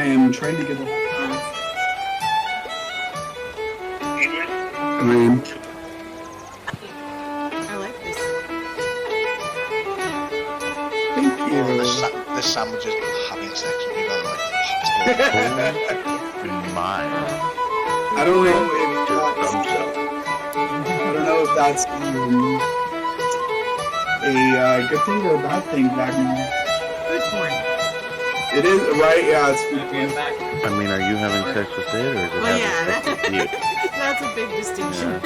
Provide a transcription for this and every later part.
I am trying to get a hold of I like this. Thank you. This sandwich is having sex with me, by the way. My. I don't know if that's a good thing or a bad thing, Wagner. Good porn. It is, right? Yeah, it's food porn. I mean, are you having sex with it, or is it Well, having sex with you? That's a big distinction.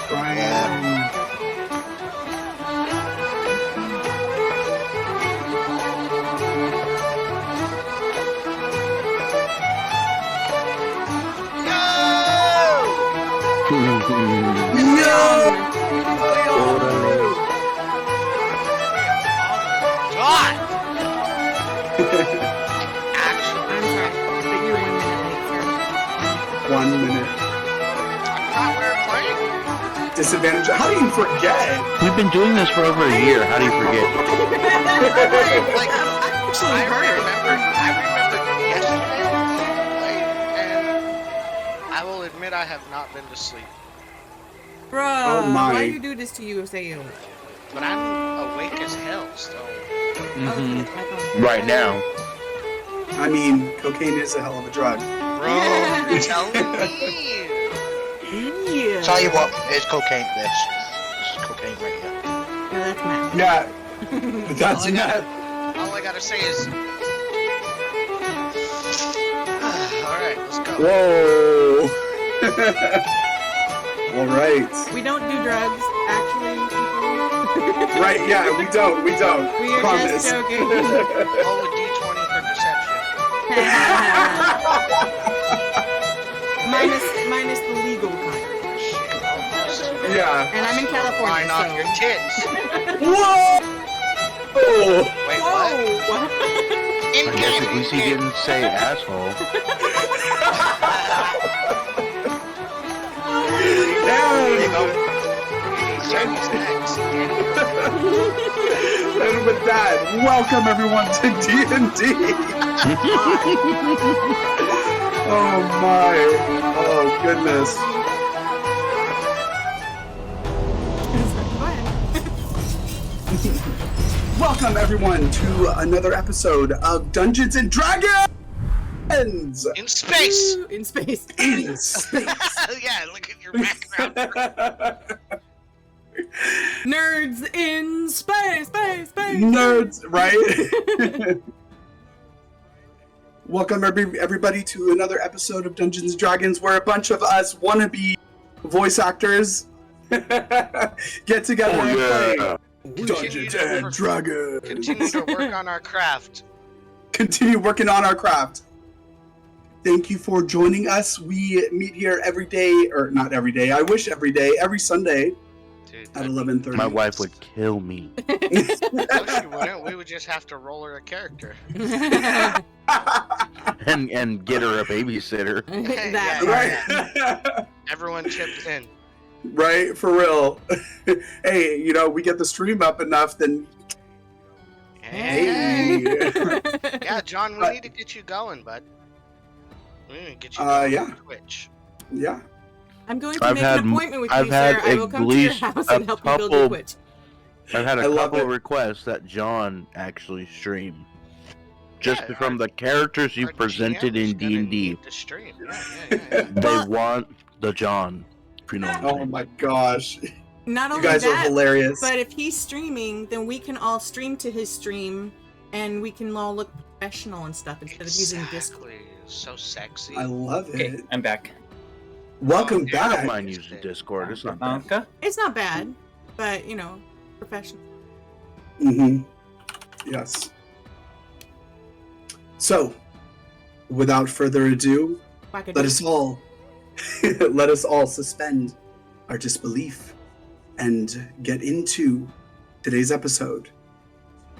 Brian. God! I'm sorry, but you're 1 minute late, sir. 1 minute. I thought we were playing. Disadvantage. How do you forget? We've been doing this for over a year. How do you forget? Like, Actually, I remember yesterday we played, and I will admit I have not been to sleep. Bro, Oh my. why do you do this to you, Sayo? But I'm awake as hell still. Mm-hmm. Right now. I mean, cocaine is a hell of a drug. Bro, you're telling me. Yeah. Tell you what, it's cocaine. This is cocaine right here. No, that's Matt. Yeah. But that's All I not. All I gotta say is, all right, let's go. Whoa. All right. We don't do drugs, actually. Right, yeah, we don't. We are Promise. just joking. Roll a d20 for deception. minus the legal kind. Shit, almost. Yeah. And I'm in California, Line off so. your tits. Whoa! Wait, what? Whoa! I guess at least he didn't say asshole. There you go. Chinese next. And with that, welcome everyone to D&D. Oh my. Oh goodness. Welcome everyone to another episode of Dungeons and Dragons. In space. In space. In space. Yeah, look at your background. Nerds in space. Nerds, right? Welcome everybody to another episode of Dungeons and Dragons, where a bunch of us wannabe voice actors get together and play Dungeons and Dragons. Continue to work on our craft. Continue working on our craft. Thank you for joining us. We meet here every day, or not every day. I wish every day, every Sunday. Dude, At 11:30. My wife would kill me. no, she wouldn't. We would just have to roll her a character. and get her a babysitter. That Right. Everyone chips in. Right, for real. Hey, we get the stream up enough, then Hey. hey. Yeah, John, we need to get you going, bud. We need to get you going yeah. on Twitch. Yeah. I'm going to make an appointment with you, sir. I will come to your house and help you build a Twitch. I've had I a love couple it. requests that John actually stream. Just Yeah, from the characters you Our presented GM is in gonna D&D. need to stream. Yeah. They Well- want the John. If you know what I'm Oh saying. my gosh. Not You only guys are that, hilarious. but if he's streaming, then we can all stream to his stream, and we can all look professional and stuff instead of using Discord. Exactly. So sexy. I love Okay, it. I'm back. Welcome yeah. I back. don't mind using Discord. It's not bad. Okay. It's not bad, but professional. Mm-hmm. Yes. So, without further ado, let us all suspend our disbelief and get into today's episode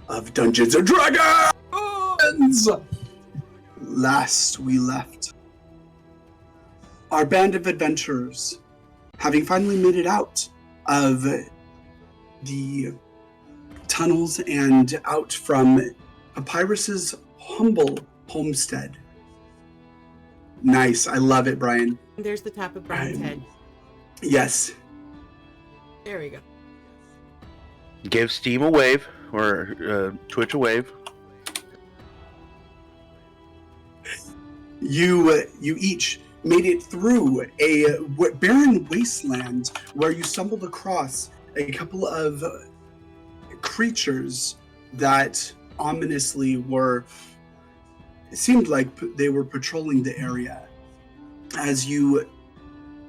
of Dungeons and Dragons. Last we left our band of adventurers, having finally made it out of the tunnels and out from Papyrus's humble homestead. Nice. I love it, Brian. There's the top of Brian's head. Yes. There we go. Give Steam a wave, or Twitch a wave. You each made it through a barren wasteland where you stumbled across a couple of creatures that ominously it seemed like they were patrolling the area. As you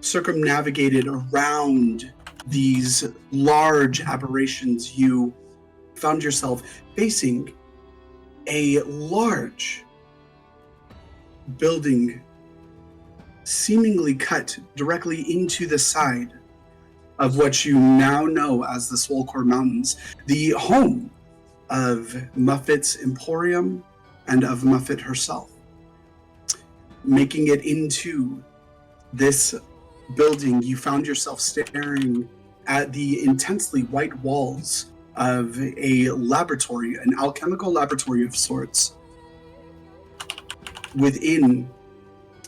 circumnavigated around these large aberrations, you found yourself facing a large building seemingly cut directly into the side of what you now know as the Soulcore Mountains, the home of Muffet's Emporium and of Muffet herself. Making it into this building, you found yourself staring at the intensely white walls of a laboratory, an alchemical laboratory of sorts. Within,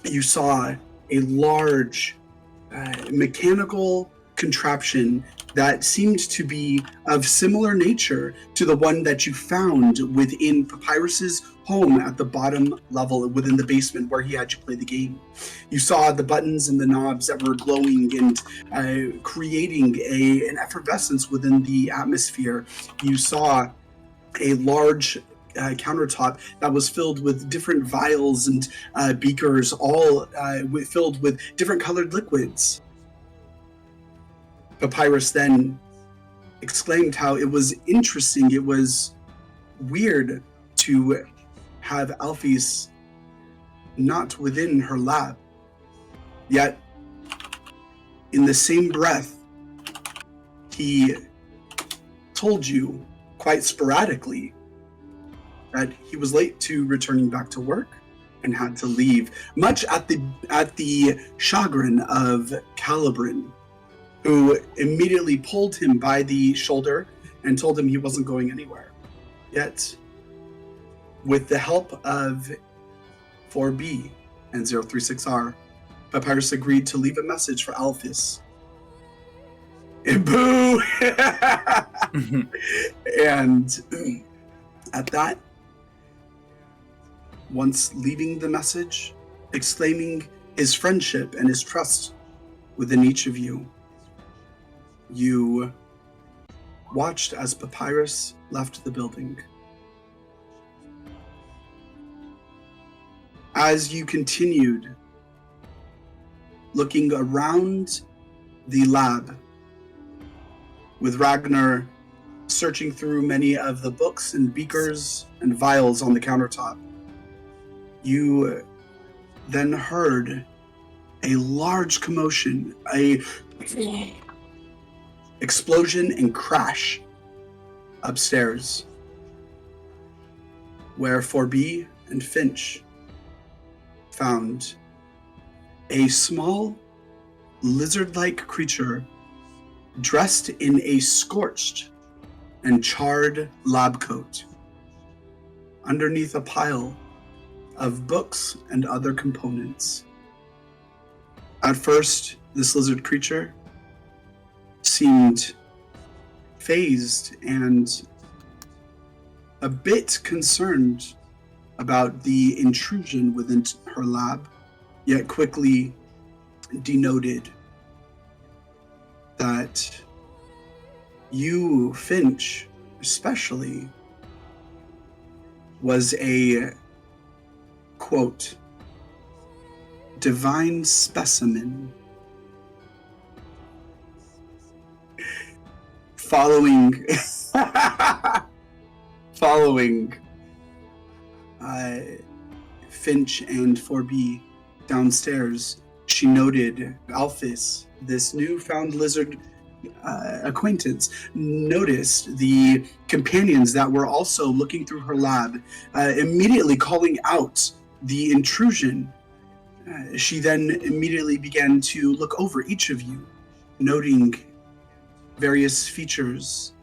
you saw a large mechanical contraption that seemed to be of similar nature to the one that you found within Papyrus's home at the bottom level within the basement where he had you play the game. You saw the buttons and the knobs that were glowing and creating an effervescence within the atmosphere. You saw a large countertop that was filled with different vials and beakers, all filled with different colored liquids. Papyrus then exclaimed how it was interesting, it was weird to have Alphys not within her lab. Yet, in the same breath, he told you quite sporadically that he was late to returning back to work and had to leave, much at the chagrin of Calibrin, who immediately pulled him by the shoulder and told him he wasn't going anywhere. Yet, with the help of 4B and 036R, Papyrus agreed to leave a message for Alphys. And boo! And at that, once leaving the message, exclaiming his friendship and his trust within each of you, you watched as Papyrus left the building. As you continued looking around the lab, with Ragnar searching through many of the books and beakers and vials on the countertop, you then heard a large commotion, a explosion and crash upstairs, where 4B and Finch found a small lizard-like creature dressed in a scorched and charred lab coat underneath a pile of books and other components. At first, this lizard creature seemed phased and a bit concerned about the intrusion within her lab, yet quickly denoted that you, Finch, especially, was a, quote, divine specimen. Following Finch and 4B downstairs, she noted Alphys, this newfound lizard acquaintance, noticed the companions that were also looking through her lab, immediately calling out the intrusion. She then immediately began to look over each of you, noting various features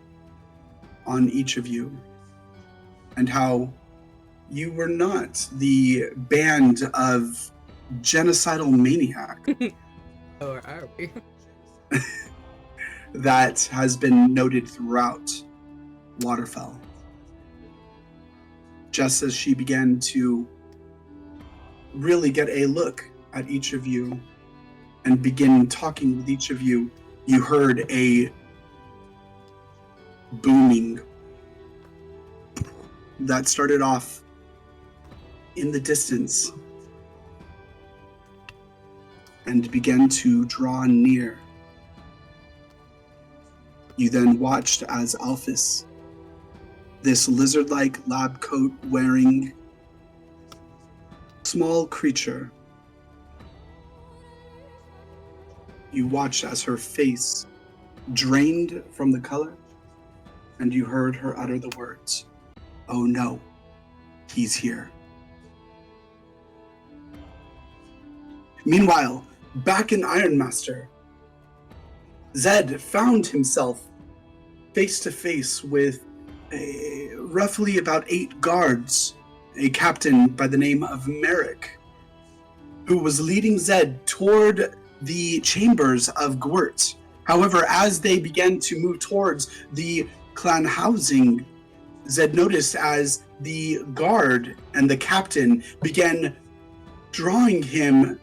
on each of you, and how you were not the band of genocidal maniac Or are we? that has been noted throughout Waterfell. Just as she began to really get a look at each of you and begin talking with each of you, you heard a booming that started off in the distance and began to draw near. You then watched as Alphys, this lizard-like lab coat wearing small creature, you watched as her face drained from the color, and you heard her utter the words, "Oh no, he's here." Meanwhile, back in Ironmaster, Zed found himself face to face with roughly about 8 guards, a captain by the name of Merrick, who was leading Zed toward the chambers of Gwert. However, as they began to move towards the clan housing, Zed noticed as the guard and the captain began drawing him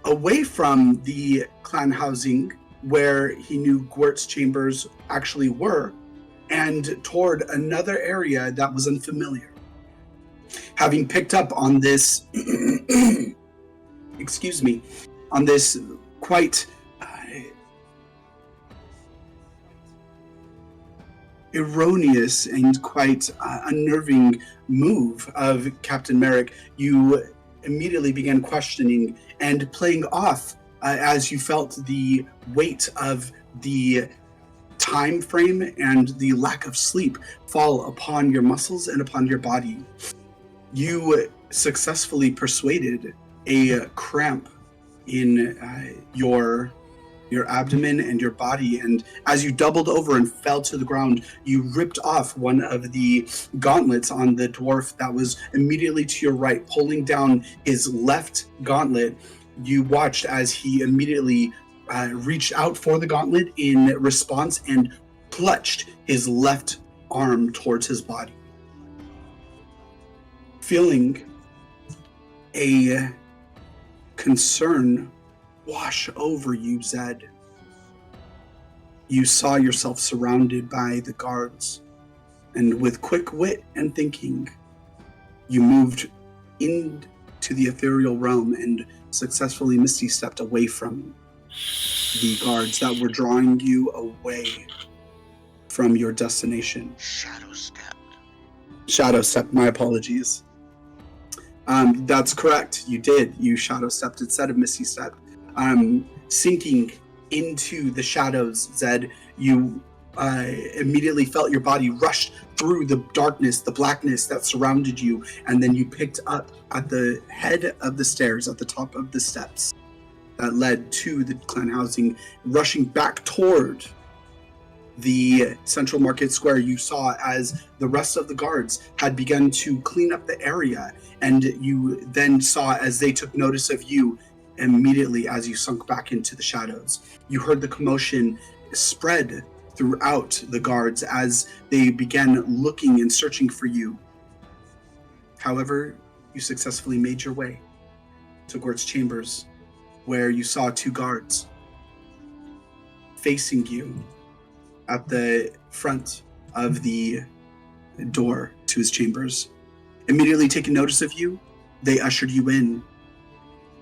away from the clan housing where he knew Gwert's chambers actually were, and toward another area that was unfamiliar. Having picked up on this, excuse me, on this quite erroneous and quite unnerving move of Captain Merrick, you immediately began questioning and playing off as you felt the weight of the time frame and the lack of sleep fall upon your muscles and upon your body. You successfully persuaded a cramp in your abdomen and your body, and as you doubled over and fell to the ground, you ripped off one of the gauntlets on the dwarf that was immediately to your right. Pulling down his left gauntlet, you watched as he immediately reached out for the gauntlet in response and clutched his left arm towards his body. Feeling a concern wash over you, Zed, you saw yourself surrounded by the guards, and with quick wit and thinking, you moved into the ethereal realm and successfully Misty stepped away from the guards that were drawing you away from your destination. Shadow stepped, my apologies. That's correct, you did. You shadow stepped instead of Misty stepped. Sinking into the shadows, Zed, you immediately felt your body rush through the darkness, the blackness that surrounded you, and then you picked up at the head of the stairs, at the top of the steps that led to the clan housing, rushing back toward the central market square. You saw as the rest of the guards had begun to clean up the area, and you then saw as they took notice of you immediately as you sunk back into the shadows. You heard the commotion spread throughout the guards as they began looking and searching for you. However, you successfully made your way to Gwert's chambers, where you saw 2 guards facing you at the front of the door to his chambers. Immediately taking notice of you, they ushered you in,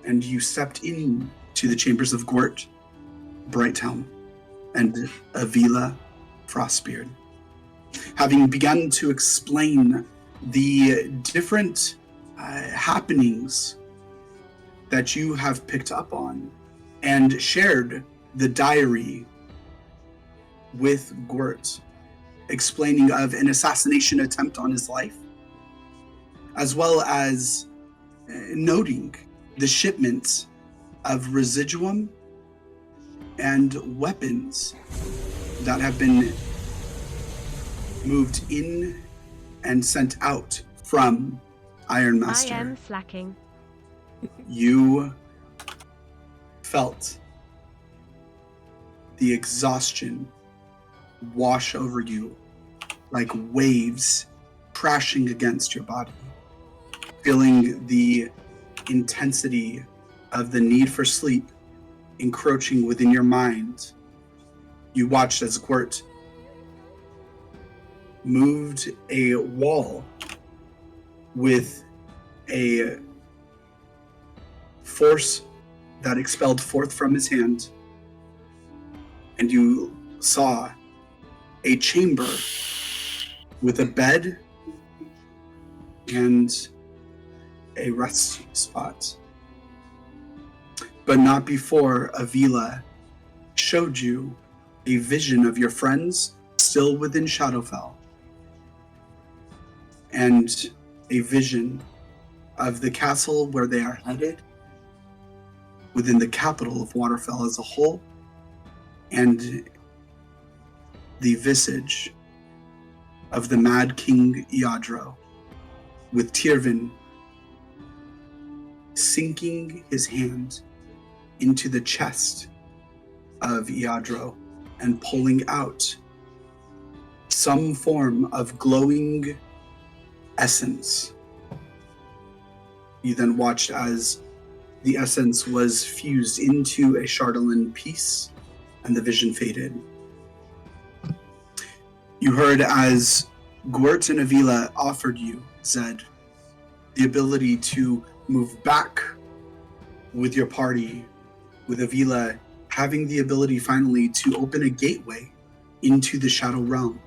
and you stepped in to the chambers of Gwert, Brighthelm, and Avila Frostbeard. Having begun to explain the different happenings that you have picked up on and shared the diary with Gwert, explaining of an assassination attempt on his life, as well as noting the shipments of residuum and weapons that have been moved in and sent out from Iron Master. I am slacking. You felt the exhaustion wash over you like waves crashing against your body, feeling the intensity of the need for sleep encroaching within your mind. You watched as Gwert moved a wall with a force that expelled forth from his hand, and you saw a chamber with a bed and a rest spot. But not before Avila showed you a vision of your friends still within Shadowfell, and a vision of the castle where they are headed within the capital of Waterfell as a whole, and the visage of the Mad King Iadro, with Tyrvin sinking his hand into the chest of Iadro and pulling out some form of glowing essence. You then watched as the essence was fused into a Chardalyn piece, and the vision faded. You heard as Gwert and Avila offered you, Zed, the ability to move back with your party, with Avila having the ability finally to open a gateway into the Shadow Realm,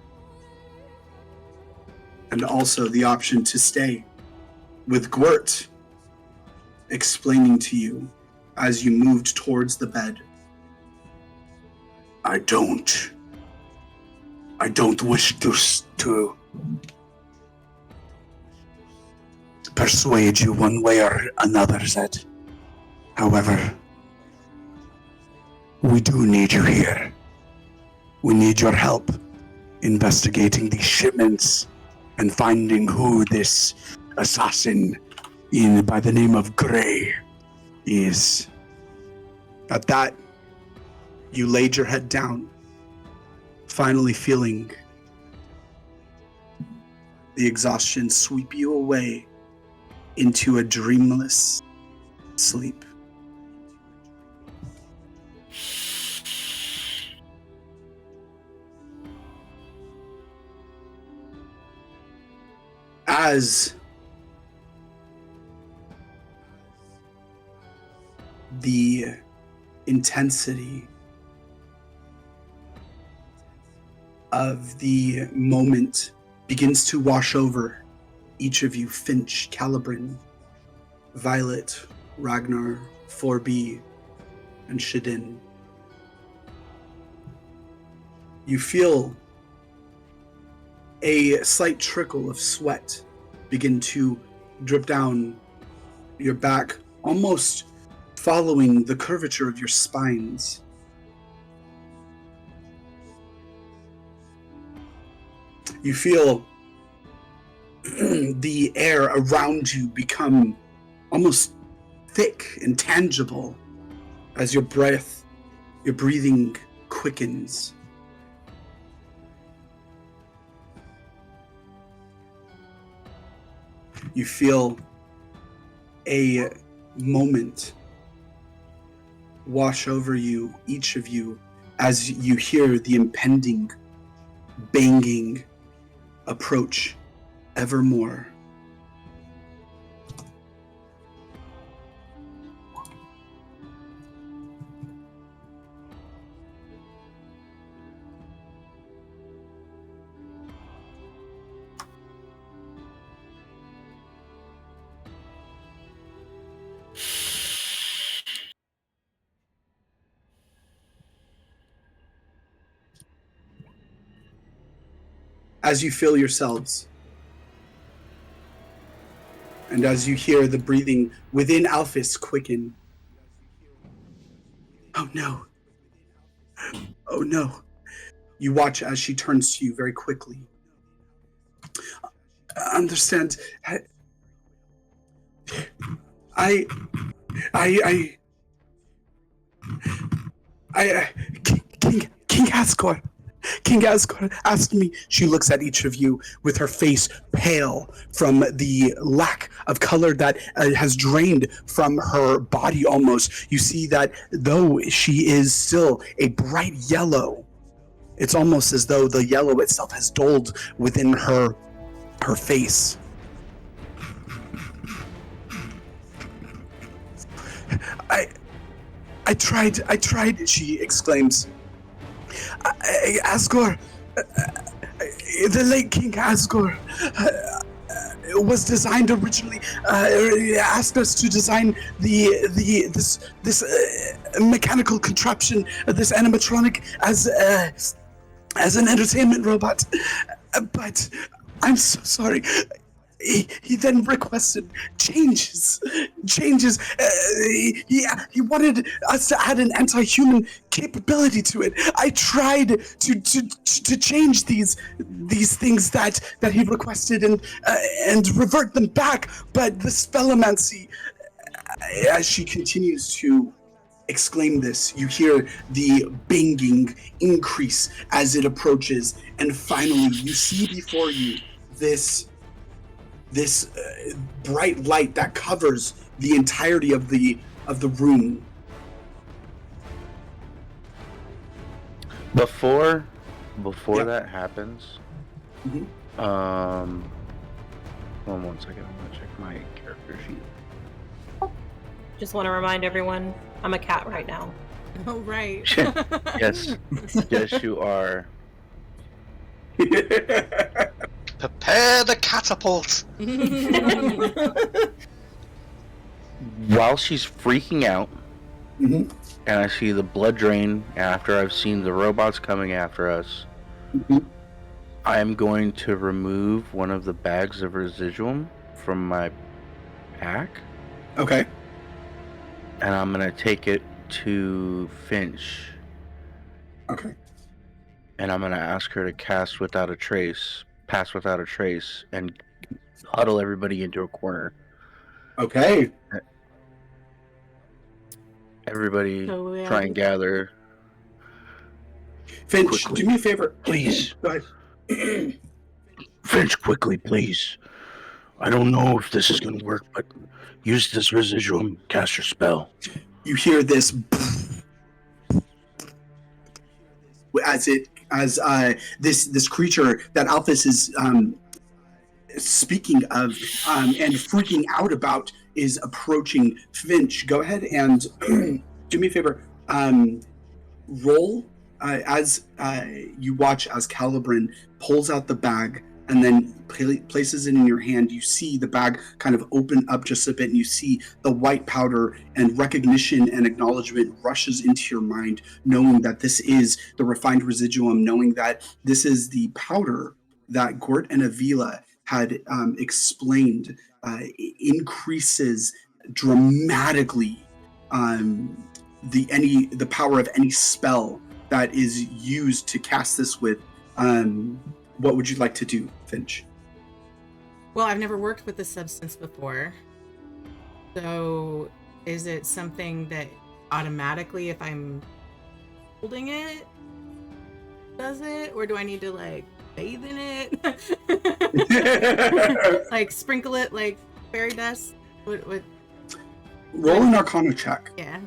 and also the option to stay, with Gwert explaining to you as you moved towards the bed. I don't wish to persuade you one way or another, Zed. However, we do need you here. We need your help investigating these shipments and finding who this assassin by the name of Grey is. At that, you laid your head down, finally feeling the exhaustion sweep you away into a dreamless sleep. As the intensity of the moment begins to wash over each of you, Finch, Calibrin, Violet, Ragnar, 4B, and Shadin. You feel a slight trickle of sweat begin to drip down your back, almost following the curvature of your spines. You feel the air around you become almost thick and tangible as your breathing quickens. You feel a moment wash over you, each of you, as you hear the impending banging approach evermore. As you feel yourselves, and as you hear the breathing within Alphys quicken. Oh no. Oh no. You watch as she turns to you very quickly. Understand. I King Asgore. King Asgore asked me. She looks at each of you with her face pale from the lack of color that has drained from her body almost. You see that though she is still a bright yellow, it's almost as though the yellow itself has dulled within her face. I tried, she exclaims. Asgore, the late King Asgore, was designed originally. Asked us to design this mechanical contraption, this animatronic, as an entertainment robot. But I'm so sorry. He then requested changes. He wanted us to add an anti-human capability to it. I tried to change these things that he requested and revert them back, but the spellomancy, as she continues to exclaim this, you hear the banging increase as it approaches, and finally you see before you this bright light that covers the entirety of the room. Before Yep. that happens, Mhm. hold on 1 second. I'm gonna check my character sheet. Just want to remind everyone, I'm a cat right now. Oh, right. Yes, yes, you are. Prepare the catapult. While she's freaking out, Mhm. and I see the blood drain after I've seen the robots coming after us, Mhm. I am going to remove one of the bags of residuum from my pack, Okay. and I'm going to take it to Finch, Okay. and I'm going to ask her to pass without a trace, and huddle everybody into a corner. Okay. Everybody So, try and gather. Finch, Quickly. do me a favor. Please. Go ahead. Finch, quickly, please. I don't know if this is going to work, but use this residuum, cast your spell. You hear this this creature that Alphys is speaking of and freaking out about is approaching Finch. Go ahead and do me a favor. Roll as you watch as Calibran pulls out the bag and then places it in your hand. You see the bag kind of open up just a bit, and you see the white powder, and recognition and acknowledgement rushes into your mind, knowing that this is the refined residuum, knowing that this is the powder that Gort and Avila had explained increases dramatically the power of any spell that is used to cast this with. What would you like to do, Finch? Well, I've never worked with this substance before. So, is it something that automatically, if I'm holding it, does it? Or do I need to, like, bathe in it? Like, sprinkle it like fairy dust? What? Roll an Arcana check. Yeah.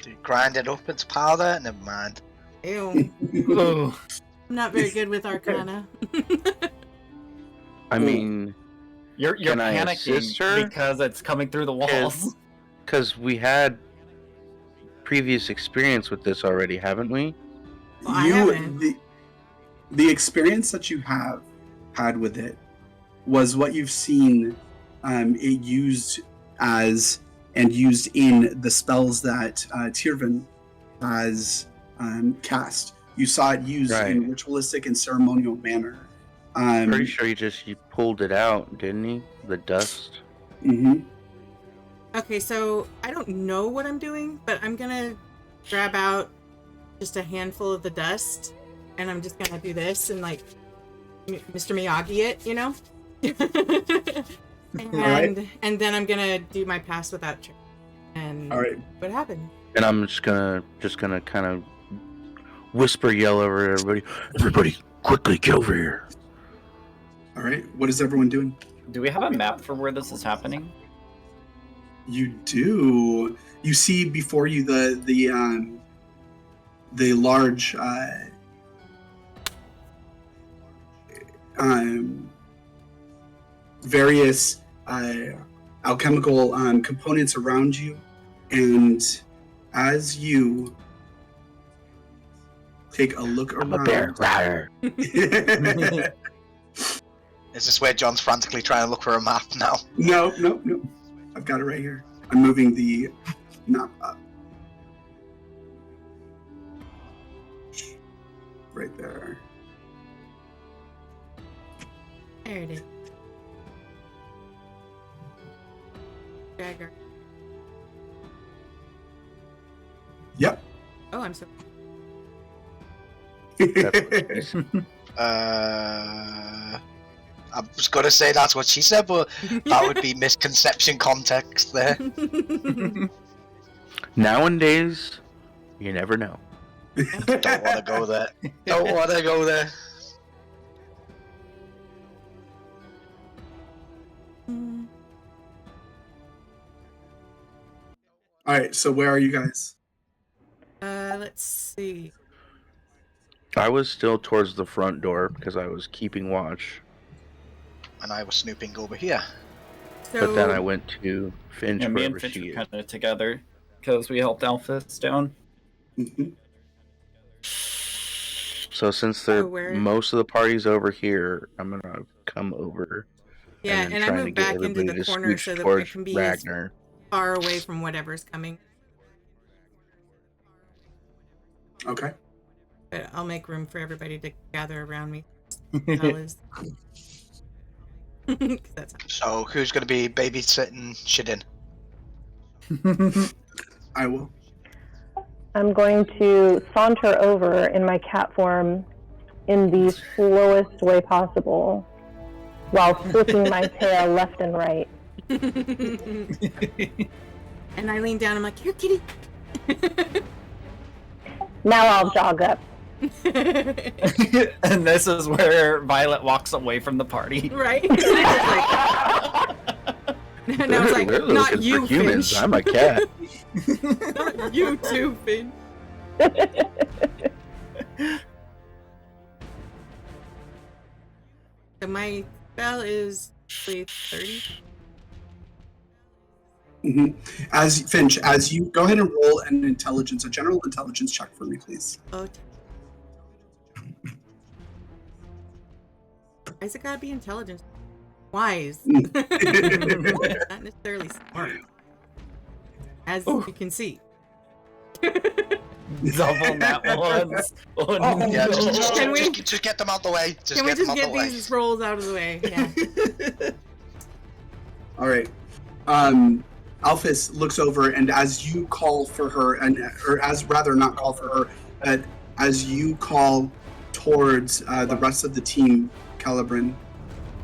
Do you grind it up into powder? Never mind. Ew. Oh, I'm not very good with Arcana. I mean, you're Can I assist her? panicking because it's coming through the walls. because we had previous experience with this already, haven't we? Well, I haven't. The experience that you have had with it was what you've seen it used as and used in the spells that Tirvin has cast. You saw it used Right. in ritualistic and ceremonial manner. Pretty sure he pulled it out, didn't he? The dust. Mhm. Okay, so I don't know what I'm doing, but I'm gonna grab out just a handful of the dust, and I'm just gonna do this and like Mr. Miyagi it, you know. And then I'm gonna do my pass without trick. And All right. what happened? And I'm just gonna kind of whisper, yell over at everybody. Everybody, quickly get over here. All right. What is everyone doing? Do we have a map for where this is happening? You do. You see before you the large various alchemical components around you, and as you take a look I'm around. a bear. Rawr. Is this where John's frantically trying to look for a map now? No. I've got it right here. I'm moving the map up. Right there. There it is. Dagger. Yep. Oh, I'm so. I was gonna say that's what she said, but that would be misconception context there. Nowadays, you never know. Don't want to go there. Don't want to go there. All right, so where are you guys? Let's see. I was still towards the front door because I was keeping watch. And I was snooping over here. So, But then I went to Finch Yeah, me and wherever Finch she were is. kind of together because we helped Alphys down. Mhm. So since they're where- most of the party's over here, I'm gonna come over. yeah, then and I trying to moved get back into everybody the to corner scooch so that I towards can be as Ragnar. far away from whatever's coming. Okay. But I'll make room for everybody to gather around me. Fellas. 'Cause that's So who's gonna be babysitting Shidin? I will. I'm going to saunter over in my cat form in the slowest way possible while flicking my tail left and right. And I lean down, I'm like, here, kitty. Now I'll jog up. And this is where Violet walks away from the party. Right? Like, and I was like, They're not looking you, for humans. Finch. I'm a cat. Not you too, Finch. So my spell is 30. hmm As Finch, as you go ahead and roll an intelligence, a general intelligence check for me, please. Oh. Why's it gotta be intelligence? Wise. Not necessarily smart. As you can see. Double nat ones. Oh, Yeah, no. just get them out the way. Can we them just out get the way. these rolls out of the way? Yeah. All right. Alphys looks over, and as you call for her, or as rather not call for her, but as you call towards the rest of the team, Calibran,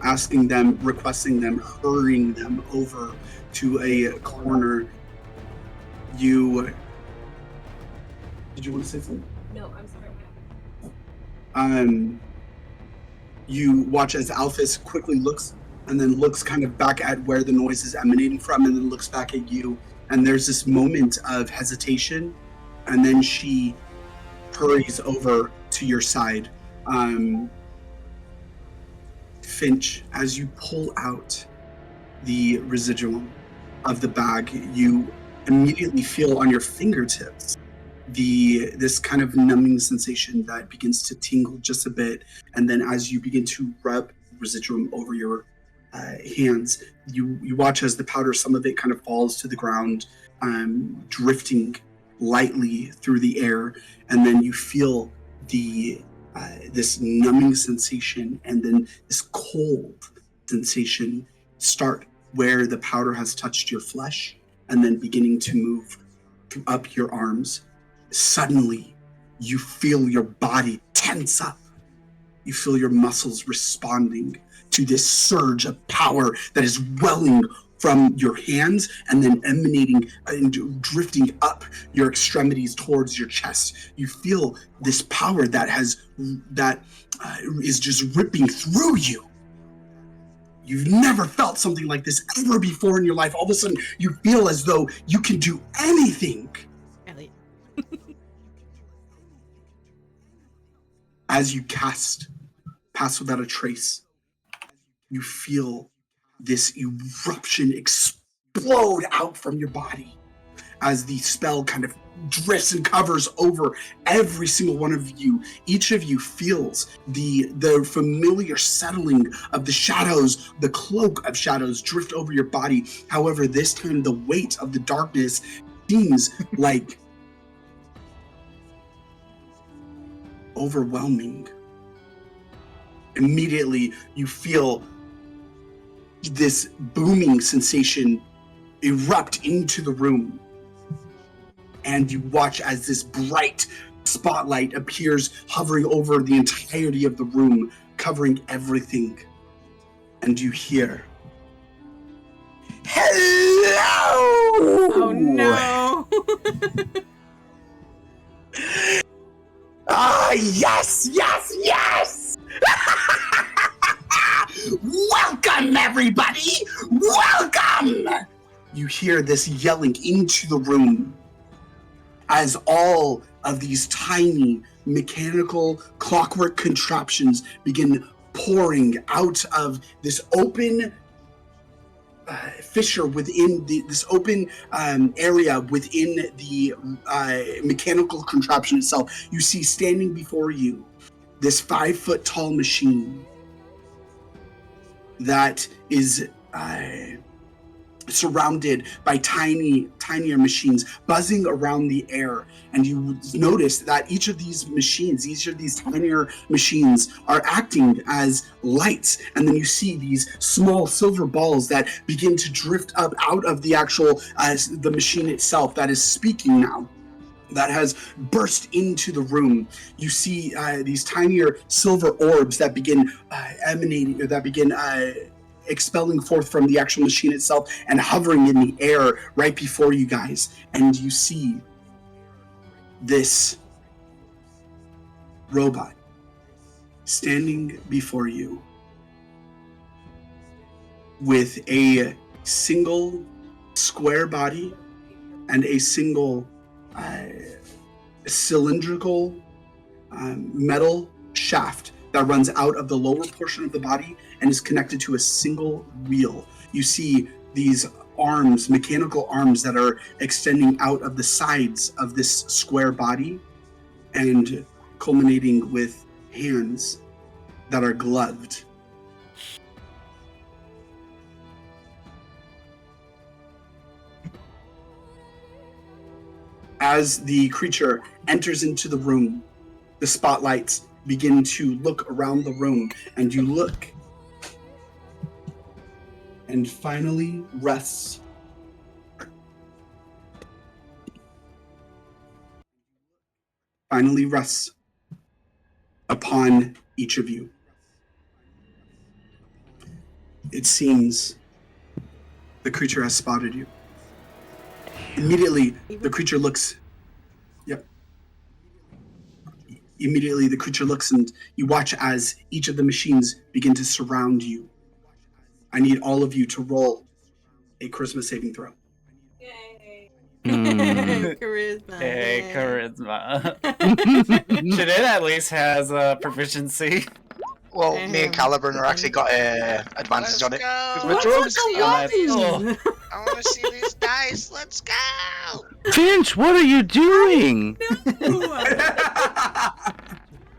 asking them, requesting them, hurrying them over to a corner, you... Did you want to say something? No, I'm sorry. You watch as Alphys quickly looks and then looks kind of back at where the noise is emanating from, and then looks back at you, and there's this moment of hesitation, and then she hurries over to your side. Finch, as you pull out the residuum of the bag, you immediately feel on your fingertips this kind of numbing sensation that begins to tingle just a bit, and then as you begin to rub residuum over your hands, you watch as the powder, some of it kind of falls to the ground, drifting lightly through the air, and then you feel this numbing sensation and then this cold sensation start where the powder has touched your flesh, and then beginning to move up your arms. Suddenly, you feel your body tense up. You feel your muscles responding to this surge of power that is welling from your hands and then emanating and drifting up your extremities towards your chest. You feel this power that is just ripping through you. You've never felt something like this ever before in your life. All of a sudden, you feel as though you can do anything. Elliot. As you cast Pass Without a Trace, you feel this eruption explode out from your body as the spell kind of drifts and covers over every single one of you. Each of you feels the familiar settling of the shadows, the cloak of shadows drift over your body. However, this time the weight of the darkness seems like overwhelming. Immediately, you feel this booming sensation erupt into the room. And you watch as this bright spotlight appears hovering over the entirety of the room, covering everything. And you hear, "Hello!" Oh no! Yes, yes, yes! Welcome, everybody! Welcome! You hear this yelling into the room as all of these tiny mechanical clockwork contraptions begin pouring out of this open fissure within this open area within the mechanical contraption itself. You see standing before you this 5 foot tall machine that is surrounded by tinier machines buzzing around the air. And you notice that each of these tinier machines are acting as lights. And then you see these small silver balls that begin to drift up out of the actual the machine itself that is speaking now, that has burst into the room. You see these tinier silver orbs that begin expelling forth from the actual machine itself and hovering in the air right before you guys. And you see this robot standing before you with a single square body and a single cylindrical metal shaft that runs out of the lower portion of the body and is connected to a single wheel. You see these arms, mechanical arms, that are extending out of the sides of this square body and culminating with hands that are gloved. As the creature enters into the room, the spotlights begin to look around the room, and you look and finally rests upon each of you. It seems the creature has spotted you. Immediately, the creature looks. Yep. Immediately, the creature looks, and you watch as each of the machines begin to surround you. I need all of you to roll a charisma saving throw. Yay! Mm. Charisma. Hey, yay. charisma. Shadid at least has proficiency. Well, me and Caliburn are actually got advantage on it. What's We're with drunk. the one? I want to see these dice. Let's go. Finch, what are you doing? Ooh,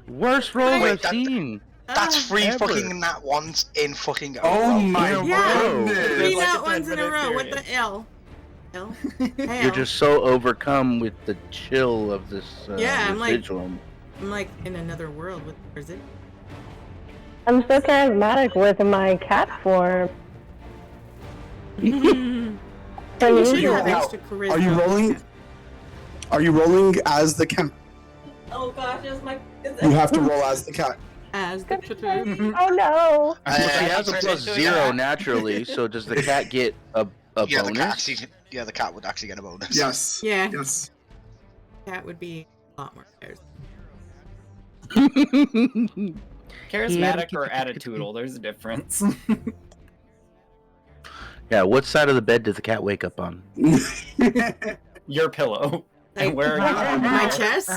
Worst roll Wait, I've that- seen. That's three Ever. fucking nat ones in fucking a Oh row. my Yeah. goodness! Three like nat a ones in a 10-minute row. What period. the L? L? You're just so overcome with the chill of this, Yeah, this I'm like- vigil. I'm like in another world. Where is it? I'm so charismatic with my cat form. You So should usual. have extra charisma. Are you rolling? Are you rolling as the Oh gosh, it's my. You have to roll as the cat. As the Oh no! Well, she has a plus 0 naturally, so does the cat get a Yeah, bonus? the cat would actually get a bonus. Yes. Yeah. Yes. cat would be a lot more cares. Charismatic or attitudinal, there's a difference. Yeah, what side of the bed does the cat wake up on? Your pillow. Like, And where are you? my chest.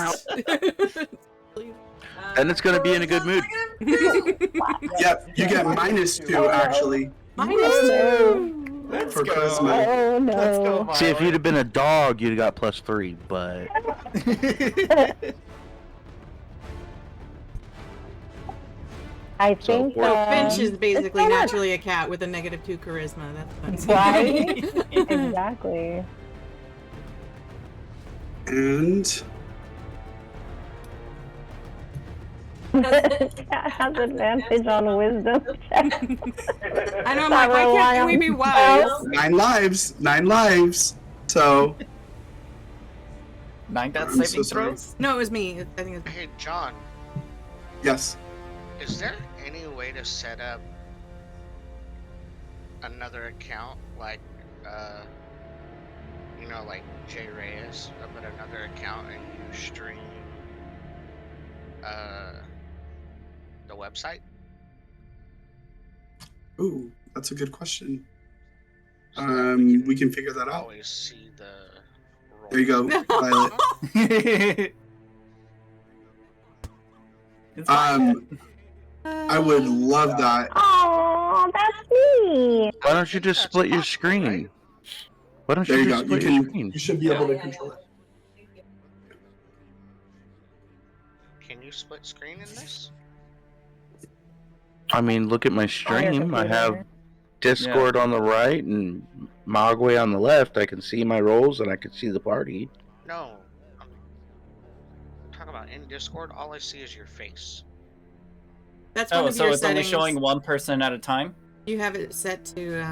Then it's gonna be in a good mood. Yep, you get -2 actually -2. Let's for go. charisma. Oh no! Let's go, See, if you'd Violet. have been a dog, you'd have got +3, but I think Finch is basically it's not- naturally a cat with a -2 charisma. That's Right? Exactly. And Cat has advantage on wisdom check. I know, I'm like, why can't we be wise? 9 lives. 9 lives. So 9 death I'm so saving sorry. throws? No, it was me. I think it was Hey, John, yes. is there any way to set up another account like, like Jay Reyes, but another account and you stream, the website? Ooh, that's a good question. So that We can figure that out. always see the. There you go, No. Violet. It's fine. I would love that. Oh, that's me. why don't you just That's split your possible, screen? right? Why don't There you you just go. You split your can. screen? You should be able to control it. Can you split screen in this? I mean, look at my stream. I have Discord on the right and Mogwai on the left. I can see my roles and I can see the party. No. I'm talking about in Discord, all I see is your face. That's one Oh, of so your it's only settings. showing one person at a time? You have it set to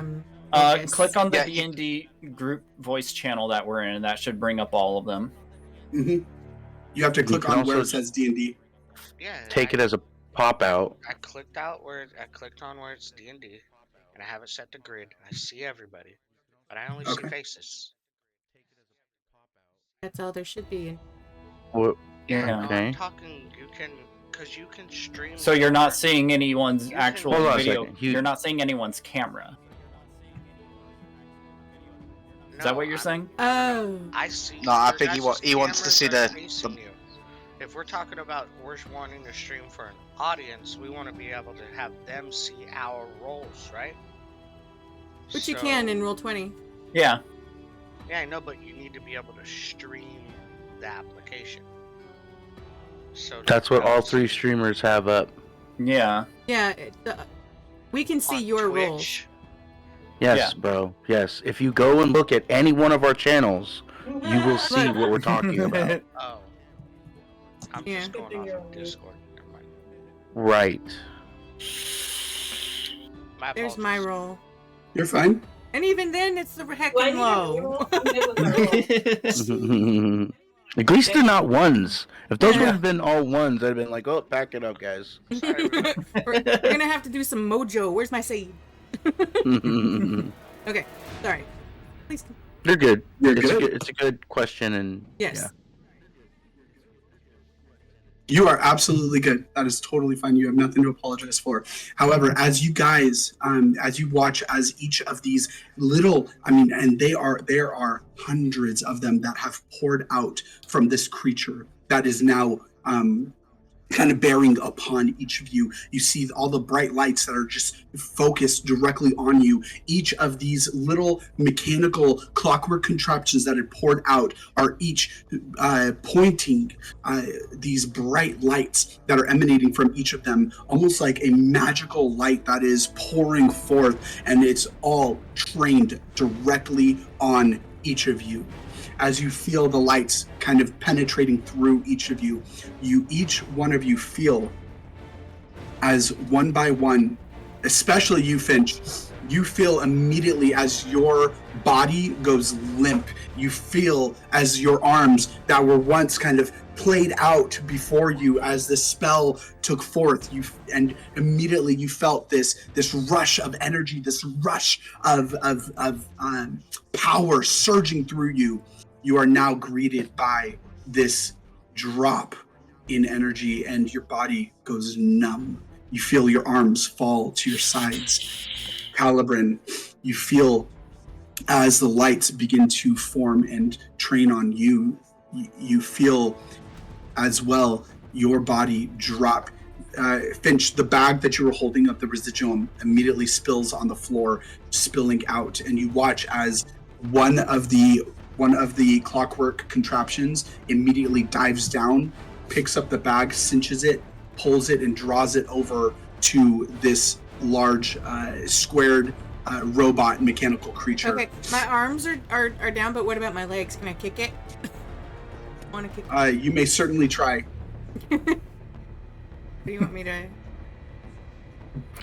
focus. Click on the Yeah, D&D group voice channel that we're in, and that should bring up all of them. You have to click can on where also it says D&D. Yeah. Take it as a pop out. I clicked on where it's D&D, and I have it set to grid. I see everybody, but I only see Okay. faces. That's all there should be. What? Yeah. No, Okay. I'm talking. Because you can stream. So you're not different- seeing anyone's You can- actual Hold on a video. second. You're not seeing anyone's camera. Is that No, what you're I'm- saying? Oh. I see. No, I your think he guys' he wants to cameras see are the- facing you. If we're talking about we're wanting to stream for an audience, we want to be able to have them see our roles, right? Which you can in Roll20. Yeah. Yeah, I know, but you need to be able to stream the application. So That's what all that- 3 streamers have up. Yeah. Yeah, we can see on your Twitch. roles. Yes, Yeah. bro. Yes. If you go and look at any one of our channels, you will see Look. what we're talking about. Oh. I'm Yeah. just going off of Discord. Never mind. Right. My There's my apologies. roll. You're fine. And even then, it's the heckin' low. At least they're not ones. If those Yeah. would have been all ones, I'd have been like, oh, back it up, guys. we're gonna have to do some mojo. Where's my save? Okay, sorry. Please. They're good. You're It's good. it's a good question, and Yes. yeah. You are absolutely good. That is totally fine. You have nothing to apologize for. However, as you guys, as you watch, as each of these little, and there are hundreds of them that have poured out from this creature that is now kind of bearing upon each of you. You see all the bright lights that are just focused directly on you. Each of these little mechanical clockwork contraptions that are poured out are each pointing these bright lights that are emanating from each of them, almost like a magical light that is pouring forth, and it's all trained directly on each of you. As you feel the lights kind of penetrating through each of you, each one of you feel as one by one, especially you, Finch, you feel immediately as your body goes limp. You feel as your arms that were once kind of played out before you as this spell took forth. And immediately you felt this rush of energy, this rush of power surging through you. You are now greeted by this drop in energy, and your body goes numb. You feel your arms fall to your sides. Calibran, you feel as the lights begin to form and train on you, you feel as well your body drop. Finch, the bag that you were holding of the residuum immediately spills on the floor, spilling out, and you watch as one of the clockwork contraptions immediately dives down, picks up the bag, cinches it, pulls it, and draws it over to this large squared robot mechanical creature. Okay, my arms are down, but what about my legs? Can I kick it? Want to kick it? You may certainly try. What do you want me to?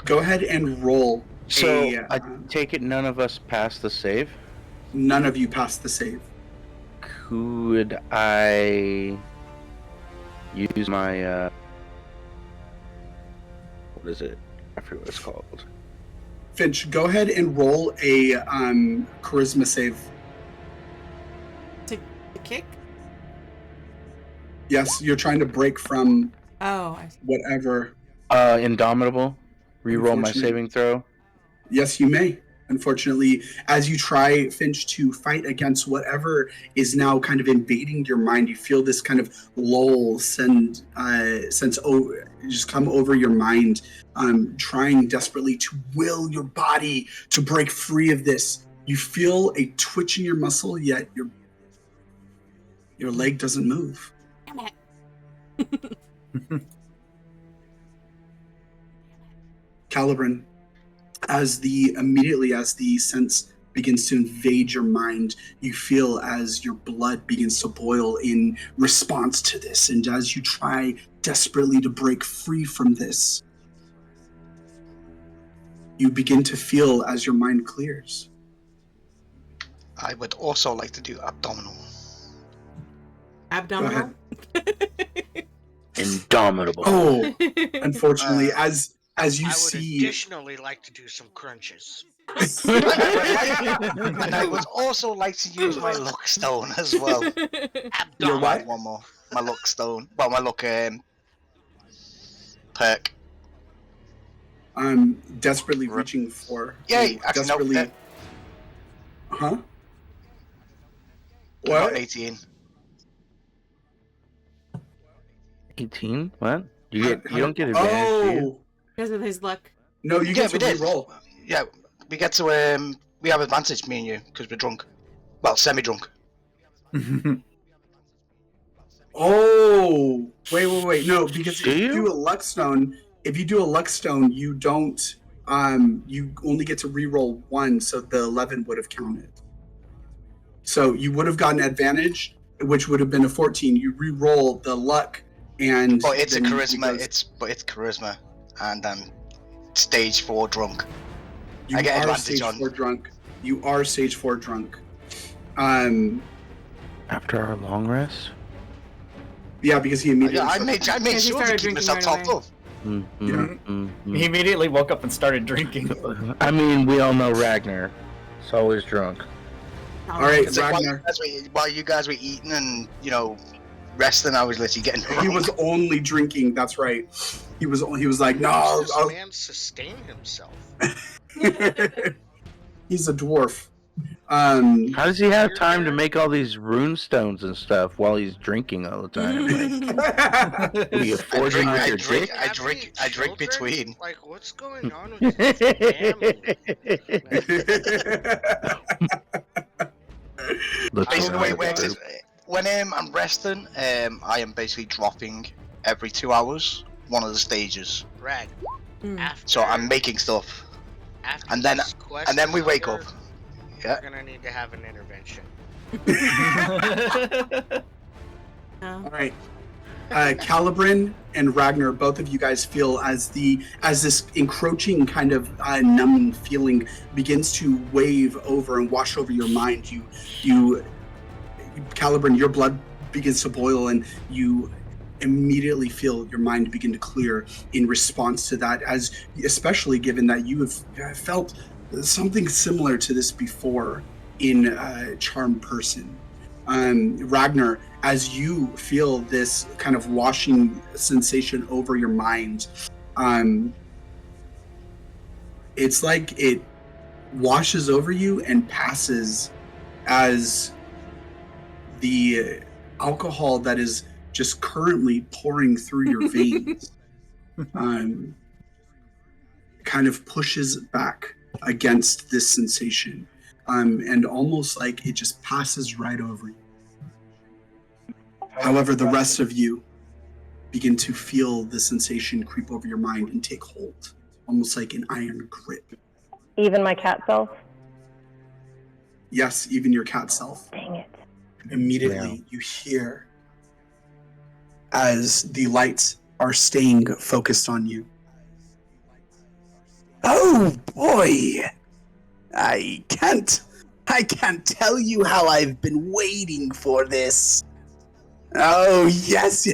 Go ahead and roll. So I take it none of us passed the save? None of you passed the save. Could I use my what is it? I forget what it's called. Finch, go ahead and roll a charisma save. To kick? Yes, you're trying to break from I see. whatever. Indomitable. Reroll my Unfortunately. saving throw. Yes, you may. Unfortunately, as you try, Finch, to fight against whatever is now kind of invading your mind, you feel this kind of lull sense over, just come over your mind, trying desperately to will your body to break free of this. You feel a twitch in your muscle, yet your leg doesn't move. Calibran, immediately as the sense begins to invade your mind, you feel as your blood begins to boil in response to this, and as you try desperately to break free from this, you begin to feel as your mind clears. I would also like to do abdominal. Abdominal? Indomitable. Oh, unfortunately, as you I would see, additionally like to do some crunches. And I would also like to use my luck stone as well. Your what? One more. My luck stone. Well, my luck perk. I'm desperately reaching for. Yay! Actually, no. Desperately. Huh? I got What? an 18. 18? What? You don't get advantage, do you? Oh Because of his luck. no! You get to re-roll. Yeah, we get to we have advantage, me and you, because we're drunk. Well, semi-drunk. Oh, wait! No, because if Do you you? do a luck stone, you don't. You only get to re-roll one, so the 11 would have counted. So you would have gotten advantage, which would have been a 14. You re-roll the luck, and But it's a then charisma. it goes- It's charisma, and stage 4 drunk. You I get are advantage stage on- 4 drunk. You are stage 4 drunk. After our long rest? Yeah, because he immediately. Yeah, I made Because he sure to started keep drinking myself right topped away. up. He immediately woke up and started drinking. I mean, we all know Ragnar. He's always drunk. All right, It's like Ragnar. while you guys were eating and resting, I was literally getting drunk. He was only drinking. That's right. He was like, no. How does I'll- this man sustain himself? He's a dwarf. How does he have time to make all these rune stones and stuff while he's drinking all the time? Like, are you forging with your dick? I drink Children? between. Like, what's going on with this family? Basically, the way it Let's works is when I'm resting, I am basically dropping every 2 hours one of the stages. Rag. Mm. After, So I'm making stuff, after and then- this quest and then we is wake over, up. Yeah. We're gonna need to have an intervention. No. All right. Calibran and Ragnar, both of you guys feel as this encroaching kind of numbing feeling begins to wave over and wash over your mind. You Calibran, your blood begins to boil, and you immediately feel your mind begin to clear in response to that, as especially given that you have felt something similar to this before in Charmed Person. Ragnar, as you feel this kind of washing sensation over your mind, it's like it washes over you and passes as the alcohol that is just currently pouring through your veins kind of pushes back against this sensation, and almost like it just passes right over you. However, the rest of you begin to feel the sensation creep over your mind and take hold, almost like an iron grip. Even my cat self? Yes, even your cat self. Dang it. Immediately, you hear as the lights are staying focused on you. Oh boy! I can't tell you how I've been waiting for this. Oh, yes.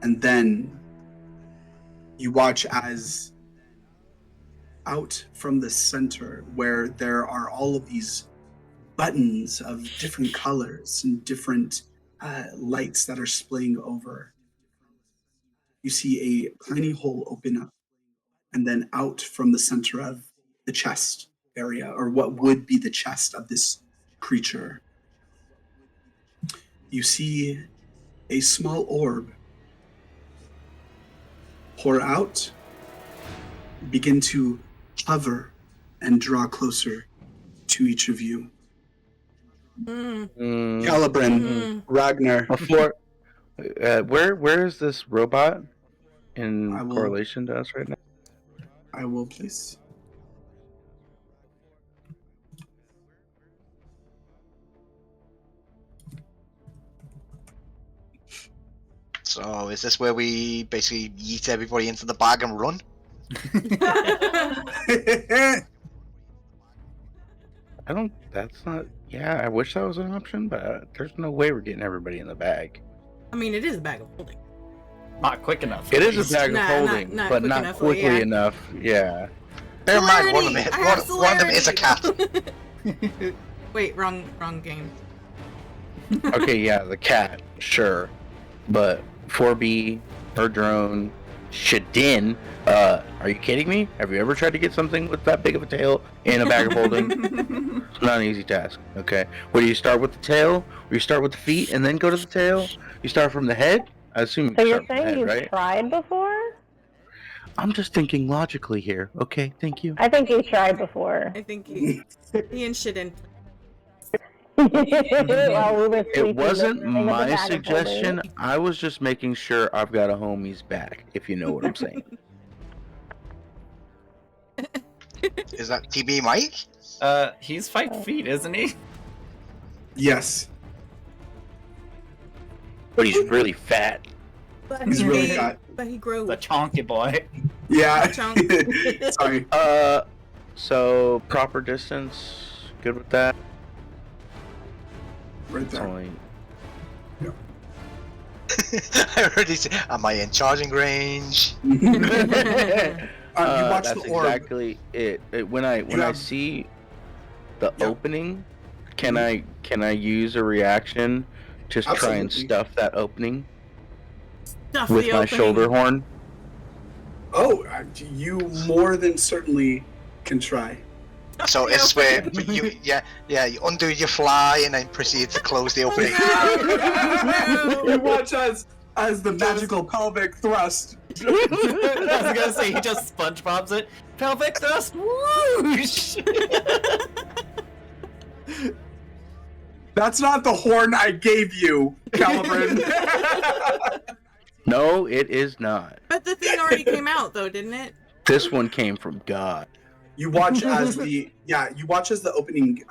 And then you watch as out from the center, where there are all of these buttons of different colors and different lights that are splaying over, you see a tiny hole open up, and then out from the center of the chest area, or what would be the chest of this creature, you see a small orb pour out, begin to hover and draw closer to each of you. Calibrin, Ragnar. Before, where is this robot in I will- correlation to us right now? I will, please. So is this where we basically yeet everybody into the bag and run? I don't. That's not. Yeah, I wish that was an option, but there's no way we're getting everybody in the bag. I mean, it is a bag of holding. Not quick enough. It is a bag of Not holding, quick but not enough, quickly yeah. enough. Yeah. Bear in mind, Celerity! I have one of them is a cat. celerity! Wait, wrong game. Okay, yeah, the cat, sure, but 4B, her drone, Shadin. Are you kidding me? Have you ever tried to get something with that big of a tail in a bag of holding? It's not an easy task. Okay, what do you start with the tail? Or you start with the feet and then go to the tail? You start from the head? I assume you So start you're from the saying head, you've right? tried before? I'm just thinking logically here. Okay, thank you. I think you've tried before. I think he and shouldn't. While we were It sleeping, wasn't listening to the my bag of holding. suggestion. I was just making sure I've got a homie's back, if you know what I'm saying. Is that TB Mike? He's 5 feet, isn't he? Yes. But he's really fat. But He's really he- fat. But he grew. The chonky boy. Yeah. Chunk. Sorry. So proper distance, good with that? Right It's there. only I already said, am I in charging range? You watch that's the orb. exactly it. When I have- see the Yeah. opening, can I use a reaction? Just try and Absolutely. stuff that opening Stuff with the my opening. shoulder horn. Oh, you more than certainly can try. So it's where you you undo your fly and then proceed to close the opening. You watch as the magical pelvic thrust. I was gonna say he just SpongeBob's it. Pelvic thrust, whoosh! That's not the horn I gave you, Calibrin. No, it is not. But the thing already came out, though, didn't it? This one came from God. You watch as the opening,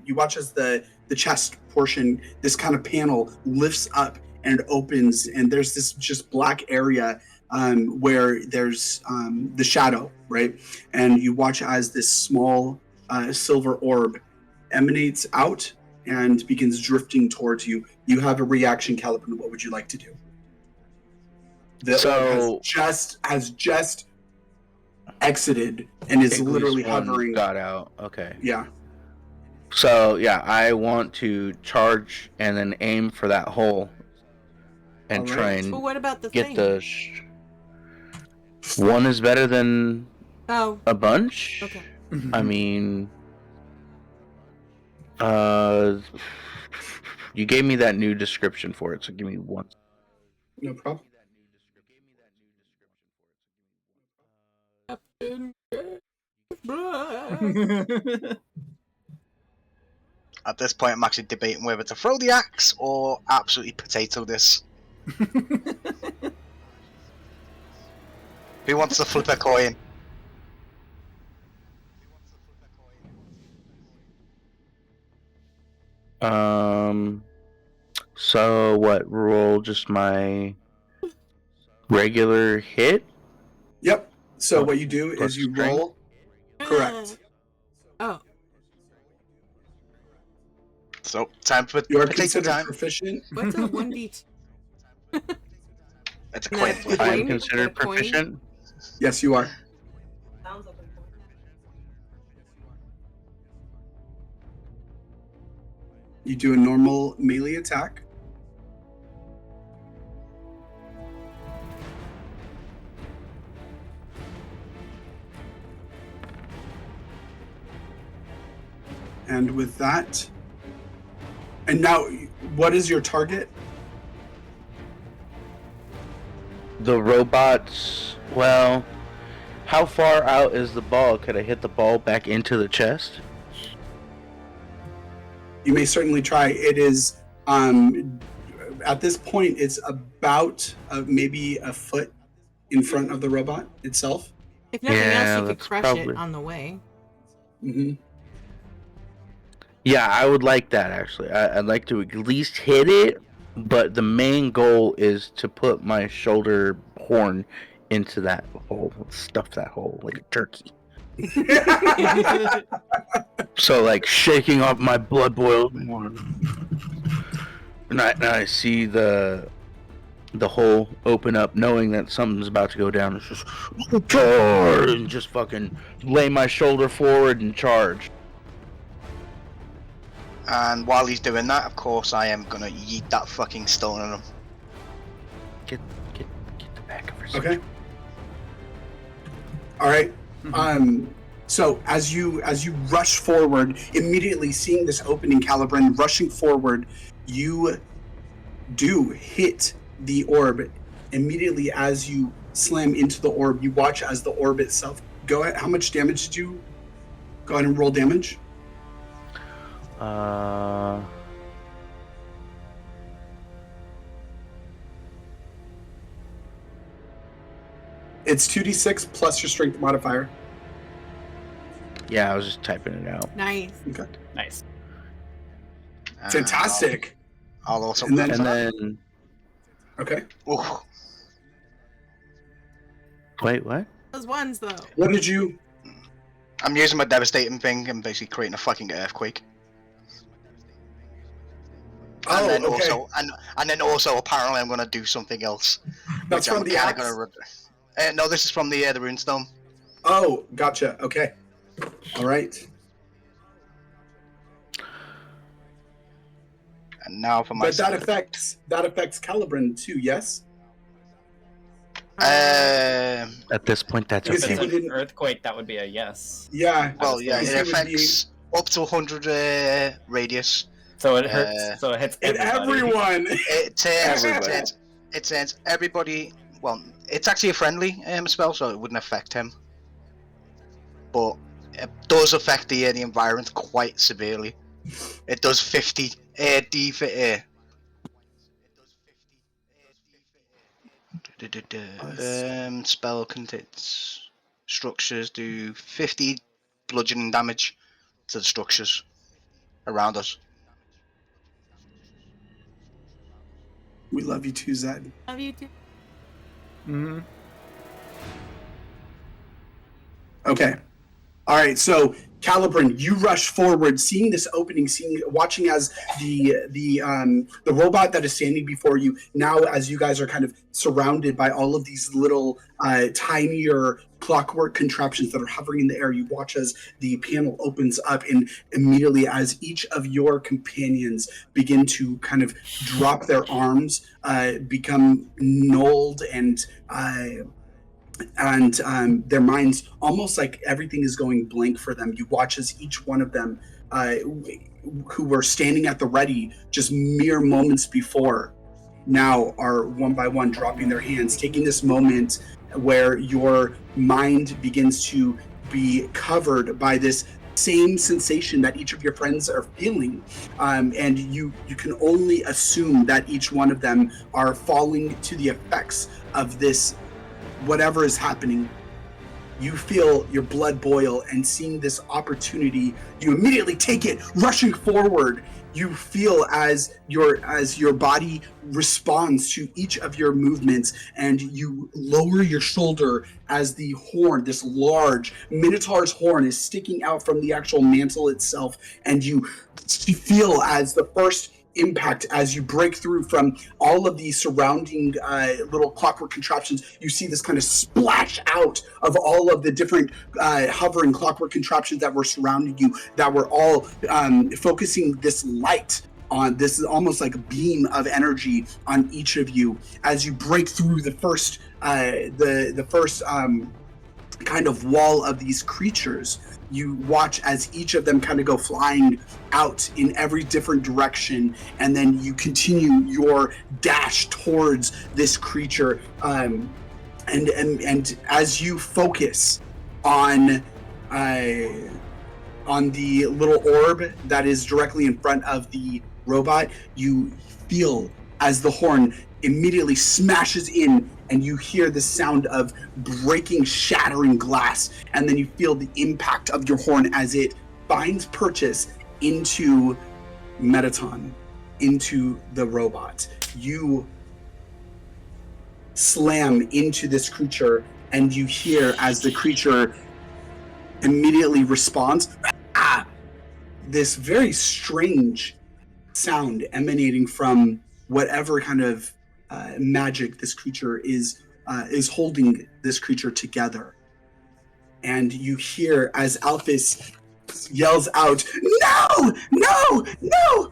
you watch as the chest portion, this kind of panel lifts up and opens, and there's this just black area where there's the shadow, right? And you watch as this small silver orb emanates out and begins drifting towards you. You have a reaction, Caliban. What would you like to do? The orb has just exited and is At literally least one hovering. got out. Okay. Yeah. So yeah, I want to charge and then aim for that hole and All right. try and Well, what about the get thing? the. One is better than Oh, a bunch. okay. I mean, you gave me that new description for it, so give me one. No problem. At this point, I'm actually debating whether to throw the axe or absolutely potato this. Who wants to flip a coin? So what? Roll just my regular hit. Yep. So what you do is you string? roll. Correct. Oh, So, time for You are potato considered time. proficient. what's a 1d2? It's a No, coin the flip. I am coin? considered The coin? proficient. Yes, you are. Sounds like a coin. You do a normal melee attack. And with that, and now, what is your target? The robots. Well, how far out is the ball? Could I hit the ball back into the chest? You may certainly try. It is, at this point, it's about maybe a foot in front of the robot itself. If nothing Yeah, else, you could that's crush probably- it on the way. Hmm. Yeah, I would like that actually. I'd like to at least hit it, but the main goal is to put my shoulder horn into that hole, stuff that hole like a turkey. So like shaking off my blood boiled and I see the hole open up, knowing that something's about to go down. It's just charge and just fucking lay my shoulder forward and charge. And while he's doing that, of course, I am gonna yeet that fucking stone at him. Get the back of her. Okay. All right. So as you rush forward, immediately seeing this opening, Calibran rushing forward, you do hit the orb. Immediately as you slam into the orb, you watch as the orb itself. Go ahead. How much damage did you? Go ahead and roll damage. It's 2d6 plus your strength modifier. Yeah, I was just typing it out. Nice. Okay. Nice. And Fantastic. I'll also. And then- And then Okay. Ooh, wait, what? Those ones, though. What did you? I'm using my devastating thing and basically creating a fucking earthquake. And Oh, then okay. also, and then also, apparently, I'm gonna do something else. That's which from I'm the kinda axe? no, this is from the runestone. Oh, gotcha. Okay. All right. And now for my. But that affects Calibran too. Yes. At this point, that's Because If he it's okay. would- an earthquake, that would be a yes. Yeah. Well, yeah, Because it he would be- affects up to 100 radius. So it hurts. So it hits And everybody. everyone. It turns, Everybody. it turns everybody. Well, it's actually a friendly spell, so it wouldn't affect him. But it does affect the environment quite severely. It does 50 AD for air. Spell contains structures do 50 bludgeoning damage to the structures around us. We love you too, Zed. Love you too. Mm-hmm. Okay. All right, so Calibran, you rush forward, seeing this opening, watching as the robot that is standing before you now, as you guys are kind of surrounded by all of these little tinier clockwork contraptions that are hovering in the air. You watch as the panel opens up, and immediately as each of your companions begin to kind of drop their arms, become nulled and their minds, almost like everything is going blank for them. You watch as each one of them, who were standing at the ready just mere moments before, now are one by one dropping their hands, taking this moment where your mind begins to be covered by this same sensation that each of your friends are feeling, and you can only assume that each one of them are falling to the effects of this whatever is happening. You feel your blood boil, and seeing this opportunity, you immediately take it, rushing forward. You feel as your body responds to each of your movements, and you lower your shoulder as the horn, this large Minotaur's horn, is sticking out from the actual mantle itself, and you feel as the first impact, as you break through from all of the surrounding little clockwork contraptions, you see this kind of splash out of all of the different hovering clockwork contraptions that were surrounding you, that were all focusing this light on this, is almost like a beam of energy on each of you as you break through the first kind of wall of these creatures. You watch as each of them kind of go flying out in every different direction, and then you continue your dash towards this creature. And as you focus on the little orb that is directly in front of the robot, you feel as the horn immediately smashes in, and you hear the sound of breaking, shattering glass, and then you feel the impact of your horn as it finds purchase into Metaton, into the robot. You slam into this creature, and you hear as the creature immediately responds, this very strange sound emanating from whatever kind of magic this creature is holding this creature together. And you hear as Alphys yells out, "No! No! No!"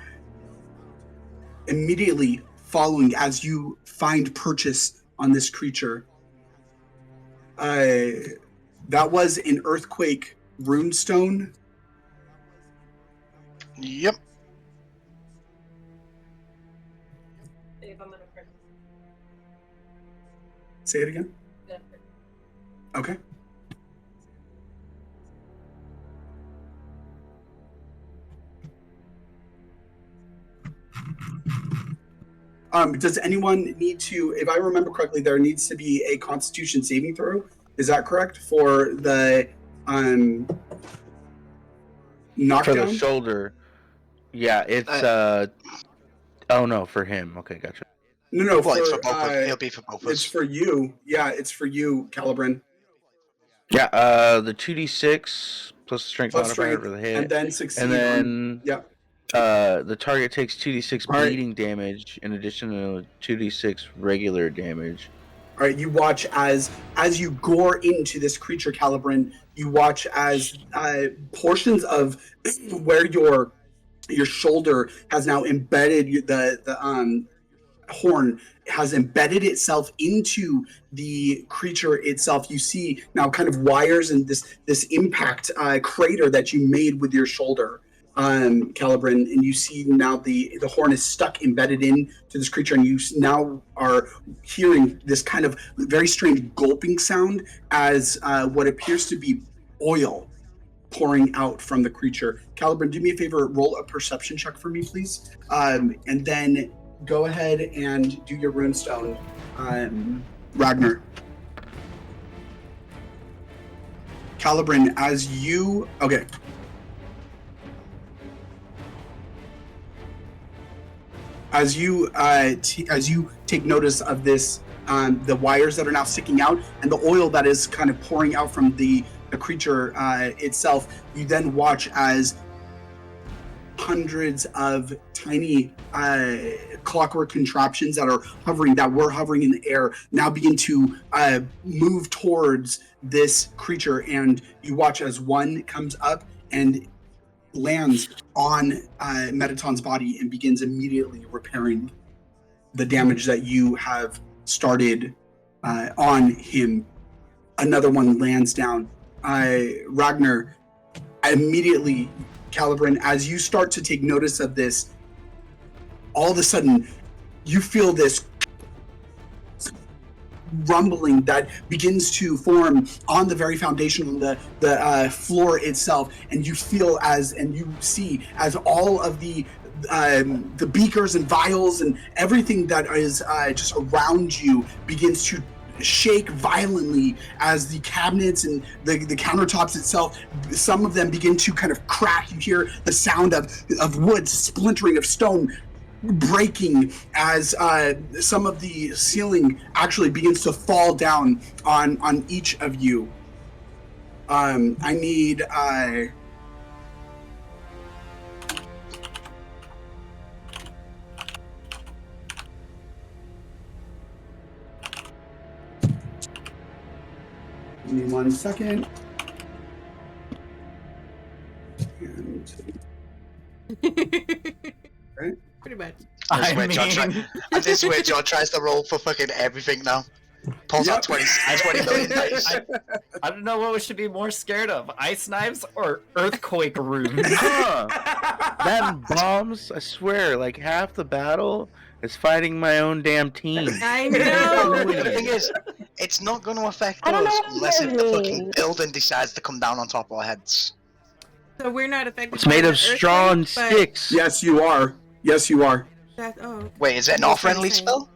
Immediately following, as you find purchase on this creature, that was an earthquake runestone. Yep. Say it again. Okay. Does anyone need to, if I remember correctly, there needs to be a Constitution saving throw. Is that correct for the knockdown? For the shoulder. Yeah, it's oh no, for him. Okay, gotcha. No, Well, it's for both it'll be for both of us. It's for you. Yeah, it's for you, Calibran. Yeah, the 2d6 plus the strength modifier for the hit, and then succeed. and then the target takes 2d6 bleeding damage in addition to 2d6 regular damage. All right, you watch as you gore into this creature, Calibran. You watch as portions of where your shoulder has now embedded, the horn has embedded itself into the creature itself. You see now kind of wires and this impact crater that you made with your shoulder, Calibran, and you see now the horn is stuck, embedded in to this creature, and you now are hearing this kind of very strange gulping sound as what appears to be oil pouring out from the creature. Calibran, do me a favor, roll a perception check for me, please, and then go ahead and do your runestone, Ragnar. Calibran, as you take notice of this, the wires that are now sticking out and the oil that is kind of pouring out from the the creature itself, you then watch as hundreds of tiny clockwork contraptions that were hovering in the air now begin to move towards this creature, and you watch as one comes up and lands on Metaton's body and begins immediately repairing the damage that you have started on him. Another one lands down. Ragnar, immediately, Calibran, as you start to take notice of this, all of a sudden you feel this rumbling that begins to form on the very foundation, on the floor itself, and you feel and you see as all of the beakers and vials and everything that is just around you begins to shake violently, as the cabinets and the countertops itself, some of them begin to kind of crack. You hear the sound of wood splintering, of stone breaking, as some of the ceiling actually begins to fall down on each of you. I need give me 1 second. And right? Pretty much. This is where John tries to roll for fucking everything now. Pulls out 20 million dice. I don't know what we should be more scared of: ice knives or earthquake runes. That bombs, I swear, like half the battle is fighting my own damn team. I know. The thing is, it's not going to affect I don't us know what unless you if the mean. fucking building decides to come down on top of our heads. So we're not affected. It's made by of the straw and earthquake, but sticks. yes, you are. Yes, you are. okay. Wait, is it an off-friendly spell?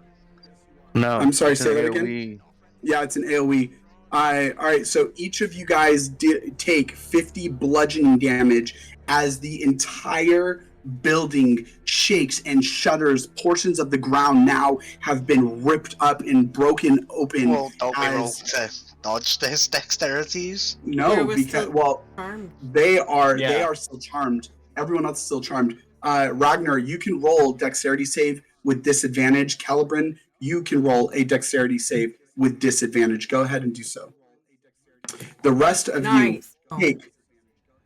No. I'm sorry, it's say an that again? AoE. Yeah, it's an AoE. All right, so each of you guys take 50 bludgeoning damage as the entire building shakes and shudders. Portions of the ground now have been ripped up and broken open. Well, don't we roll to dodge his dexterities? No, We're because still charmed. they are Yeah. still charmed. Everyone else is still charmed. Ragnar, you can roll dexterity save with disadvantage. Calibran, you can roll a dexterity save with disadvantage. Go ahead and do so. The rest of Nice. you take.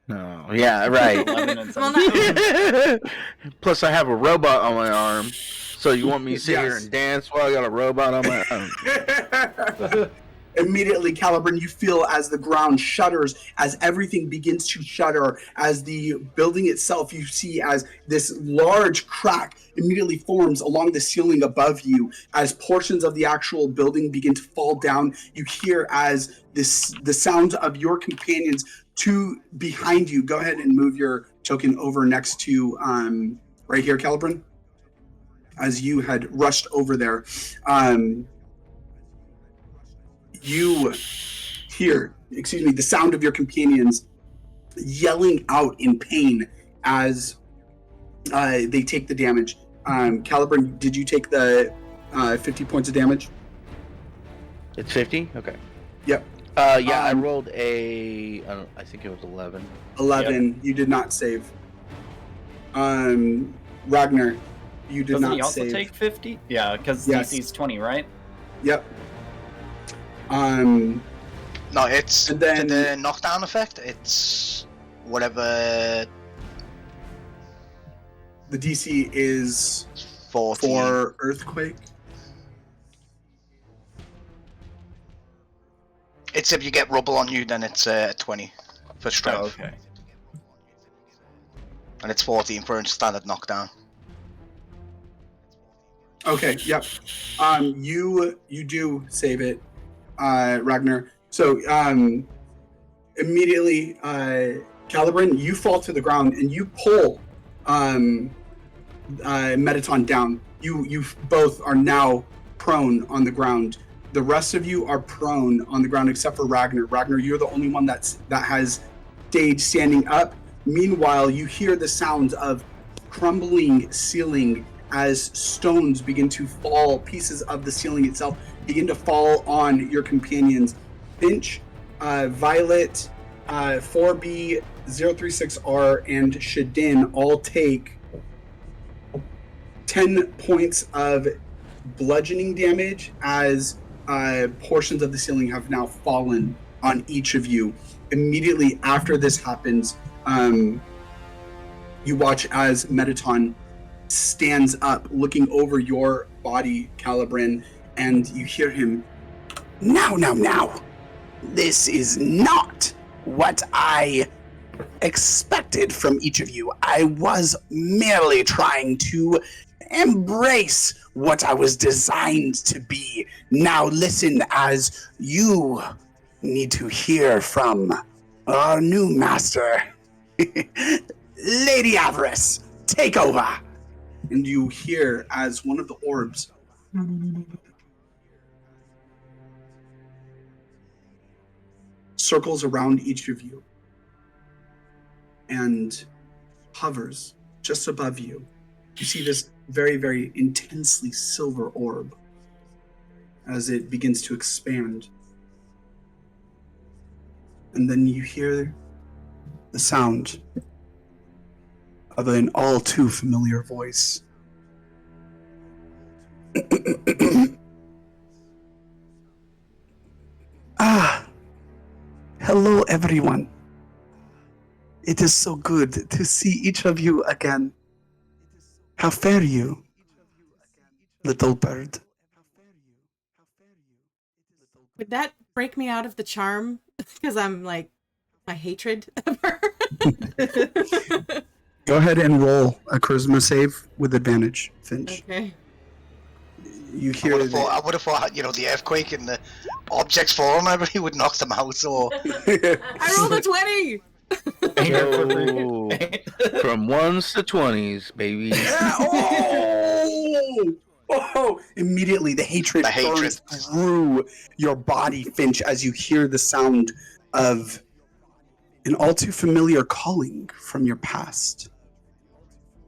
No, yeah, right. 11 and Well, 17. Plus, I have a robot on my arm. So you want me to sit here Yes. and dance while I got a robot on my arm? Immediately, Calibran, you feel as the ground shudders, as everything begins to shudder, as the building itself, you see as this large crack immediately forms along the ceiling above you, as portions of the actual building begin to fall down. You hear as the sound of your companions to behind you. Go ahead and move your token over next to right here, Calibran, as you had rushed over there. You hear, the sound of your companions yelling out in pain as they take the damage. Calibran, did you take the 50 points of damage? It's 50? Okay. Yep. Yeah, I rolled I think it was 11. 11. You did not save. Ragnar, you did Doesn't not he also save. take 50? Yeah, because Yes. DC's 20, right? Yep. No, it's And then- the knockdown effect. It's whatever The DC is 40. for earthquake. It's if you get rubble on you, then it's 20 for strength, Oh, okay. and it's 14 for a standard knockdown. Okay, yep. You do save it, Ragnar. So immediately, Calibran, you fall to the ground and you pull Metaton down. You both are now prone on the ground. The rest of you are prone on the ground except for Ragnar. Ragnar, you're the only one that has stayed standing up. Meanwhile, you hear the sounds of crumbling ceiling as stones begin to fall, pieces of the ceiling itself begin to fall on your companions. Finch, Violet, 4B, 036R, and Shadin all take 10 points of bludgeoning damage as portions of the ceiling have now fallen on each of you. Immediately after this happens, you watch as Metaton stands up, looking over your body, Calibrin, and you hear him, Now. This is not what I expected from each of you. I was merely trying to embrace what I was designed to be. Now listen, as you need to hear from our new master. Lady Avarice, take over. And you hear as one of the orbs circles around each of you and hovers just above you. You see this very, very intensely silver orb as it begins to expand. And then you hear the sound of an all too familiar voice. Hello everyone. It is so good to see each of you again. How fare you, little bird? Would that break me out of the charm? Because I'm like, my hatred of her. Go ahead and roll a charisma save with advantage, Finch. Okay. You hear I would have thought, the earthquake and the objects falling, everybody would knock them out, so... I rolled a 20! Oh, from 1s to 20s, baby. Yeah, oh! Immediately the hatred burns through your body, Finch, as you hear the sound of an all too familiar calling from your past.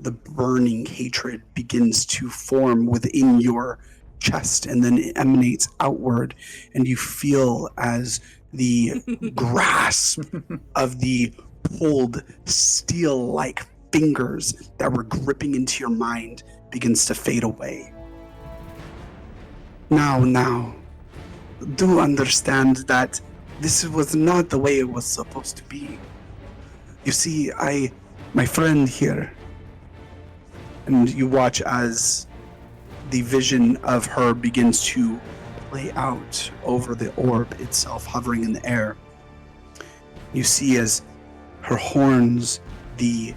The burning hatred begins to form within your chest and then it emanates outward, and you feel as the grasp of the pulled steel-like fingers that were gripping into your mind begins to fade away. Now, do understand that this was not the way it was supposed to be. You see, my friend here, and you watch as the vision of her begins to play out over the orb itself, hovering in the air. You see as her horns, the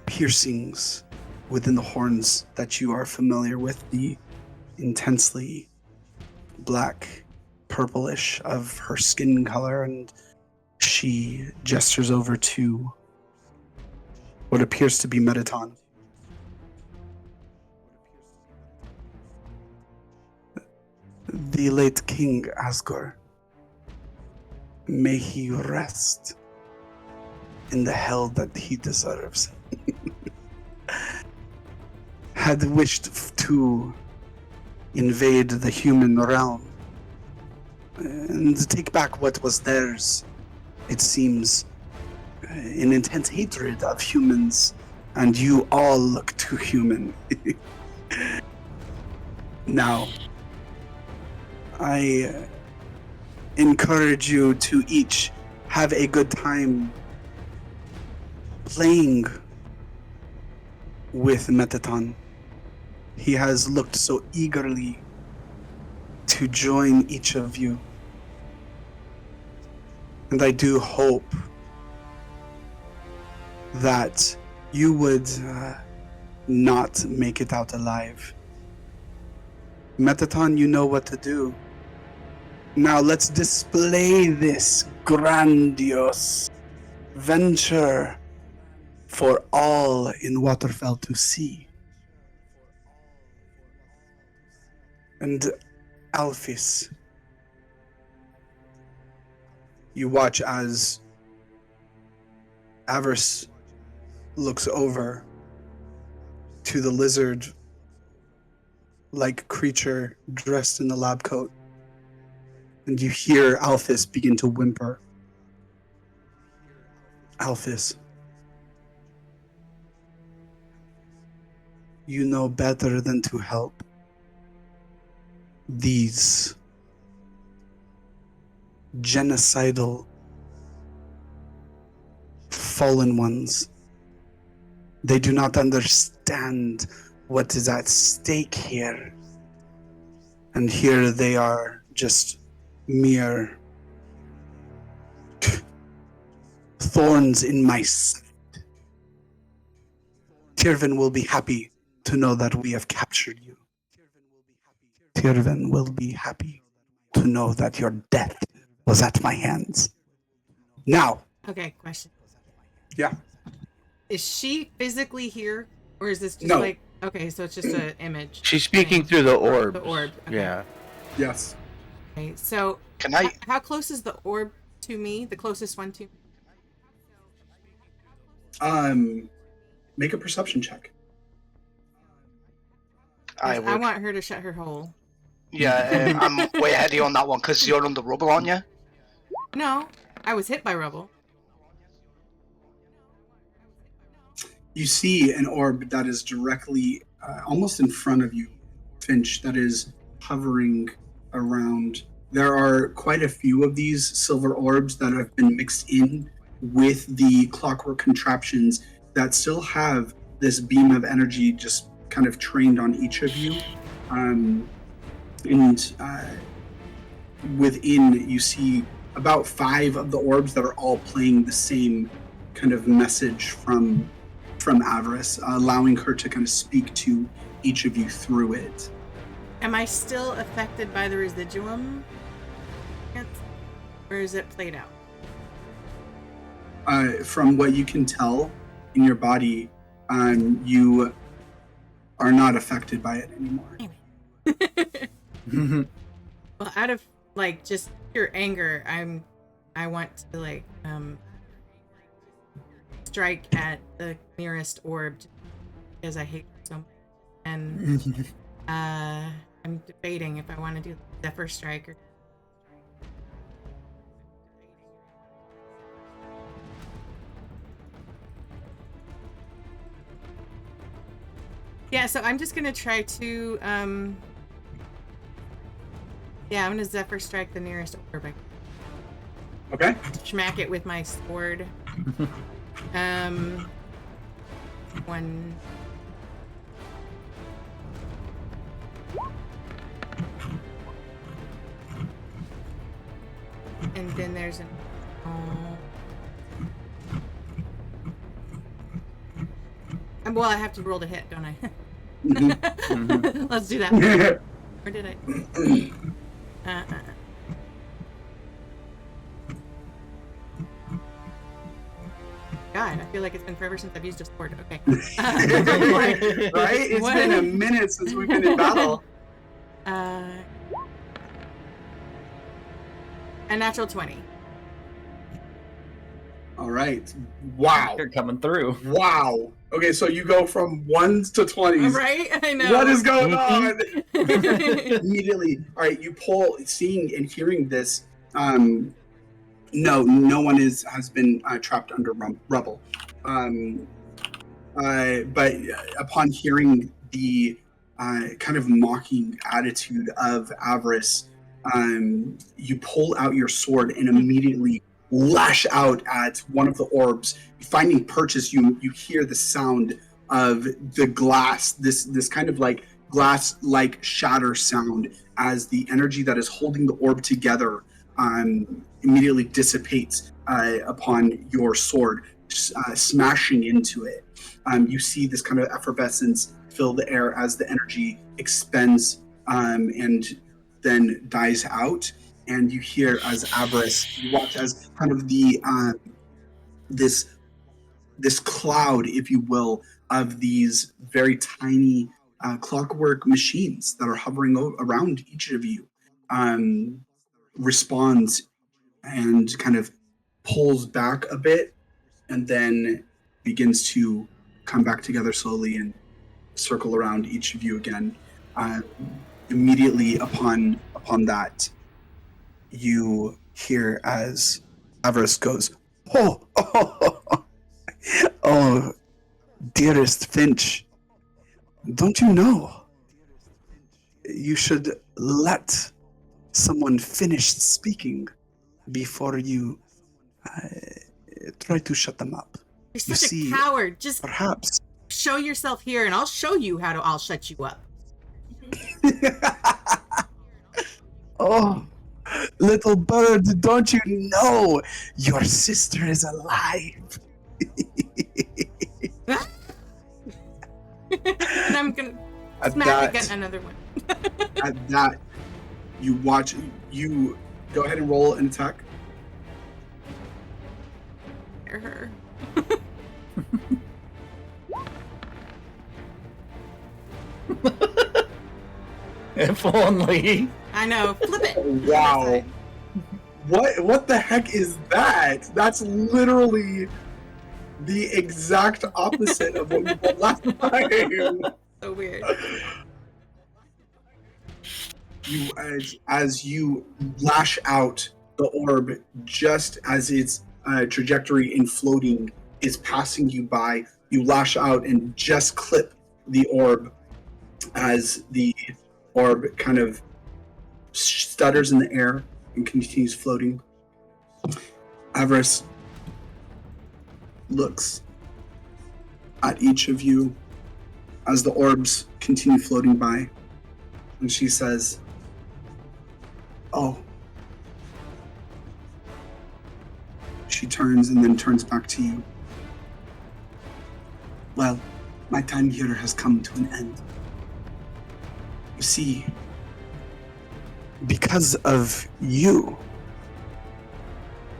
piercings within the horns that you are familiar with, the intensely black, purplish of her skin color, and she gestures over to what appears to be Metaton. The late King Asgore, may he rest in the hell that he deserves, had wished to invade the human realm and take back what was theirs. It seems an intense hatred of humans, and you all look too human. Now, I encourage you to each have a good time playing with Metaton. He has looked so eagerly to join each of you. And I do hope that you would not make it out alive. Metaton, you know what to do. Now let's display this grandiose venture for all in Waterfell to see. And Alphys, you watch as Avarice looks over to the lizard-like creature dressed in the lab coat, and you hear Alphys begin to whimper. Alphys, you know better than to help these genocidal fallen ones. They do not understand what is at stake here. And here they are, just mere thorns in my side. Tirvin will be happy to know that we have captured you. Tirvin will be happy to know that your death was at my hands. Now. Okay, question. Yeah. Is she physically here, or is this just No. like... Okay, so it's just an image. She's speaking thing. through the orb. The orb. Okay. Yeah. Yes. Okay, so Can I? how close is the orb to me? The closest one to me? Make a perception check. I 'Cause would. I want her to shut her hole. Yeah, I'm way ahead of you on that one because you're under rubble, aren't you? No, I was hit by rubble. You see an orb that is directly, almost in front of you, Finch, that is hovering around. There are quite a few of these silver orbs that have been mixed in with the clockwork contraptions that still have this beam of energy just kind of trained on each of you. Within, you see about 5 of the orbs that are all playing the same kind of message from Avarice, allowing her to kind of speak to each of you through it. Am I still affected by the residuum? Or is it played out? From what you can tell in your body, you are not affected by it anymore. Well, out of like just pure anger, I want to like strike at the nearest orb because I hate it so much. And I'm debating if I want to do Zephyr Strike or yeah, so I'm just gonna try to yeah, I'm gonna Zephyr Strike the nearest orb. Okay. Smack it with my sword. One. And then there's an. Well, I have to roll to hit, don't I? Let's do that. Or did I? God, I feel like it's been forever since I've used a sword. Okay. Right? It's What? been a minute since we've been in battle. A natural 20. All right. Wow. You're coming through. Wow. Okay, so you go from 1s to 20s. Right? I know. What is going on? Immediately. All right, you pull, seeing and hearing this. No one has been trapped under rubble. But upon hearing the kind of mocking attitude of Avarice, you pull out your sword and immediately lash out at one of the orbs. Finding purchase, you hear the sound of the glass, this kind of like glass-like shatter sound as the energy that is holding the orb together immediately dissipates upon your sword, smashing into it. You see this kind of effervescence fill the air as the energy expends and then dies out. And you hear as Avarice, you watch as kind of the this cloud, if you will, of these very tiny clockwork machines that are hovering around each of you, responds and kind of pulls back a bit, and then begins to come back together slowly and circle around each of you again. Immediately upon that, you hear as Avarice goes, oh, Oh, dearest Finch, don't you know? You should let someone finish speaking before you try to shut them up. You're You such see, a coward. Just perhaps. show yourself here and I'll show you how I'll shut you up. Oh, little bird, don't you know your sister is alive? And I'm gonna At smack that, again another one. at that, you watch. You go ahead and roll an attack. Her. If only. I know. Flip it. Wow. What the heck is that? That's literally the exact opposite of what we did last time. So weird. You as you lash out the orb, just as its trajectory in floating is passing you by, you lash out and just clip the orb as the orb kind of stutters in the air and continues floating. Avarice looks at each of you as the orbs continue floating by, and she says, "Oh." She turns and then turns back to you. "Well, my time here has come to an end. You see, because of you,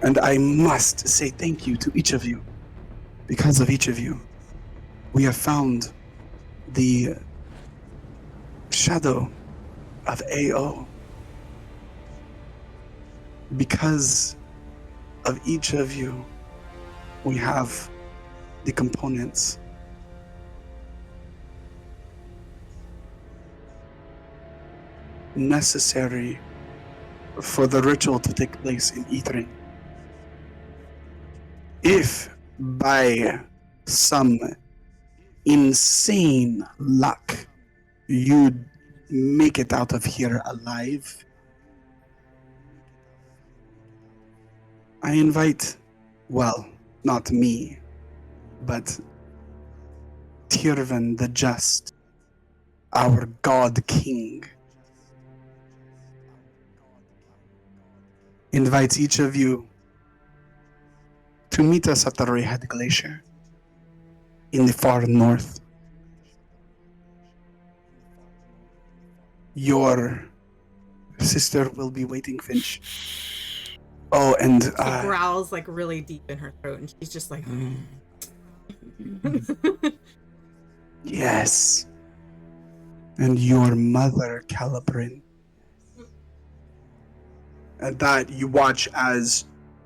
and I must say thank you to each of you, because of each of you, we have found the shadow of AO. Because of each of you, we have the components. Necessary for the ritual to take place in Ithrin. If by some insane luck you make it out of here alive, I invite, well, not me, but Tirvan the Just, our God King, invites each of you to meet us at the Rayhead Glacier in the far north. Your sister will be waiting, Finch. Oh, and She growls like really deep in her throat, and she's just like, yes. And your mother, Calibrin. At that, you watch as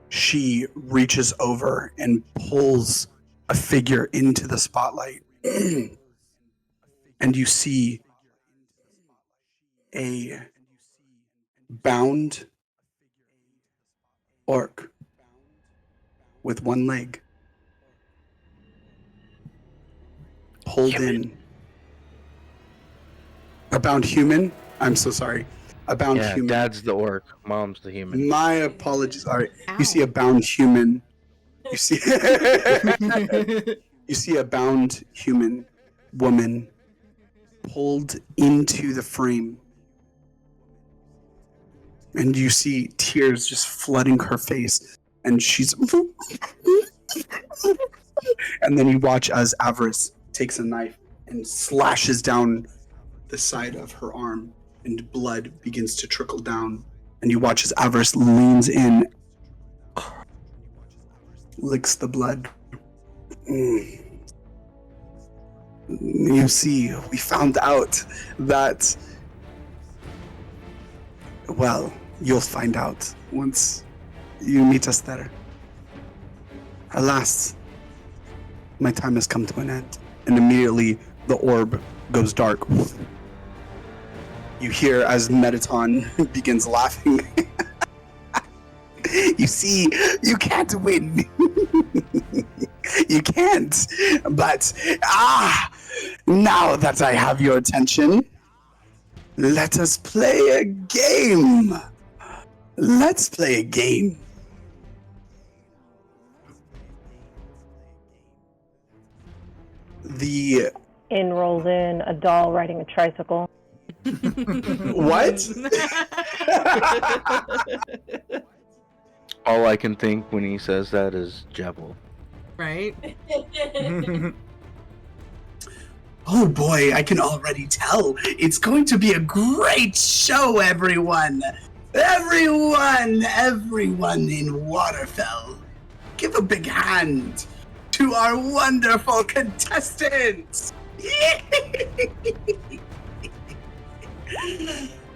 she reaches over and pulls a figure into the spotlight. And you see a bound orc with one leg pulled in. A bound human? I'm so sorry. A bound human. Dad's the orc, mom's the human. My apologies. All right. You see a bound human. You see you see a bound human woman pulled into the frame. And you see tears just flooding her face, and she's and then you watch as Avarice takes a knife and slashes down the side of her arm, and blood begins to trickle down. And you watch as Avarice leans in, licks the blood. You see, we found out that, well, you'll find out once you meet us there. Alas, my time has come to an end. And immediately the orb goes dark. You hear as Metaton begins laughing. You see, you can't win. You can't. But, now that I have your attention, let us play a game. Let's play a game. The... In rolls in a doll riding a tricycle. What? All I can think when he says that is Jebel. Right? Oh boy, I can already tell. It's going to be a great show, everyone. Everyone in Waterfell. Give a big hand to our wonderful contestants.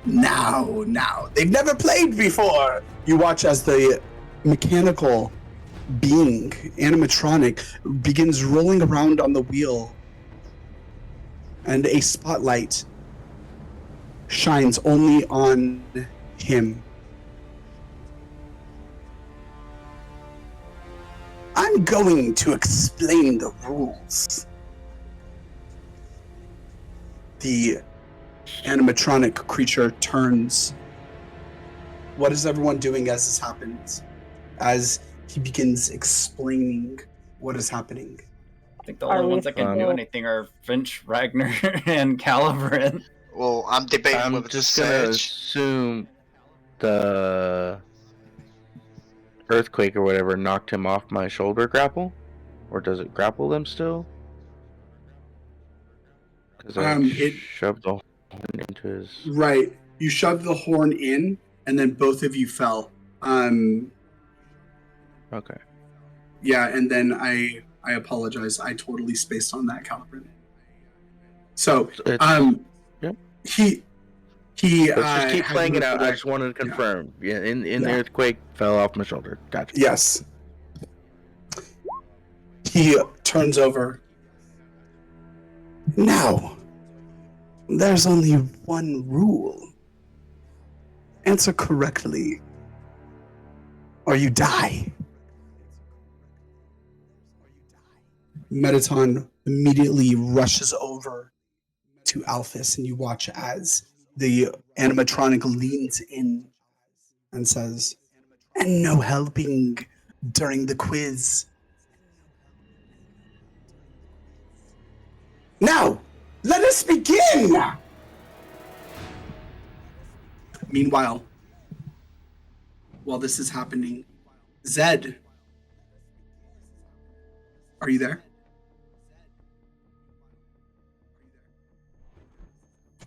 Now, they've never played before. You watch as the mechanical being, animatronic, begins rolling around on the wheel, and a spotlight shines only on him. I'm going to explain the rules. The animatronic creature turns. What is everyone doing as this happens? As he begins explaining what is happening. I think the only ones that can do anything are Finch, Ragnar, and Calibran. Well, I'm debating I'm whether just to gonna search. assume the earthquake or whatever knocked him off my shoulder grapple, or does it grapple them still? Because I shoved the horn into his. Right, you shoved the horn in, and then both of you fell. Okay. Yeah, and then I apologize. I totally spaced on that, Calvin. So, Yep. he. Let's just keep playing it out. I just wanted to confirm. Yeah, in the earthquake, fell off my shoulder. Gotcha. Yes. He turns over. Now, there's only one rule. Answer correctly, or you die. Metaton immediately rushes over to Alphys, and you watch as the animatronic leans in and says, "And no helping during the quiz. Now, let us begin!" Meanwhile, while this is happening, Zed, are you there?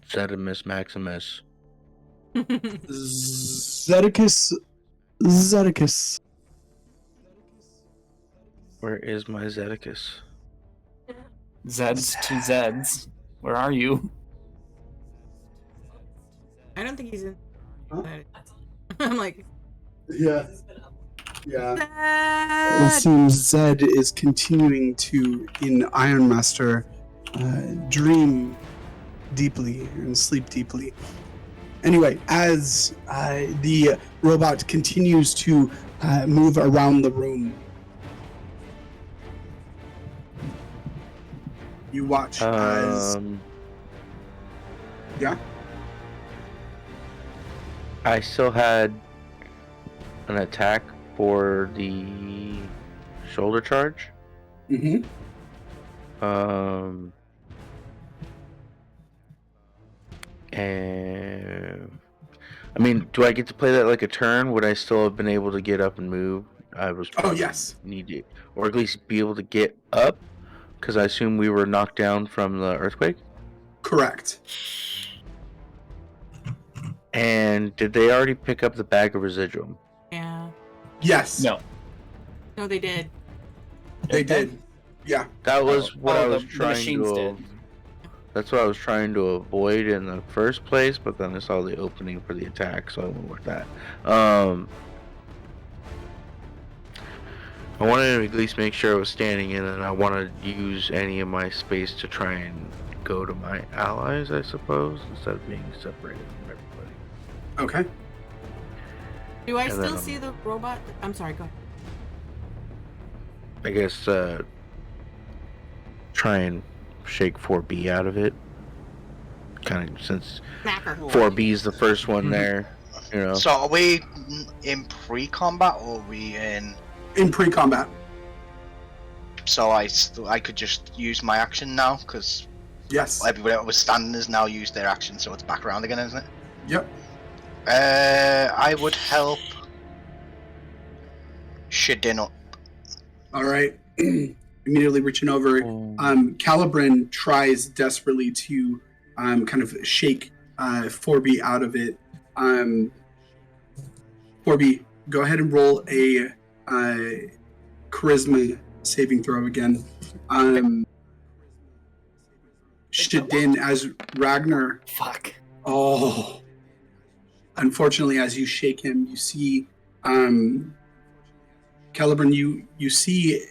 Zedimus Maximus. Zedicus. Where is my Zedicus? Zeds to Zeds. Where are you? I don't think he's in. Huh? I'm like, Yeah. Zed! It seems Zed is continuing to, in Ironmaster, dream deeply and sleep deeply. Anyway, as the robot continues to move around the room, you watch as... Yeah? I still had an attack for the shoulder charge. Mm-hmm. And I mean, do I get to play that like a turn? Would I still have been able to get up and move? I was. Oh, yes. Needed, or at least be able to get up, because I assume we were knocked down from the earthquake. Correct. And did they already pick up the bag of residuum? Yeah. Yes. No. No, they did. They did. Yeah. That was what I was the trying machines to. did. That's what I was trying to avoid in the first place, but then I saw the opening for the attack, so I went with that. I wanted to at least make sure I was standing in, and I wanted to use any of my space to try and go to my allies, I suppose, instead of being separated from everybody. Okay. Do I And still then, see the robot? I'm sorry, go ahead. I guess try and shake 4B out of it. Kind of since Smacker. 4B is the first one there, you know. So are we in pre-combat or are we in? In pre-combat. So I could just use my action now because Yes. everybody that was standing has now used their action, so it's back around again, isn't it? Yep. I would help Shadin up. All right. Immediately reaching over, Calibrin tries desperately to kind of shake 4B out of it. 4B, go ahead and roll a charisma saving throw again. Shadin, as Ragnar. Fuck. Oh. Unfortunately, as you shake him, you see, Calibrin, you see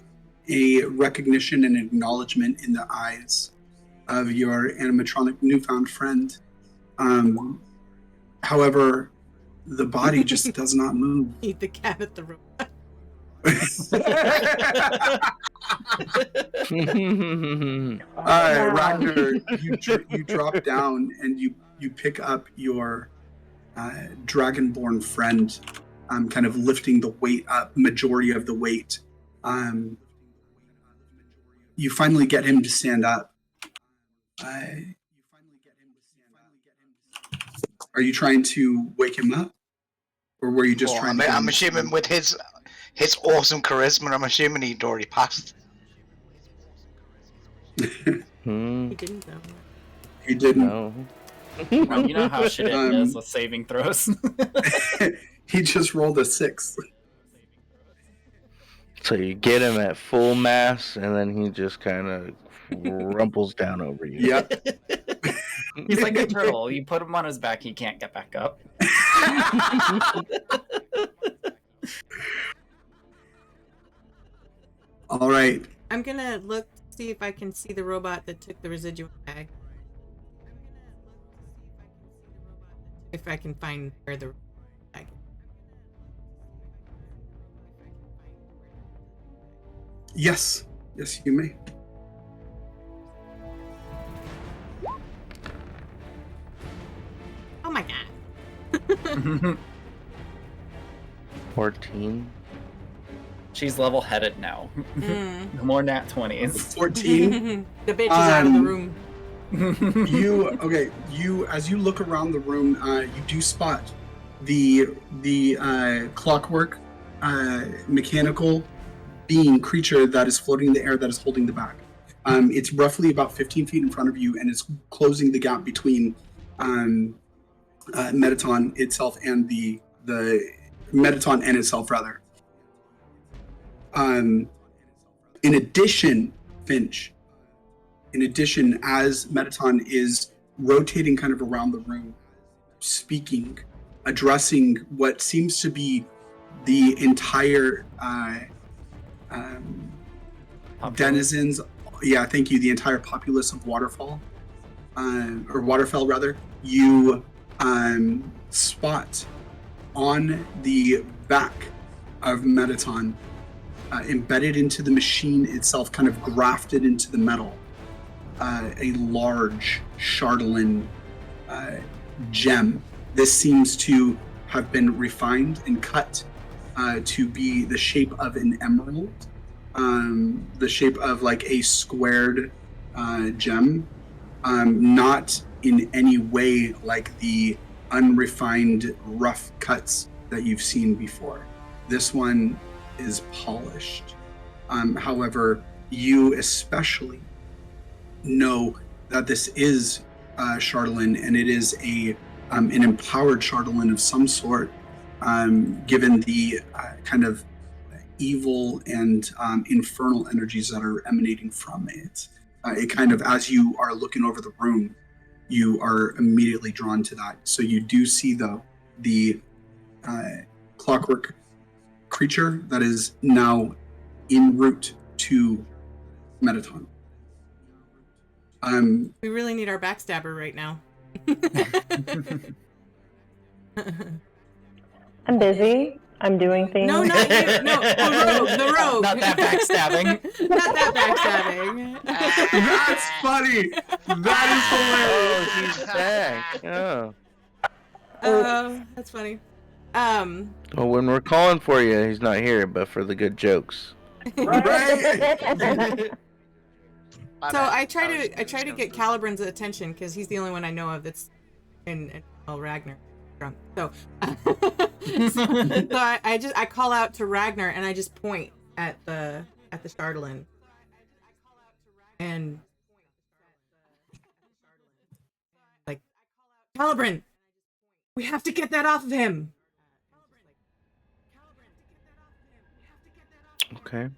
a recognition and acknowledgement in the eyes of your animatronic newfound friend. However, the body just does not move. Eat the cat at the room. Ragnar, you drop down and you pick up your dragonborn friend, kind of lifting the weight up, majority of the weight. You finally get him to stand up. Are you trying to wake him up, or were you just trying to? I'm assuming with his awesome charisma, I'm assuming he'd already passed. He didn't though. He didn't. No. Well, you know how shit it is with saving throws. He just rolled a 6. So you get him at full mass, and then he just kind of rumples down over you. Yep. He's like a turtle. You put him on his back, he can't get back up. All right. I'm gonna look to see if I can see the robot that took the residual bag. If I can find where the bag. Yes, you may. Oh my god. 14. She's level-headed now. No more nat 20s. 14. The bitch is out of the room. You as you look around the room, you do spot the clockwork mechanical being creature that is floating in the air that is holding the bag. It's roughly about 15 feet in front of you, and it's closing the gap between Metaton itself and the Metaton and itself rather. In addition, Finch. In addition, as Metaton is rotating kind of around the room, speaking, addressing what seems to be the entire denizens, thank you, the entire populace of Waterfall, or Waterfell rather, you spot on the back of Metaton, embedded into the machine itself, kind of grafted into the metal, a large Chardolin gem. This seems to have been refined and cut to be the shape of an emerald, the shape of like a squared gem, not in any way like the unrefined rough cuts that you've seen before. This one is polished. However, you especially know that this is Chardolin, and it is an empowered Chardolin of some sort, given the kind of evil and infernal energies that are emanating from it. It kind of, as you are looking over the room, you are immediately drawn to that. So you do see, though, the clockwork creature that is now en route to Metaton. We really need our backstabber right now. I'm busy. I'm doing things. No, not you. No, the rogue. Not that backstabbing. Not that backstabbing. That's funny. That Oh, he's back. Yeah. That's funny. Well, when we're calling for you, he's not here, but for the good jokes. is hilarious. My So bad. I try was to gonna get Calibran's attention because he's the only one I know of that's in Ragnar drunk. So, I call out to Ragnar and I just point at the Chardalin. And like, Calibran, we have to get that off of him. Okay.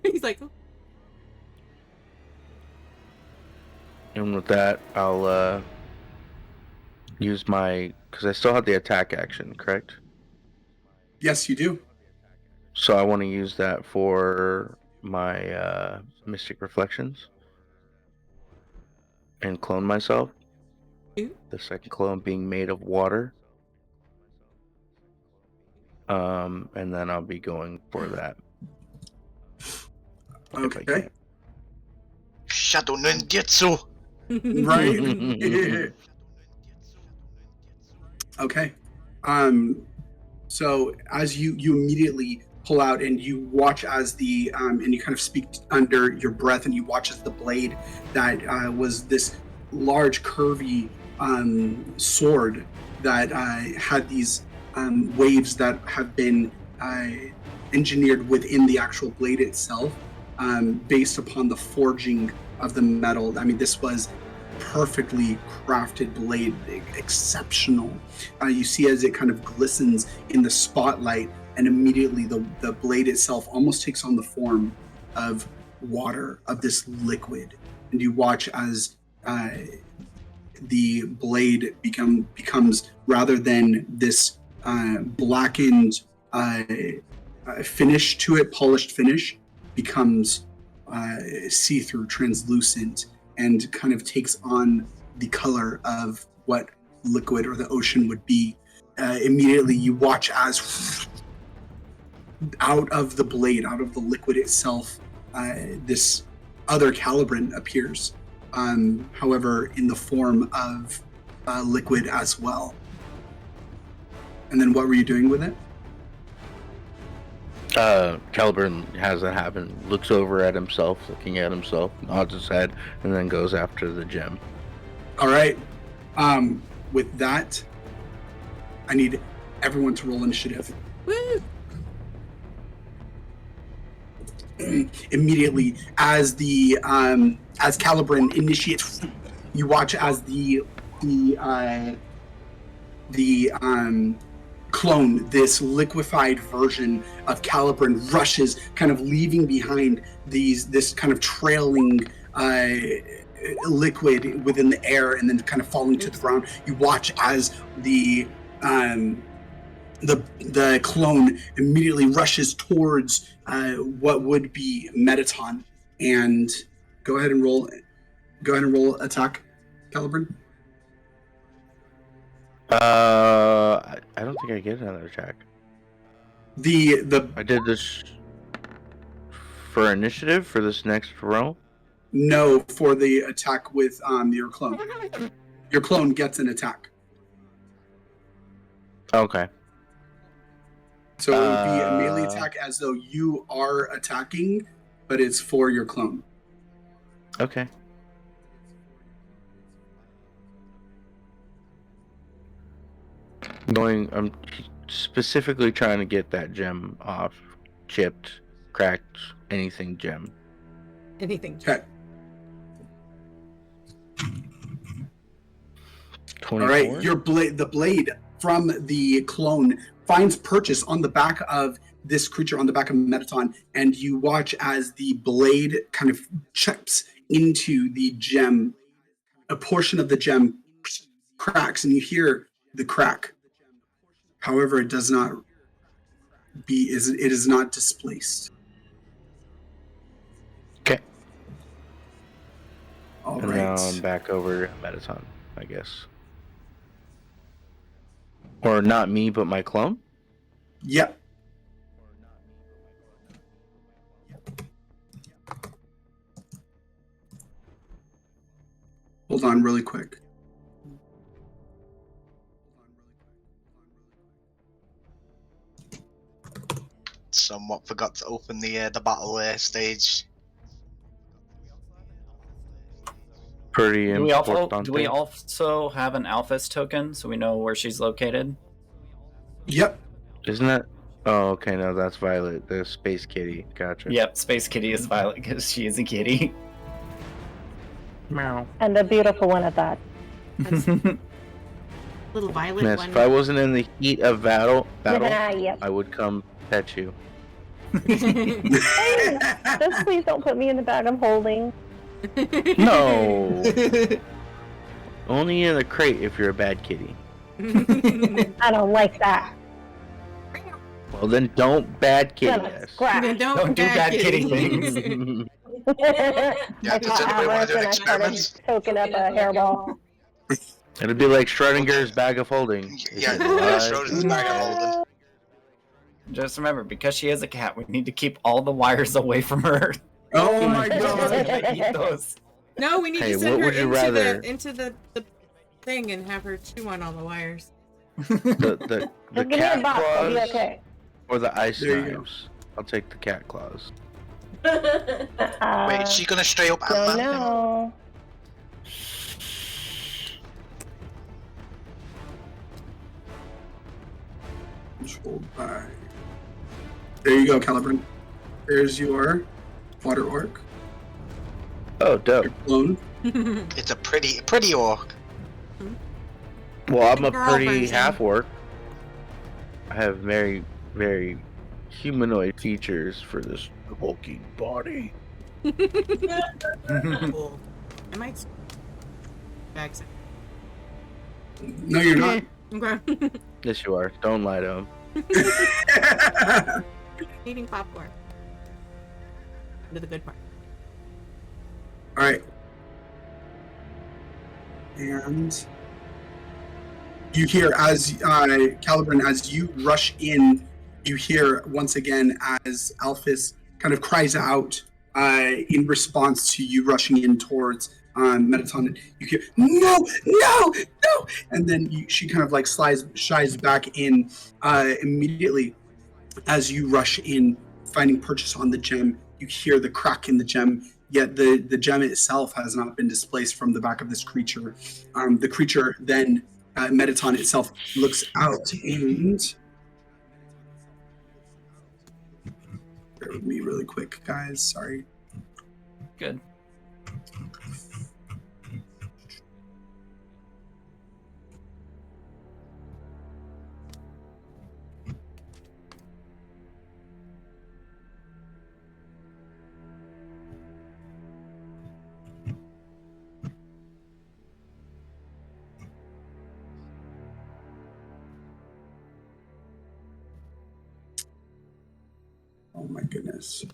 He's like, oh. And with that, I'll use my, because I still have the attack action, correct? Yes, you do. So I want to use that for my Mystic Reflections and clone myself. Ooh. The second clone being made of water. And then I'll be going for that. If I Okay. can. Shadow Ninjutsu. Right. Okay. So as you immediately pull out and you watch as the and you kind of speak under your breath and you watch as the blade that was this large curvy sword that had these waves that have been engineered within the actual blade itself, based upon the forging of the metal. I mean, this was perfectly crafted blade, exceptional. You see as it kind of glistens in the spotlight, and immediately the blade itself almost takes on the form of water, of this liquid. And you watch as the blade becomes, rather than this blackened finish to it, polished finish, becomes see-through, translucent, and kind of takes on the color of what liquid or the ocean would be. Immediately you watch as out of the blade, out of the liquid itself, this other Calibran appears, however in the form of liquid as well. And then what were you doing with it? Calibran has it happen, looks over at himself, looking at himself, nods his head, and then goes after the gem. All right. With that, I need everyone to roll initiative. Woo! Immediately, as the as Calibran initiates, you watch as the clone, this liquefied version of Calibran, rushes, kind of leaving behind this kind of trailing liquid within the air, and then kind of falling to the ground. You watch as the clone immediately rushes towards what would be Metaton, and go ahead and roll attack, Calibran. I don't think I get another attack. I did this for initiative for this next row. No, for the attack with your clone. Your clone gets an attack. Okay. So it would be a melee attack as though you are attacking, but it's for your clone. Okay. I'm specifically trying to get that gem off. Chipped, cracked, anything gem. Anything. Okay. 24? All right, the blade from the clone finds purchase on the back of this creature, on the back of Metaton, and you watch as the blade kind of chips into the gem. A portion of the gem cracks, and you hear the crack. However, it is not displaced. Okay. All And right. now I'm back over to Metaton, I guess. Or not me, but my clone? Yep. Hold on really quick. Somewhat forgot to open the battle stage. Pretty Do we important. also have an Alphys token so we know where she's located? Yep. Isn't that? Oh, okay. No, that's Violet, the space kitty. Gotcha. Yep, Space Kitty is Violet because she is a kitty. Meow. And a beautiful one at that. Little violet Miss, one. if I wasn't in the heat of battle, Yep. I would come pet you. Hey, just please don't put me in the bag I'm holding. No. Only in a crate if you're a bad kitty. I don't like that. Well, then don't bad kitty Gonna us. scratch. Don't do bad kitty things. Yeah, does anybody want to do an experiment? Token up a hairball. It'd be like Schrodinger's bag of holding. Yeah, Schrodinger's bag of holding. Just remember, because she is a cat, we need to keep all the wires away from her. Oh my god. Eat those. No, we need Hey, to send what her would you rather? into the thing and have her chew on all the wires. The Just give me a cat box, I'll be claws okay. or the ice There you go. knives? I'll take the cat claws. Wait, is she gonna stray up Don't Ant-Man? know. Controlled by. There you go, Calibran. There's your water orc. Oh, dope. Your clone. It's a pretty orc. Well, I'm a Girl pretty version. half orc. I have very, very humanoid features for this bulky body. Cool. I might. Bags. No, you're not. Okay. Yes, you are. Don't lie to him. Eating popcorn. To the good part. All right. And you hear as Calibran, as you rush in, you hear once again as Alphys kind of cries out in response to you rushing in towards Metaton. You hear, no, and then she kind of like shies back in immediately as you rush in, finding purchase on the gem. You hear the crack in the gem, yet the gem itself has not been displaced from the back of this creature. The creature then, Metaton itself, looks out and... Bear with me really quick, guys. Sorry. Good. Oh my goodness.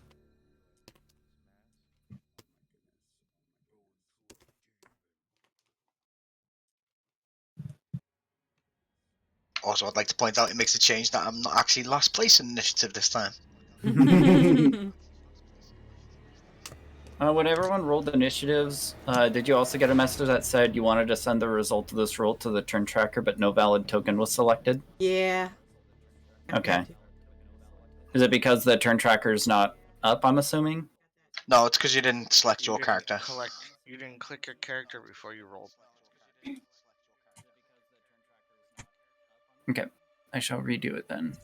Also, I'd like to point out it makes a change that I'm not actually last place in initiative this time. When everyone rolled initiatives, did you also get a message that said you wanted to send the result of this roll to the turn tracker, but no valid token was selected? Yeah. Okay. Is it because the turn tracker's not up, I'm assuming? No, it's because you didn't select your character. You didn't click your character before you rolled. Okay. I shall redo it then.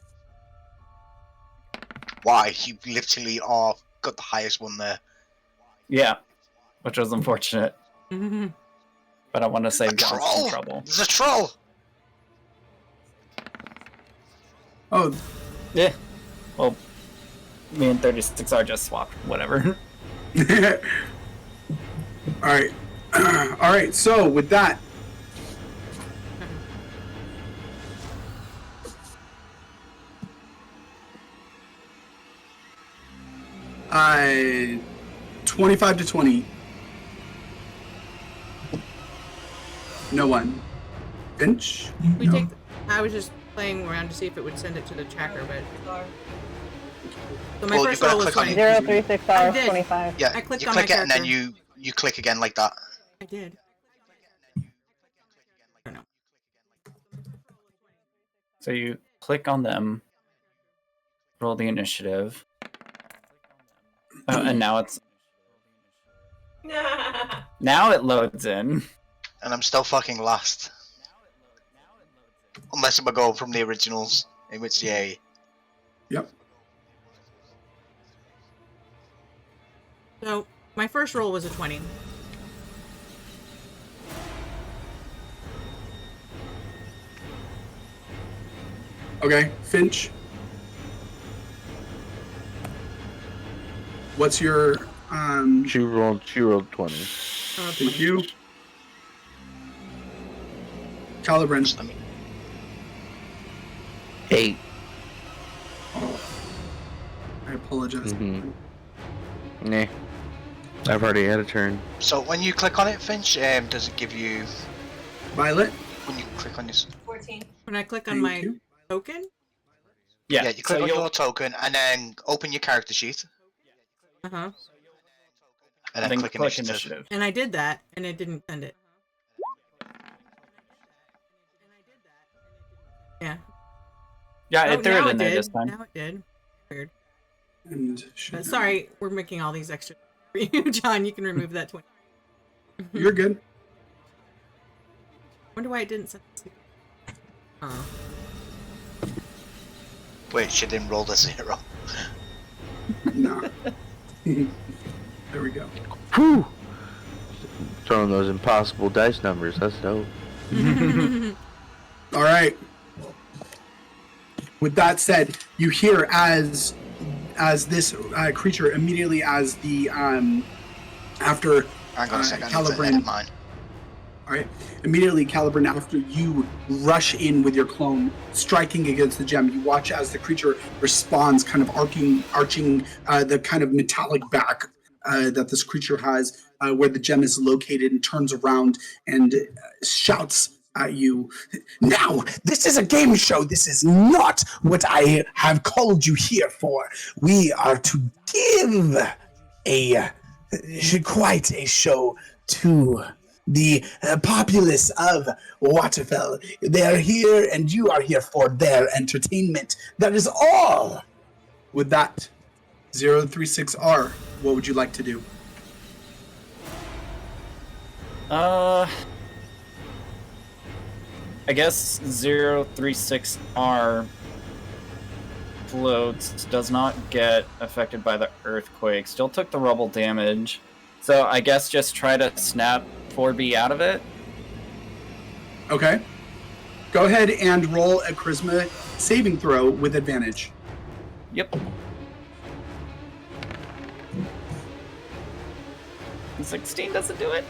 Why? You literally got the highest one there. Yeah. Which was unfortunate. But I want to save John troll? some trouble. There's a troll! Oh, Yeah. Well, me and 36 are just swapped. Whatever. all right. All right, so with that, I 25 to 20. No one. Finch? We take. I was just playing around to see if it would send it to the tracker, but so my Well, first you've gotta roll was click on 20. it. 036 I R did. 25. Yeah, I clicked you on my click it and then character. you click again like that. I did. I don't know. So you click on them, roll the initiative. Oh, and now it's now it loads in. And I'm still fucking last. Unless I'm going from the originals, in which yay. Yep. So my first roll was a 20. Okay, Finch. What's your She rolled 20. thank you. Calibran. Let me- 8. Oh, I apologize. Nah. I've already had a turn. So when you click on it, Finch, does it give you Violet. when you click on this? 14. When I click on Thank my you. token, Yeah, you click so on you'll- your token and then open your character sheet uh-huh. and then click initiative. And I did that, and it didn't send it. Yeah. Yeah, Oh, it threw now it in there did. this time. Now it did. Weird. And should Sorry, we're making all these extra for you, John. You can remove that 20. You're good. Wonder why it didn't send it. Oh. Wait, she didn't roll the 0. No. There we go. Whew! Throwing those impossible dice numbers. That's dope. All right. With that said, you hear as this creature immediately as the after Hang on a second, I need to Calibran. edit mine. All right. Immediately, Calibran, after you rush in with your clone, striking against the gem, you watch as the creature responds, kind of arching the kind of metallic back that this creature has, where the gem is located, and turns around and shouts at you. Now, this is a game show. This is not what I have called you here for. We are to give quite a show to the populace of Waterfell. They are here, and you are here for their entertainment. That is all. With that, 036R, what would you like to do? I guess 036R floats, does not get affected by the earthquake, still took the rubble damage. So I guess just try to snap 4B out of it. Okay. Go ahead and roll a charisma saving throw with advantage. Yep. 16 doesn't do it.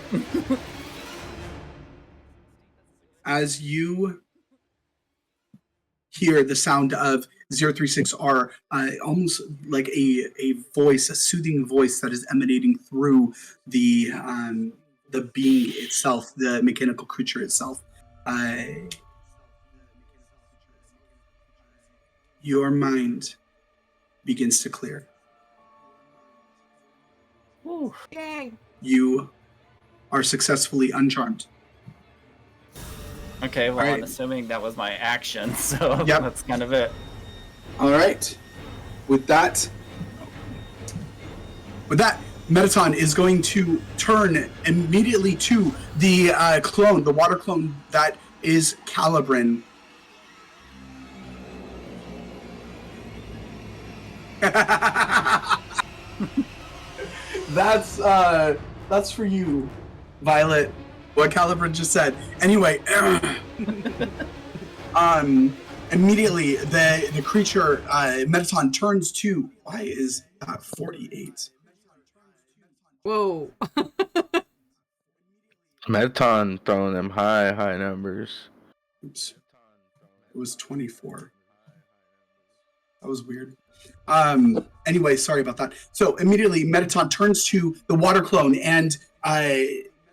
As you hear the sound of 036R, almost like a voice, a soothing voice that is emanating through the being itself, the mechanical creature itself. Your mind begins to clear. Ooh. Yay! You are successfully uncharmed. Okay, well, Alright. I'm assuming that was my action, so Yep. that's kind of it. All right. With that, Metaton is going to turn immediately to the clone, the water clone that is Calibran. That's for you, Violet. What Calibran just said. Anyway, immediately the creature Metaton turns to. Why is that 48? Whoa. Metaton throwing them high numbers. Oops. It was 24. That was weird. Anyway, sorry about that. So immediately Metaton turns to the water clone, and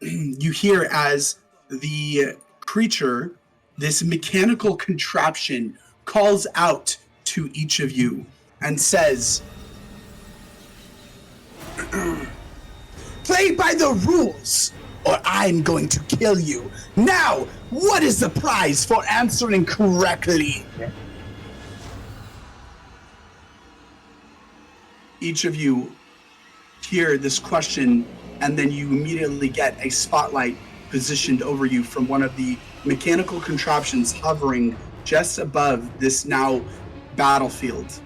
you hear as the creature this mechanical contraption calls out to each of you and says, "Play by the rules, or I'm going to kill you. Now, what is the prize for answering correctly?" Each of you hear this question, and then you immediately get a spotlight positioned over you from one of the mechanical contraptions hovering just above this now battlefield.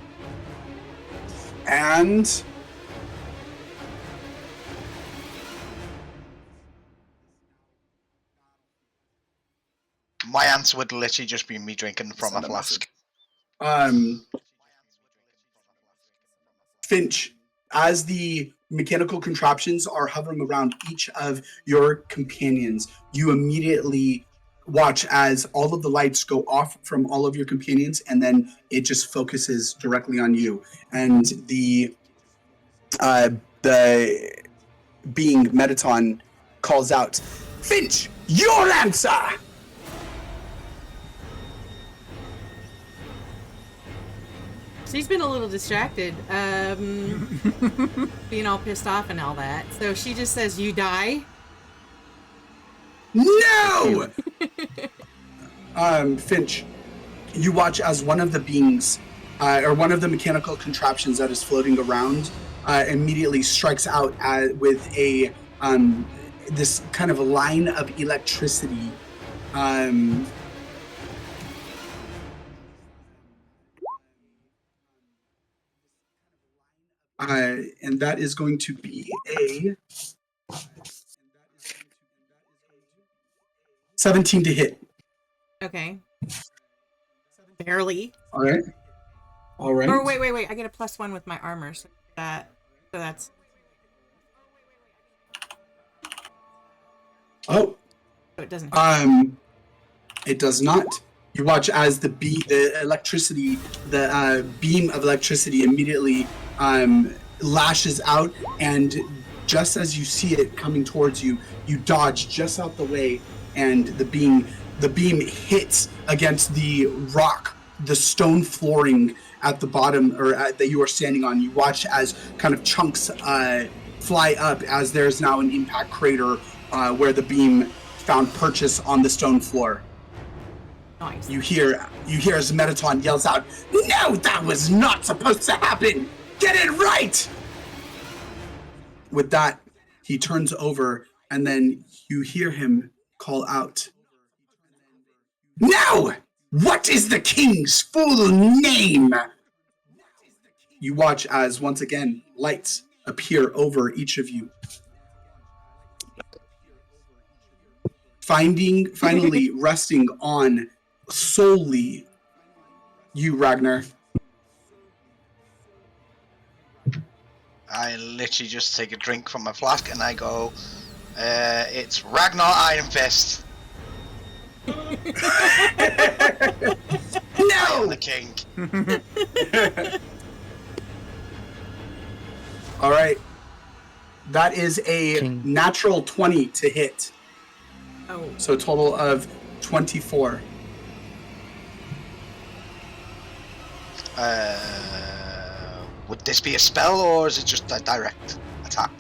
And my answer would literally just be me drinking from a flask. Finch, as the mechanical contraptions are hovering around each of your companions, you immediately watch as all of the lights go off from all of your companions, and then it just focuses directly on you. And the being Metaton calls out, "Finch, your answer!" She's been a little distracted, being all pissed off and all that. So she just says, "You die." No! Finch, you watch as one of the beings, or one of the mechanical contraptions that is floating around, immediately strikes out with a this kind of a line of electricity. And that is going to be a 17 to hit. Okay. Barely. All right. All right. Or wait. I get a +1 with my armor, so that's. Oh. So it doesn't. It does not. You watch as the electricity, the beam of electricity immediately lashes out, and just as you see it coming towards you, you dodge just out the way, and the beam hits against the rock, the stone flooring at the bottom, or that you are standing on. You watch as kind of chunks fly up, as there's now an impact crater where the beam found purchase on the stone floor. Nice. You hear as Metaton yells out, "No, that was not supposed to happen! Get it right!" With that, he turns over, and then you hear him call out, "Now, what is the king's full name?" You watch as, once again, lights appear over each of you. Finally resting on solely you, Ragnar. I literally just take a drink from my flask and I go, it's Ragnar Iron Fist. No! I am the king. All right. That is a natural 20 to hit. Oh. So a total of 24. Would this be a spell or is it just a direct attack?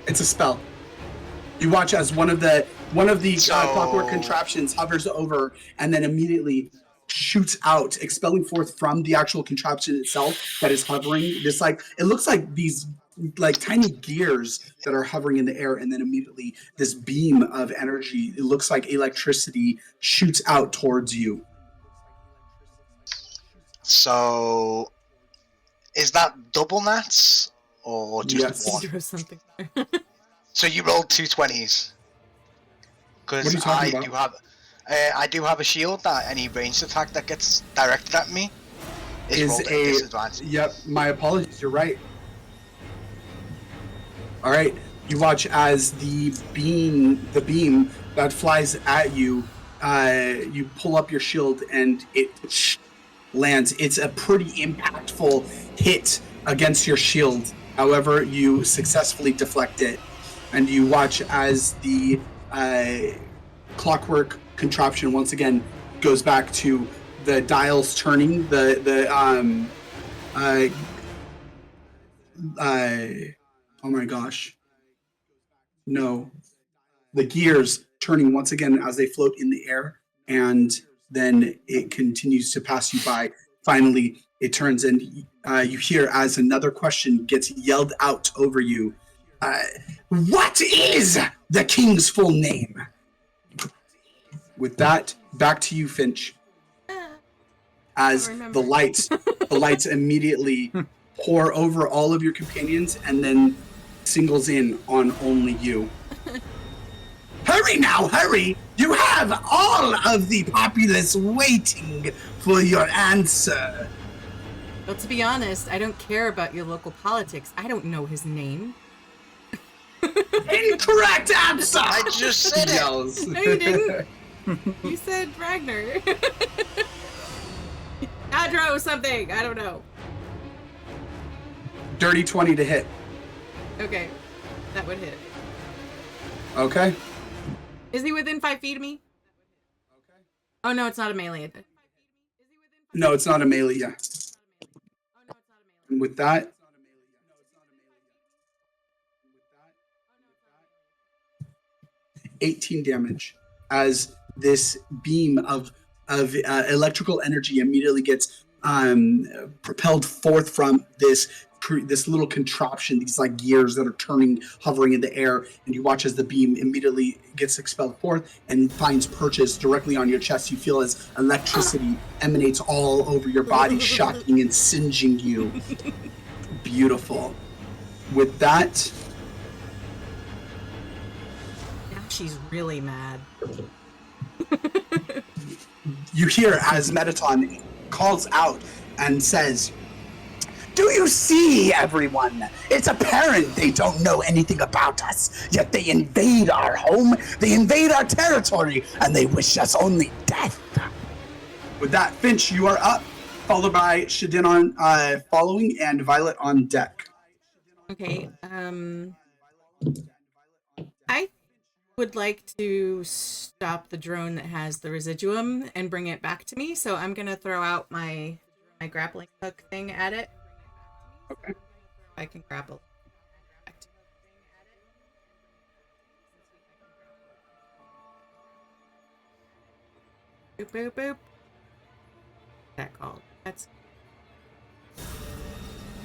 It's a spell. You watch as one of the clockwork contraptions hovers over and then immediately shoots out, expelling forth from the actual contraption itself that is hovering. This it looks like these tiny gears that are hovering in the air, and then immediately this beam of energy, it looks like electricity, shoots out towards you. So is that double nats or just one? Throw something there. So you rolled 2 20s. Because I do have a shield that any ranged attack that gets directed at me is rolled at disadvantage. Yep, my apologies, you're right. All right, you watch as the beam that flies at you, you pull up your shield and it lands. It's a pretty impactful hit against your shield. However, you successfully deflect it, and you watch as the clockwork contraption once again goes back to the dials turning, oh my gosh. No. The gears turning once again as they float in the air, and then it continues to pass you by. Finally, it turns, and you hear as another question gets yelled out over you. What is the king's full name? With that, back to you, Finch. As the lights immediately pour over all of your companions and then singles in on only you. Hurry now, hurry! You have all of the populace waiting for your answer. Well, to be honest, I don't care about your local politics. I don't know his name. Incorrect answer! I just said it! Yells. No, you didn't. You said Ragnar. Adro something. I don't know. Dirty 20 to hit. Okay, that would hit. Okay. Is he within 5 feet of me? Oh no, it's not a melee. No, it's not a melee yet. And with that, 18 damage as this beam of electrical energy immediately gets propelled forth from this little contraption, these like gears that are turning, hovering in the air, and you watch as the beam immediately gets expelled forth and finds purchase directly on your chest. You feel as electricity emanates all over your body, shocking and singeing you. Beautiful. With that, Now she's really mad. you hear as Metaton calls out and says, "Do you see, everyone? It's apparent they don't know anything about us, yet they invade our home, they invade our territory, and they wish us only death." With that, Finch, you are up, followed by Shadin on following, and Violet on deck. Okay, I would like to stop the drone that has the residuum and bring it back to me, so I'm gonna throw out my grappling hook thing at it. Okay. I can grapple. Boop, boop, boop. What's that called? That's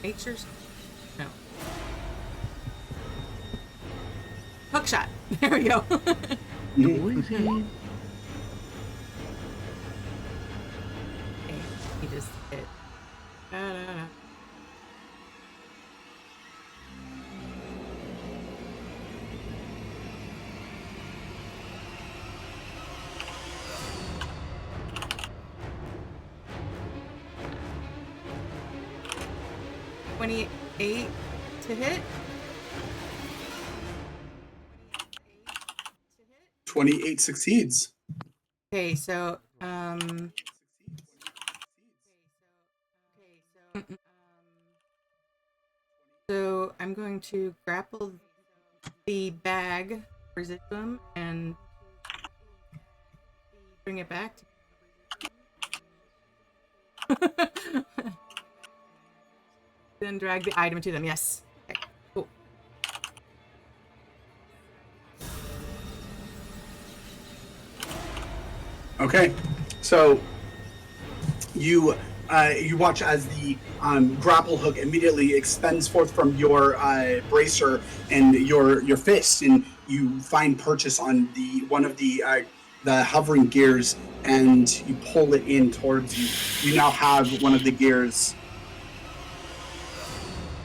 nature's... No. Hook shot. There we go. Okay, he just hit. Da-da-da. $28 to hit. 28 succeeds. Okay, so so I'm going to grapple the bag residuum and bring it back. Then drag the item to them. Yes. Okay, cool. Okay, so you watch as the grapple hook immediately extends forth from your bracer and your fist, and you find purchase on one of the hovering gears, and you pull it in towards you. You now have one of the gears.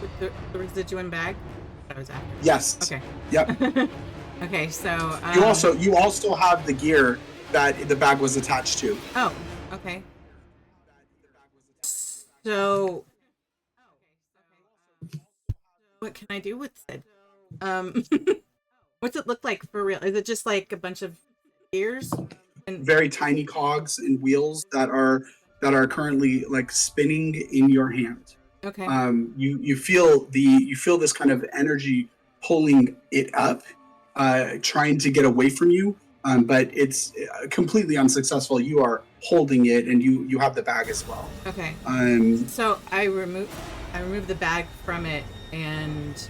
With the residuum bag. That was after. Yes. Okay. Yep. Okay, so You also have the gear that the bag was attached to. Oh, okay. So, what can I do with it? What's it look like for real? Is it just like a bunch of gears? And Very tiny cogs and wheels that are currently like spinning in your hand. okay. You feel this kind of energy pulling it up, trying to get away from you, but it's completely unsuccessful. You are holding it, and you have the bag as well. Okay. Um, So I remove the bag from it, and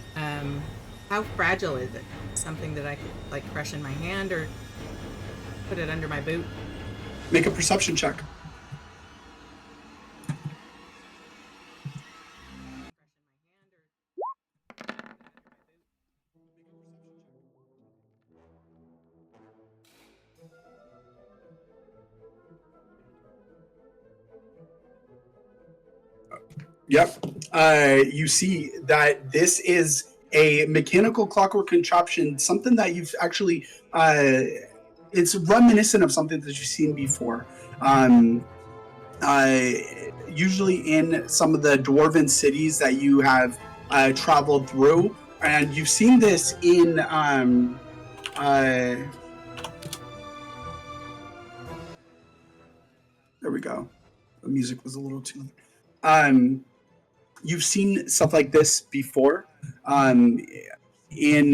how fragile is it? Something that I could like crush in my hand or put it under my boot? make a perception check. Yep. You see that this is a mechanical clockwork contraption, something that you've actually, it's reminiscent of something that you've seen before. Usually in some of the dwarven cities that you have traveled through, and you've seen this in there we go. The music was a little too. You've seen stuff like this before in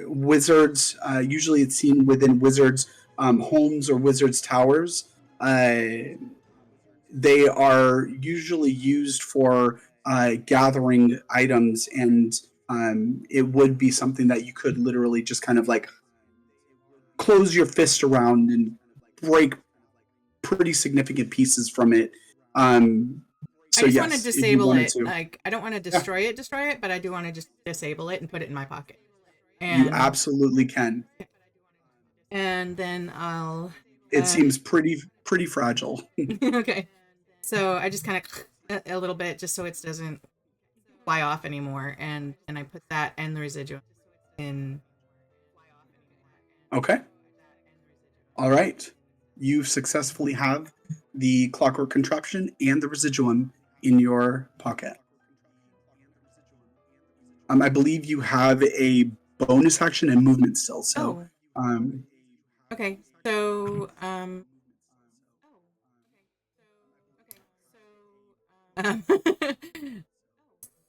wizards. Usually, it's seen within wizards' homes or wizards' towers. They are usually used for gathering items, and it would be something that you could literally just kind of like close your fist around and break pretty significant pieces from it. So I just yes, want to if you disable wanted it. to, Like I don't want to destroy it, but I do want to just disable it and put it in my pocket. you And absolutely can. then I'll. It seems pretty fragile. Okay. So I just kind of a little bit just so it doesn't fly off anymore, and I put that and the residuum in. Okay. All right. You successfully have the clockwork contraption and the residuum in your pocket. I believe you have a bonus action and movement still. So, Okay. So um,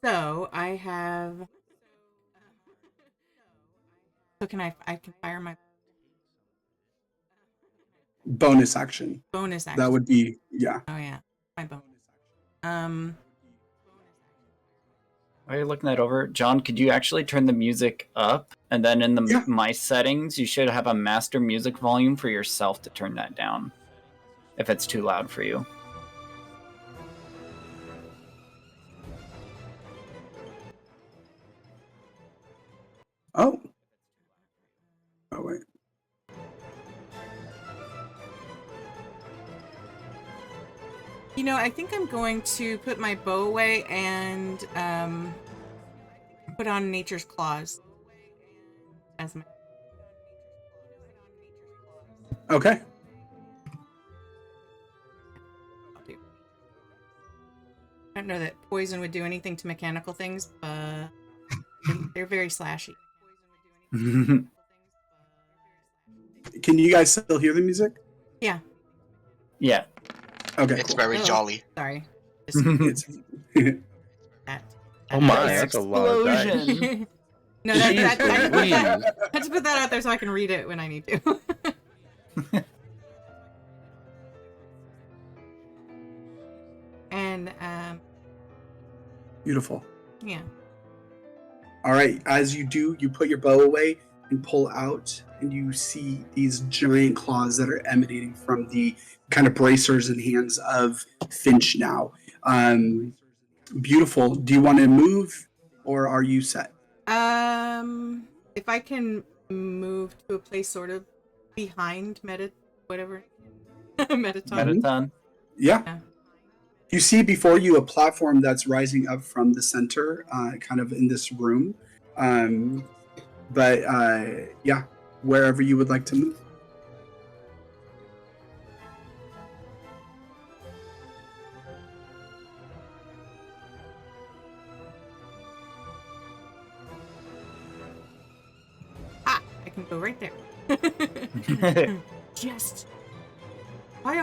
so I have. So can I can fire my bonus action. bonus action? That would be, yeah. Oh yeah, my bonus. While you're looking that over, John, could you actually turn the music up? And then in the my settings, you should have a master music volume for yourself to turn that down if it's too loud for you. Oh. Oh, wait. You know, I think I'm going to put my bow away and put on Nature's Claws as my. Okay. I'll do. I don't know that poison would do anything to mechanical things, but they're very slashy. Can you guys still hear the music? Yeah. Yeah. Okay. It's cool. very jolly. Sorry. It's That. Oh my, that's a lot of dice. Explosion. No, Jeez I had Louise. to put that out there so I can read it when I need to. And beautiful. yeah. All right. As you do, you put your bow away and pull out, and you see these giant claws that are emanating from the kind of bracers and hands of Finch now. Beautiful. Do you want to move, or are you set? If I can move to a place sort of behind whatever. Metaton. Metaton. Yeah. You see before you a platform that's rising up from the center, kind of in this room. But yeah, wherever you would like to move. Ah, I can go right there. Just fire.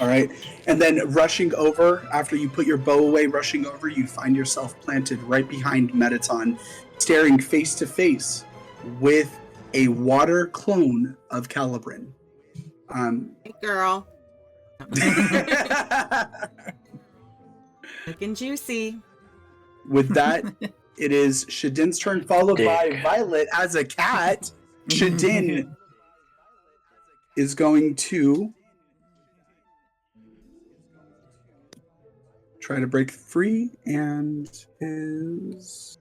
All right. And then rushing over, after you put your bow away, rushing over, you find yourself planted right behind Metaton, staring face to face with a water clone of Calibrin. Hey, girl. Looking juicy. With that, it is Shadin's turn, followed by Violet as a cat. Shadin is going to try to break free and is...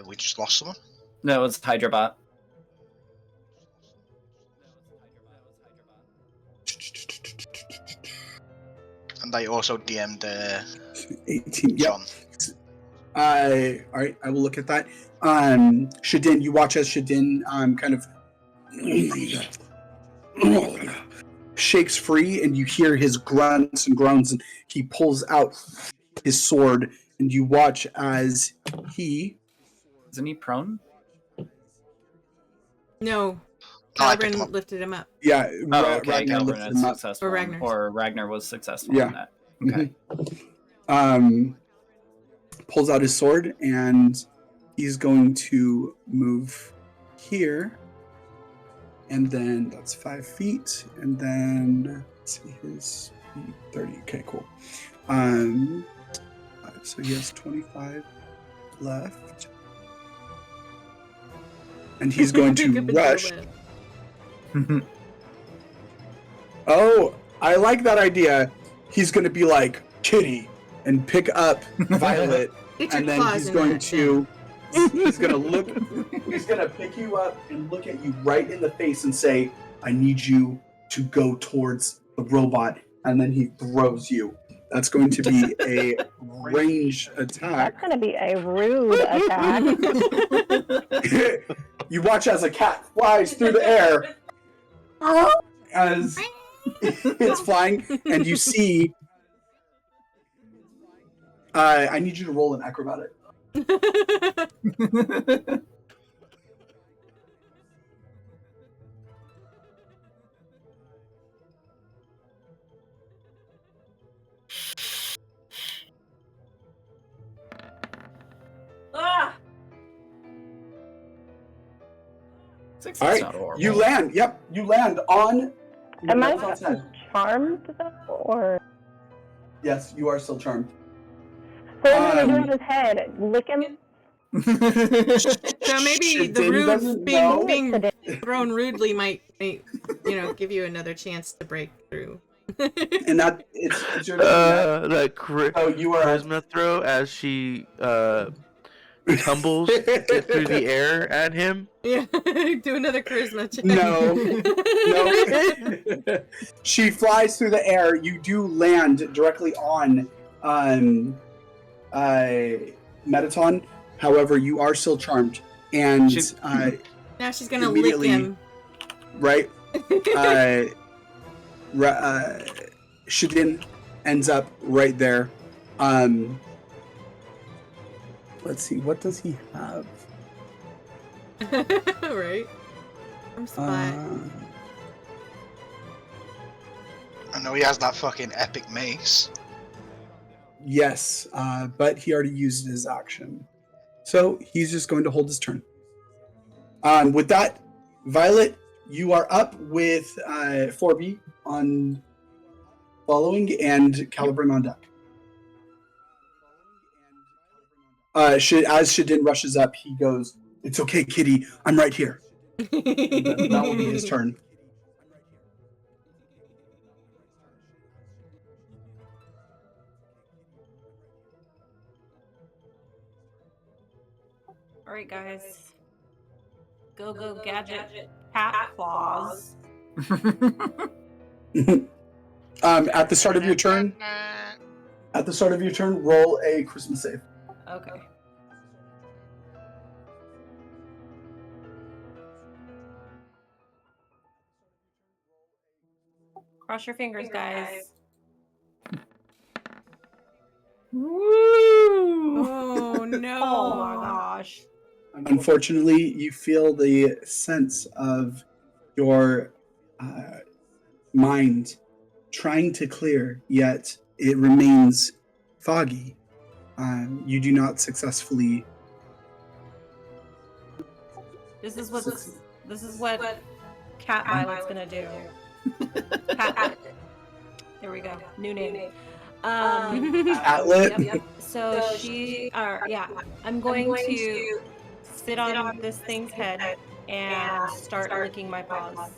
We just lost someone. No, it's Hydrabot. And I also DM'd 18. Yep. John. All right, I will look at that. Shadin, you watch as Shadin kind of shakes free, and you hear his grunts and groans, and he pulls out his sword, and you watch as he... Isn't he prone? No. No, I picked him Calibrin up. lifted him up. Yeah, Oh, okay. Ragnar Calvin lifted is him up. successful. Or Ragnar. Or Ragnar was successful Yeah. in that. Okay. Pulls out his sword, and he's going to move here, and then that's 5 feet, and then let's see, his speed 30. Okay, cool. So he has 25 left, and he's going to rush. Oh, I like that idea. He's going to be like Kitty and pick up Violet, Get your and then claws he's in going that, to he's going to look. He's going to pick you up and look at you right in the face and say, "I need you to go towards the robot," and then he throws you. That's going to be a range attack. That's going to be a rude attack. You watch as a cat flies through the air as it's flying, and you see. I need you to roll an acrobatic. Ah! Six All is right, not horrible. you land. Yep, you land on. Am I Metaton's head. charmed though, or Yes, you are still charmed. so what am I doing with his head? Lick him? So maybe the Shadin rude doesn't know. being thrown rudely might, give you another chance to break through. And that it's your turn. That Oh, you are charisma throw as she tumbles through the air at him. Yeah, do another charisma check. No. She flies through the air. You do land directly on Metaton. However, you are still charmed, and Now she's gonna lick immediately- him. right. Shadin ends up right there. Let's see, what does he have? Right. From spot. I know he has that fucking epic mace. Yes, but he already used his action. So he's just going to hold his turn. With that, Violet, you are up with 4B on following and Calibrin on deck. As Shadin rushes up, he goes, "It's okay, Kitty. I'm right here." That will be his turn. All right, guys. Go gadget cat claws. At the start of your turn, roll a charisma save. Okay. Cross your fingers, guys. Woo! Oh no! Oh my gosh. Unfortunately, you feel the sense of your mind trying to clear, yet it remains foggy. You do not successfully This is what Cat Violet's gonna do. Cat. There we go. New name. Atlet. Yep. So I'm going to sit on this thing's head and start licking my paws.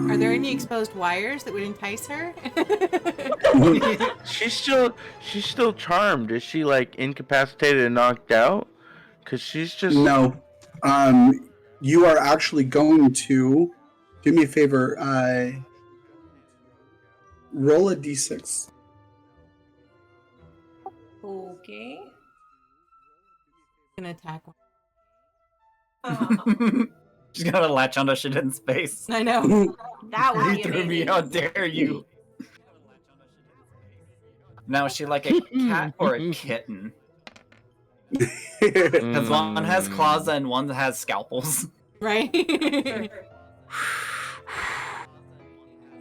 Are there any exposed wires that would entice her? She's still charmed. Is she like incapacitated and knocked out? Cause she's just No. You are actually going to do me a favor. Roll a d6. Okay. An attack one. She's gonna latch onto Shadin's face. I know. That would You be threw me, amazing. how dare you? Now, is she like a cat or a kitten? Because one has claws and one has scalpels. Right?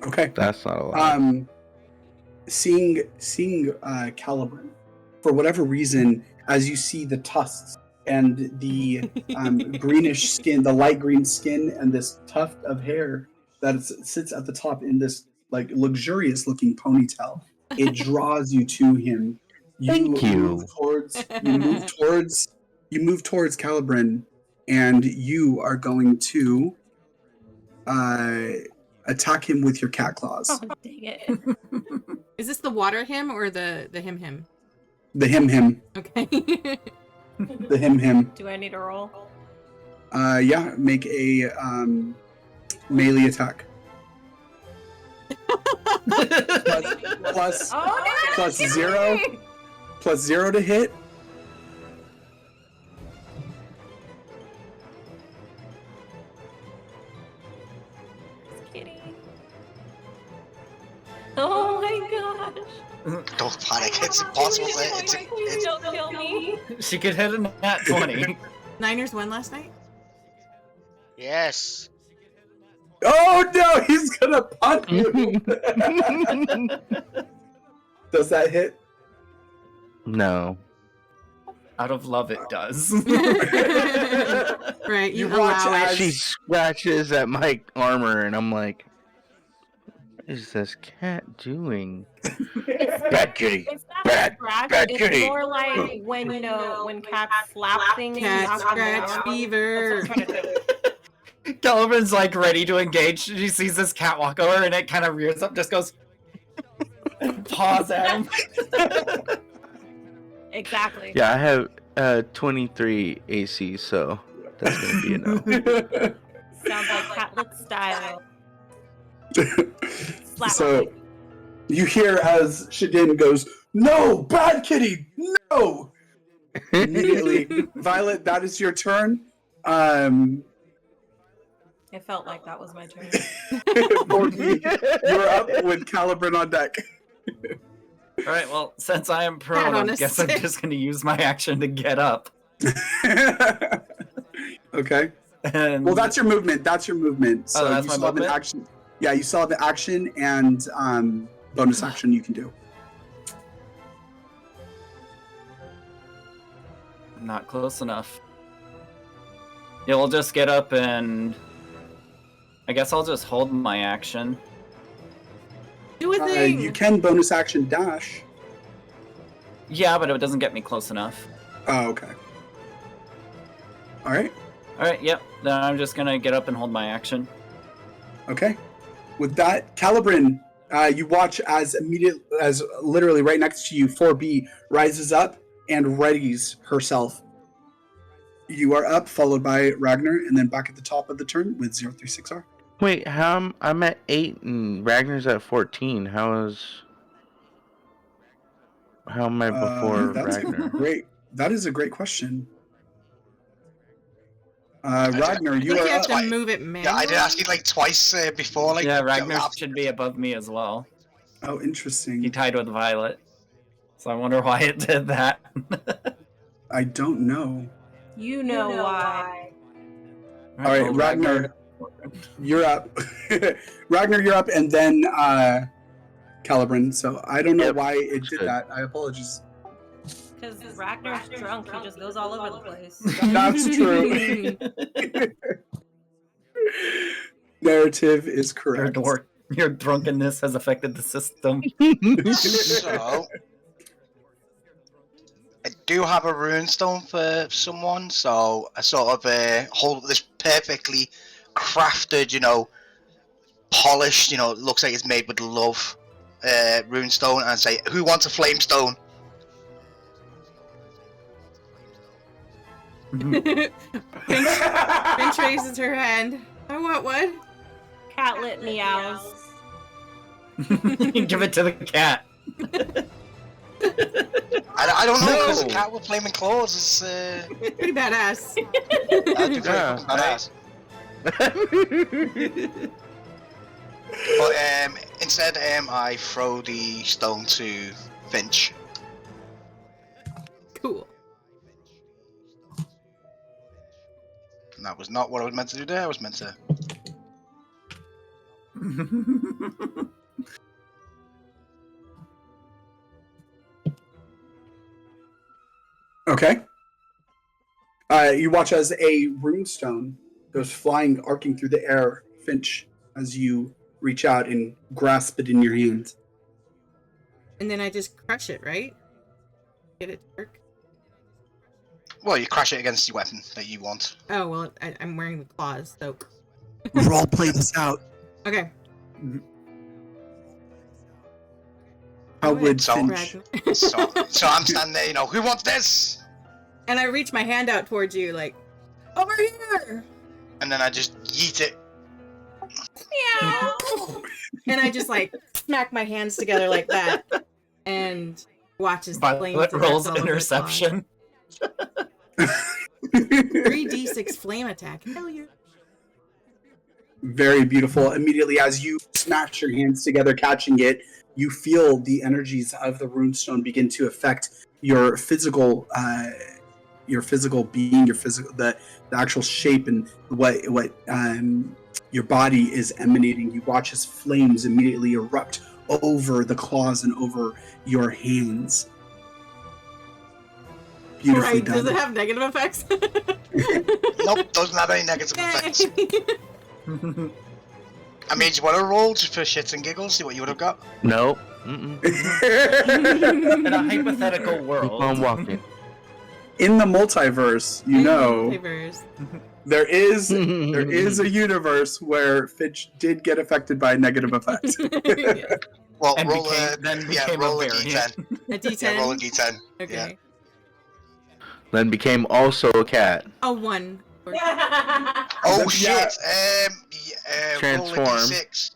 Okay. that's not a lot. Seeing Caliburn, for whatever reason, as you see the tusks and the greenish skin, the light green skin, and this tuft of hair that sits at the top in this like luxurious looking ponytail, it draws you to him. Thank you. Move towards Caliburn, and you are going to attack him with your cat claws. Oh, dang it. Is this the water him or the him? The him. Okay. The him. Do I need a roll? Yeah, make a melee attack. plus Oh, no! plus 0 plus 0 to hit. Kitty. Oh my gosh. Don't panic. It's impossible. Please don't kill me. She could hit a nat 20. Niners won last night? Yes. Oh no, he's gonna punt you. Does that hit? No. Out of love, it does. Right, you You watch allow as- it. She scratches at my armor, and I'm like, "What is this cat doing?" Bad kitty. It's not Bad- scratch, bad it's kitty. more like when when cats slap things. Cat knock them scratch down. fever. That's what I'm trying to do. Caliburn's like ready to engage. She sees this cat walk over and it kind of rears up, just goes, paws at him. Exactly. Yeah, I have 23 AC, so that's gonna be a no. Sounds like catlet style. Slap So you hear as Shadin goes, "No, bad kitty, no!" Immediately, Violet, that is your turn. It felt like that was my turn. You're up with Caliburn on deck. Alright, well, since I am prone, Cat I on a guess I'm stick. just gonna use my action to get up. Okay. And Well, that's your movement. That's your movement. So that's you my still have an movement? action. Yeah, you still have an action and bonus action you can do. not close enough. Yeah, we'll just get up and I guess I'll just hold my action. Do a thing. You can bonus action dash. Yeah, but it doesn't get me close enough. Oh, okay. All right. Alright, yep. Then I'm just gonna get up and hold my action. Okay. With that, Caliburn, you watch as literally right next to you, 4B rises up and readies herself. You are up, followed by Ragnar, and then back at the top of the turn with 036R. Wait, I'm at 8 and Ragnar's at 14. How am I before Ragnar? That is a great question. Ragnar, I you think are you have up. to move it manually. Yeah, I did ask you like twice before. Like, Yeah, get Ragnar up. should be above me as well. Oh, He interesting. tied with Violet. So I wonder why it did that. I don't know. You know why. All right, Ragnar, you're up. Ragnar, you're up, and then Caliburn. So I don't know Yep, why it looks did good. that. I apologize. Because Ragnar's drunk, he just goes all over the place. That's true. Narrative is correct. Your drunkenness has affected the system. So, I do have a runestone for someone, so I sort of hold this perfectly crafted, polished, looks like it's made with love runestone, and say, who wants a flamestone? Finch raises her hand. I want one. Catlet meows. Give it to the cat. I don't know, because No. a cat with flaming claws is Pretty badass. that'd be very Yeah, badass. But instead, I throw the stone to Finch. Cool. And that was not what I was meant to do there. I was meant to. Okay. You watch as a runestone goes flying, arcing through the air, Finch, as you reach out and grasp it in your hand. And then I just crush it, right? Get it to work. Well, you crash it against the weapon that you want. Oh, well, I'm wearing the claws, so. Role play this out. Okay. How would So- Finch? So I'm standing there, who wants this? And I reach my hand out towards you, like, over here! And then I just yeet it. Meow. And I just, like, smack my hands together like that. And watch as the flames Violet rolls erect all over the claw. interception. 3d6 flame attack. Hell yeah. Very beautiful. Immediately, as you smash your hands together, catching it, you feel the energies of the runestone begin to affect your physical being, the actual shape, and what your body is emanating. You watch as flames immediately erupt over the claws and over your hands. Beautifully Right, done. does it have negative effects? Nope, doesn't have any negative effects. Yay. I mean, do you want to roll just for shits and giggles? See what you would have got? Nope. Mm-mm. In a hypothetical Keep world. on walking. In the multiverse, Multiverse. there is a universe where Finch did get affected by negative effects. Yeah. Well, And roll became roll a a variant. d10. A d10? Yeah, roll a d10. Okay. Then became also a cat. A 1. Oh shit! Yeah. Roll a Transform. d6.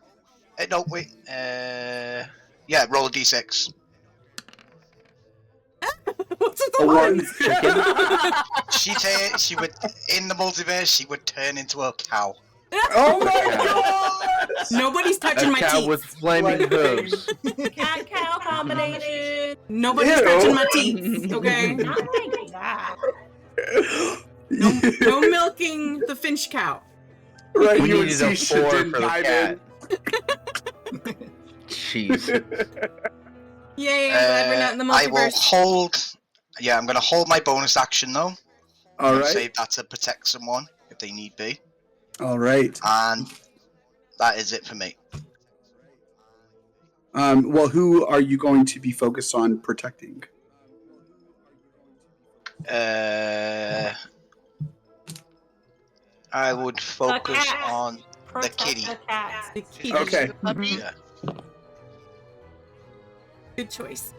No, wait. Yeah, roll a d6. What's with A the one. ones? She would in the multiverse. She would turn into a cow. Oh my god! Nobody's touching A my cat teeth. with flaming hooves. Cat cow combination. Nobody's Ew. touching my teeth. Okay. Not like that. No milking the Finch cow. Right, We you would needed see a 4 Shadin for the dive cat. in. Jeez. Yay, I'm glad we're not in the I will multiverse. hold. Yeah, I'm gonna hold my bonus action though. All And right. save that to protect someone if they need be. All right. And that is it for me. Well, who are you going to be focused on protecting? I would focus cat. on Protect kitty. the cat. The kitty. Okay. Yeah. Good choice.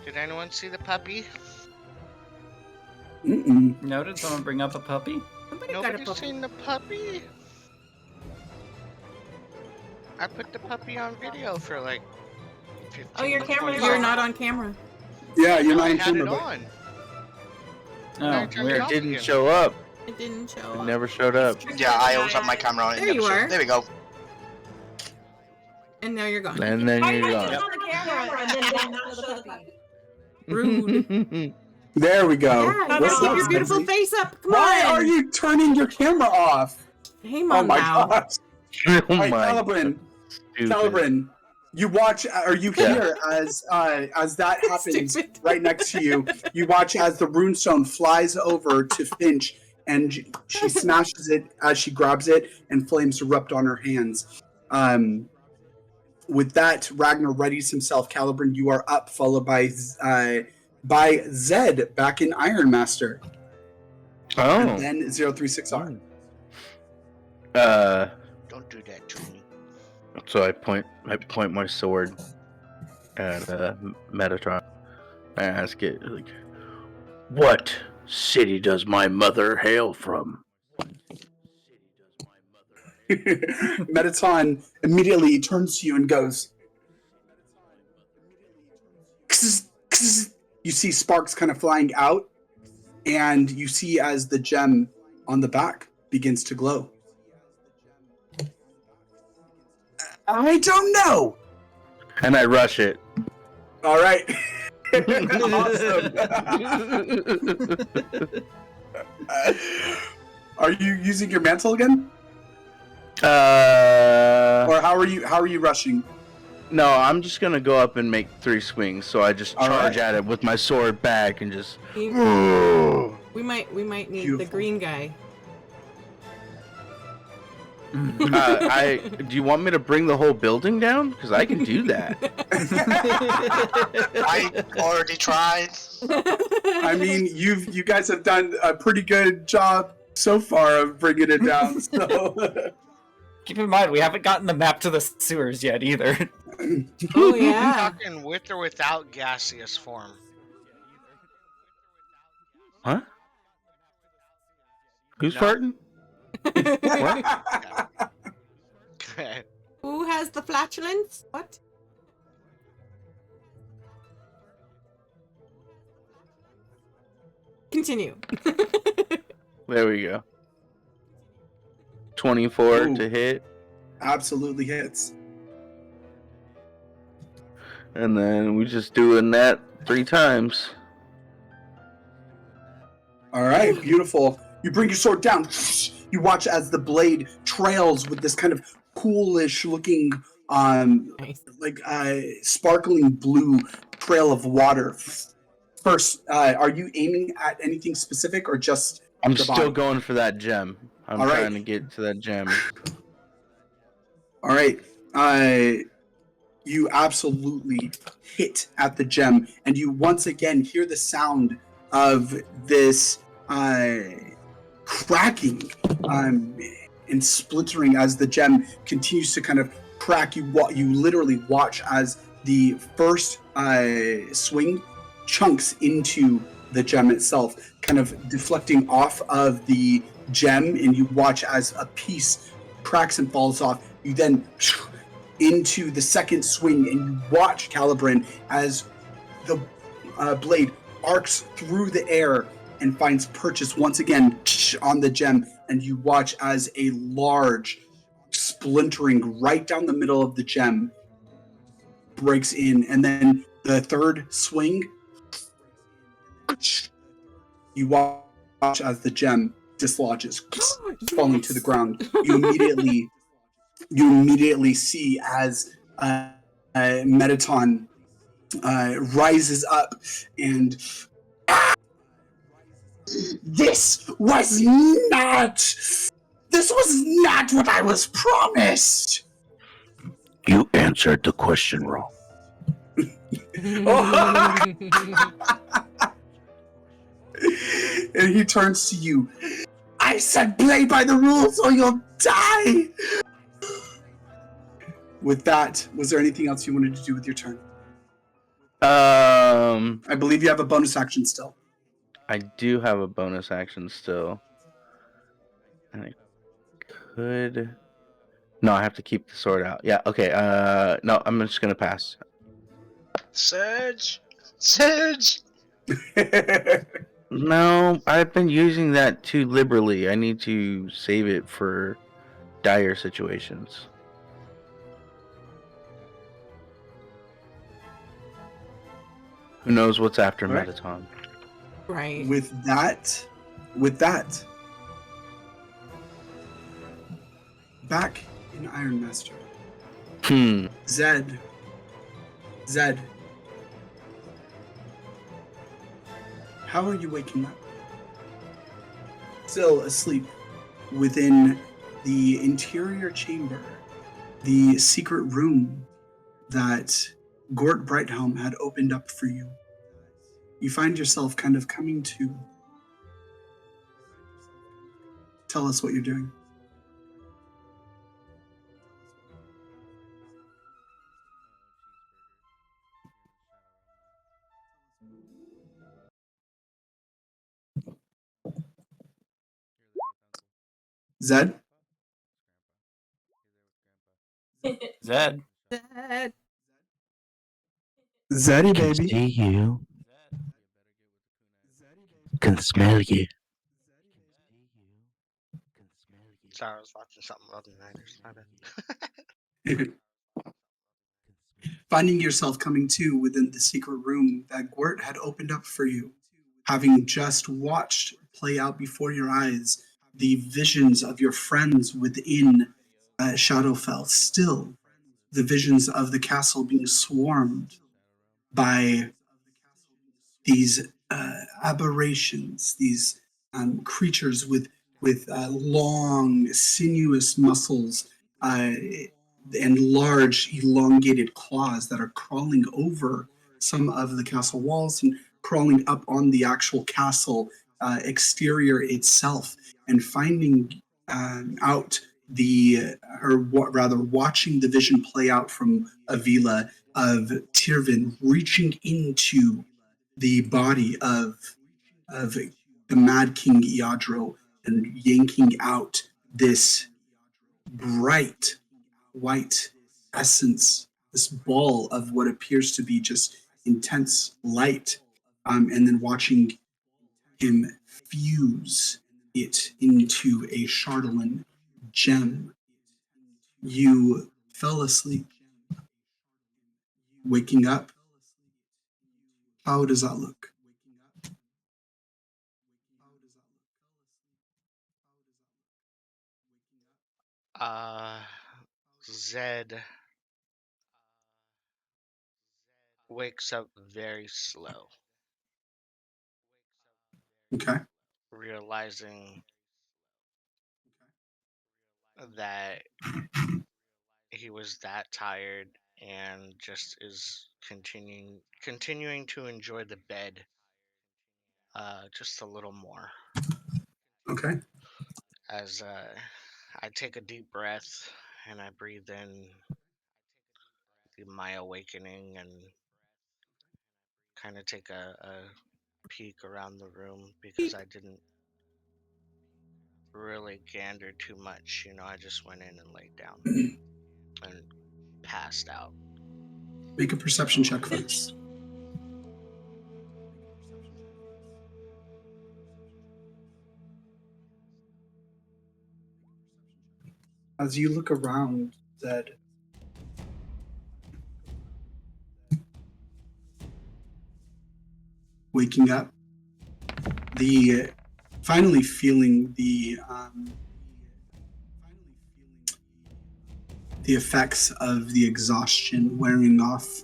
Did anyone see the puppy? Mm-mm. No, did someone bring up a puppy? Somebody got a Nobody's puppy. seen the puppy? I put the puppy on video for like 15 Oh, your to camera's 20 You're on. not on camera. Yeah, you're No, not I in had it camera. on. Oh, I turned it weird. off Didn't again. show up. It didn't show It up. never showed up. Yeah, I always have my camera on. It There never you shows. are. There we go. And now you're gone. And then Why you're did you gone. turn on the camera and then not show the puppy? Rude. There we go. Yeah, you What's gotta keep up, your beautiful Spencer? face up. Come Why on. are you turning your camera off? Hey, Oh Mom my now. gosh. Oh All right, my. Calibrin. Stupid. Calibrin, You watch, or you hear as that happens Stupid. right next to you. You watch as the runestone flies over to Finch, and she smashes it as she grabs it, and flames erupt on her hands. With that, Ragnar readies himself. Calibran, you are up, followed by Zed back in Iron Master, and then 036R. Don't do that to me. So I point my sword at Metatron. I ask it, like, what city does my mother hail from? Metatron immediately turns to you and goes, "Kss, kss." You see sparks kind of flying out, and you see as the gem on the back begins to glow. I don't know. And I rush it. All right. Awesome. Are you using your mantle again? Or how are you rushing? No, I'm just gonna go up and make 3 swings. So I just charge right. at it with my sword back and just. We might need Beautiful. the green guy. Do you want me to bring the whole building down? Because I can do that. I already tried. I mean, you guys have done a pretty good job so far of bringing it down. So Keep in mind, we haven't gotten the map to the sewers yet either. Oh You're yeah. talking with or without gaseous form. Huh? Who's No. farting? Okay. Who has the flatulence? What? Continue. There we go. 24 Ooh. to hit. absolutely hits. And then we just doing that 3 times. All right, beautiful. You bring your sword down. You watch as the blade trails with this kind of coolish looking, Nice. like sparkling blue trail of water. First, are you aiming at anything specific or just? I'm the still body? going for that gem. I'm All right. trying to get to that gem. All right. You absolutely hit at the gem, and you once again hear the sound of this cracking and splintering as the gem continues to kind of crack. You literally watch as the first swing chunks into the gem itself, kind of deflecting off of the gem, and you watch as a piece cracks and falls off. You then into the second swing, and you watch Calibran as the blade arcs through the air and finds purchase once again on the gem, and you watch as a large splintering right down the middle of the gem breaks in, and then the third swing, you watch as the gem dislodges, falling to the ground. You immediately see as Metaton rises up, and this was not what I was promised. You answered the question wrong. And he turns to you. I said play by the rules or you'll die. With that, was there anything else you wanted to do with your turn? I believe you have a bonus action still. I do have a bonus action still. And I could... No, I have to keep the sword out. Yeah, okay. No, I'm just gonna pass. Surge! No, I've been using that too liberally. I need to save it for dire situations. Who knows what's after All right. Metaton? Right. With that, back in Iron Master, Zed, Zed, how are you waking up? Still asleep within the interior chamber, the secret room that Gort Brighthelm had opened up for you. You find yourself kind of coming to. Tell us what you're doing. Zed? Zed. Zed. Zeddy, Can baby. see you. Can smell you. Sorry, I was watching something other than that. Finding yourself coming to within the secret room that Gwert had opened up for you, having just watched play out before your eyes the visions of your friends within Shadowfell, still the visions of the castle being swarmed by these aberrations, these creatures with long, sinuous muscles and large, elongated claws that are crawling over some of the castle walls and crawling up on the actual castle exterior itself, and finding out rather watching the vision play out from Avila of Tirvin reaching into the body of the Mad King Iadro and yanking out this bright white essence, this ball of what appears to be just intense light, and then watching him fuse it into a Chardolin gem. You fell asleep. Waking up, how does that look? Zed wakes up very slow, Okay. realizing that he was that tired and just is continuing to enjoy the bed just a little more Okay. as I take a deep breath and I breathe in my awakening and kind of take a peek around the room because I didn't really gander too much. I just went in and laid down and passed out. Make a perception check for this. As you look around, Zed, waking up, finally feeling the effects of the exhaustion wearing off,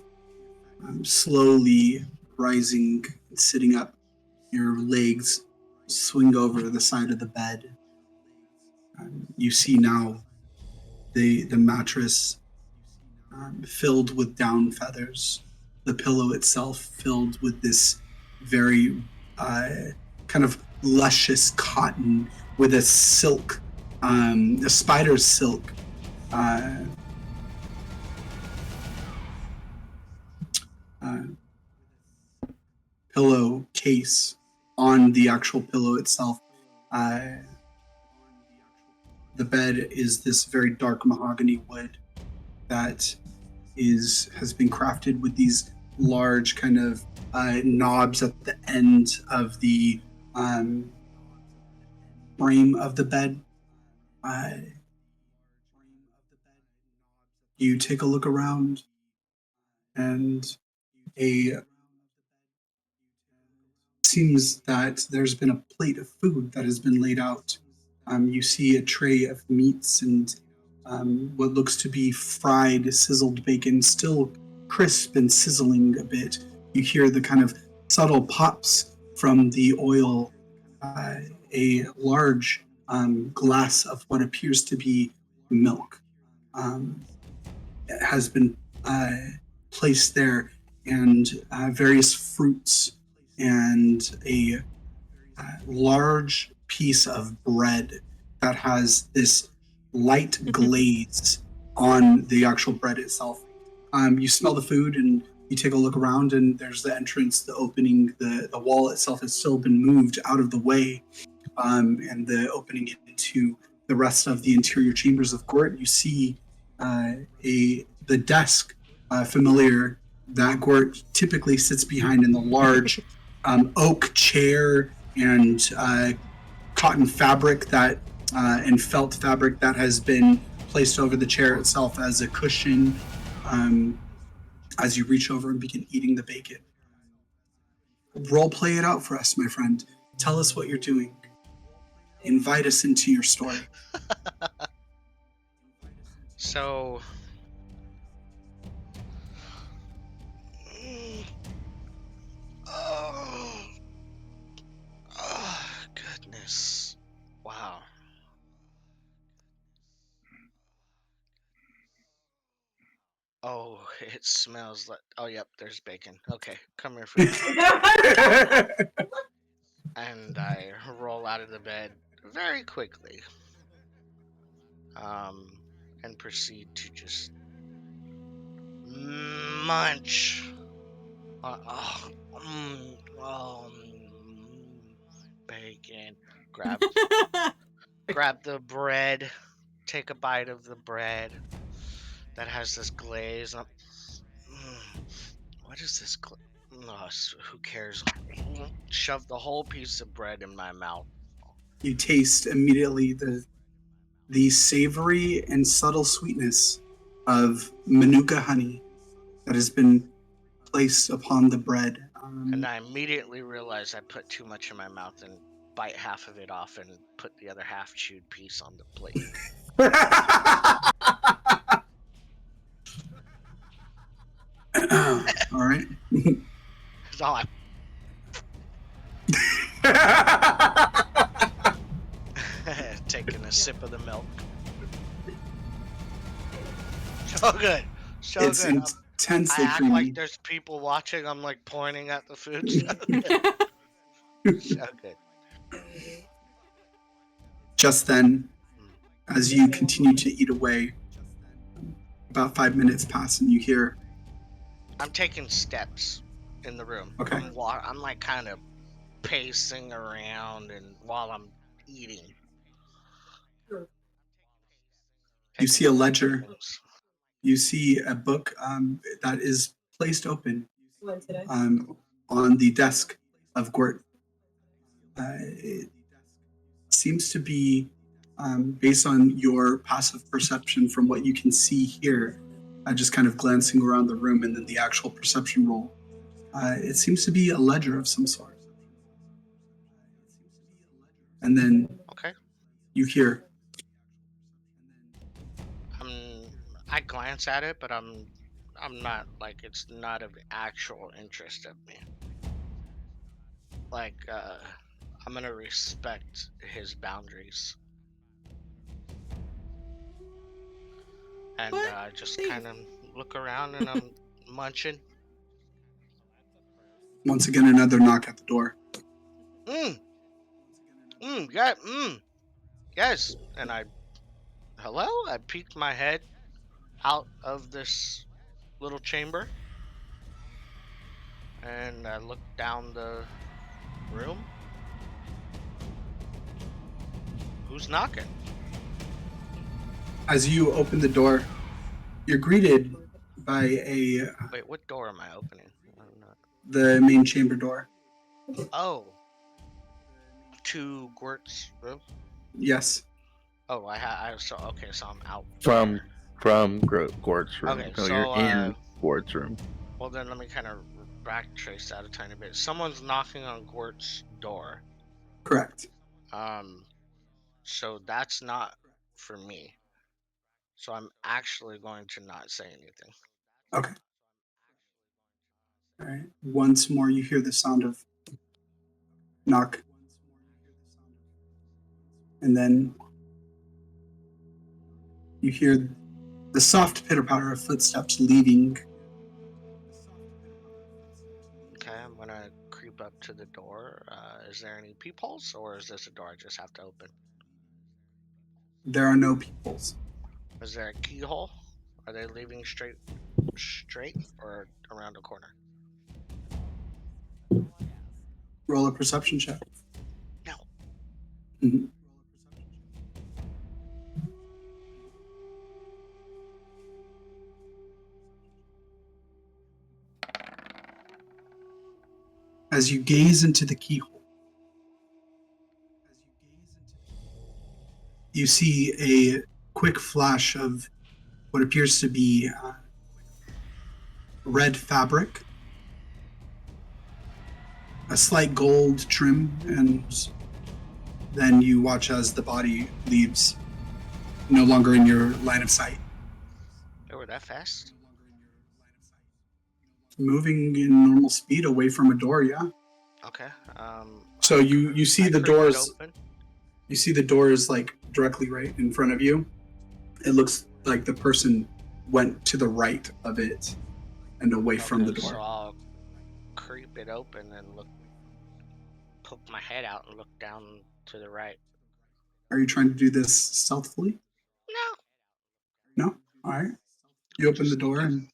slowly rising, sitting up, your legs swing over the side of the bed. You see now the mattress filled with down feathers, the pillow itself filled with this very kind of luscious cotton with a silk, a spider's silk pillow case on the actual pillow itself. The bed is this very dark mahogany wood that has been crafted with these large kind of knobs at the end of the frame of the bed. You take a look around, and it seems that there's been a plate of food that has been laid out. You see a tray of meats and what looks to be fried, sizzled bacon, still crisp and sizzling a bit. You hear the kind of subtle pops from the oil. A large glass of what appears to be milk has been placed there, and various fruits, and a large piece of bread that has this light glaze on the actual bread itself. You smell the food and you take a look around, and there's the entrance, the opening, the wall itself has still been moved out of the way, and the opening into the rest of the interior chambers of Gort. You see the desk familiar that Gort typically sits behind in the large oak chair and cotton fabric that and felt fabric that has been placed over the chair itself as a cushion as you reach over and begin eating the bacon. Role play it out for us, my friend. Tell us what you're doing. Invite us into your story. So, oh goodness, wow. Oh, it smells like. Oh, yep, there's bacon. Okay, come here, food. And I roll out of the bed very quickly, and proceed to just munch. Bacon. Grab the bread. Take a bite of the bread that has this glaze. What is this? Who cares? Shove the whole piece of bread in my mouth. You taste immediately the savory and subtle sweetness of manuka honey that has been placed upon the bread. And I immediately realize I put too much in my mouth and bite half of it off and put the other half chewed piece on the plate. All right. So I'm taking a sip of the milk. So good. So It's good. I intensely act creamy. like there's people watching. I'm like pointing at the food. So good. So good. Just then, as you continue to eat away, about 5 minutes pass and you hear. I'm taking steps in the room. Okay. I'm like kind of pacing around and while I'm eating. You see a ledger. You see a book that is placed open on the desk of Gort. It seems to be, based on your passive perception from what you can see here, just kind of glancing around the room and then the actual perception roll, it seems to be a ledger of some sort. And then Okay. you hear. I glance at it, but I'm not like it's not of actual interest of me. Like I'm gonna respect his boundaries. And I just kind of look around and I'm munching. Once again, another knock at the door. Yes. And hello? I peeked my head out of this little chamber. And I looked down the room. Who's knocking? As you open the door, you're greeted by a. Wait, what door am I opening? The main chamber door. Oh. To Gort's room? Yes. Oh, so I'm out. From Gort's room. Okay, so so you're in Gort's room. Well, then let me kind of backtrace that a tiny bit. Someone's knocking on Gort's door. Correct. So that's not for me. So I'm actually going to not say anything. Okay. All right. Once more, you hear the sound of knock. And then you hear the soft pitter-patter of footsteps leaving. Okay, I'm gonna creep up to the door. Is there any peepholes, or is this a door I just have to open? There are no peepholes. Is there a keyhole? Are they leaving straight, or around a corner? Roll a perception check. No. Mhm. As you gaze into the keyhole, you see a quick flash of what appears to be red fabric, a slight gold trim, and then you watch as the body leaves, no longer in your line of sight. They were that fast? Moving in normal speed away from a door, yeah. Okay. So you see the creep it doors. open. You see the doors like directly right in front of you. It looks like the person went to the right of it and away from the door. So I'll creep it open and poke my head out and look down to the right. Are you trying to do this stealthily? No. No? All right. You open the door and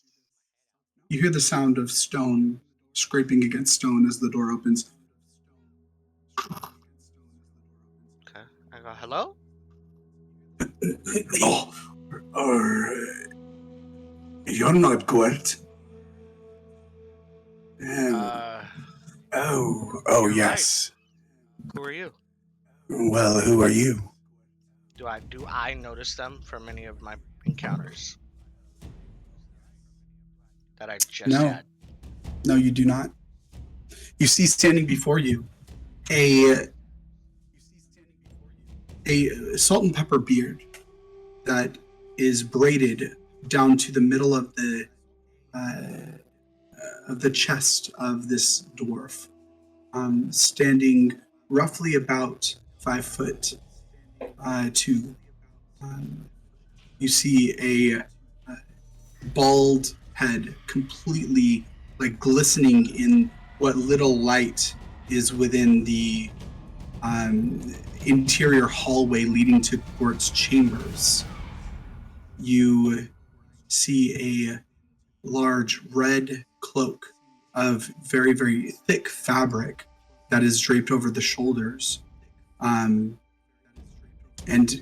you hear the sound of stone scraping against stone as the door opens. Okay. I go, hello? You're not Gort. You're Yes. Right. Who are you? Well, who are you? Do I notice them from any of my encounters that I just had? No, you do not. You see standing before you a salt and pepper beard that is braided down to the middle of the chest of this dwarf, standing roughly about 5 foot 2. You see a bald head, completely like glistening in what little light is within the interior hallway leading to Gort's chambers. You see a large red cloak of very, very thick fabric that is draped over the shoulders, and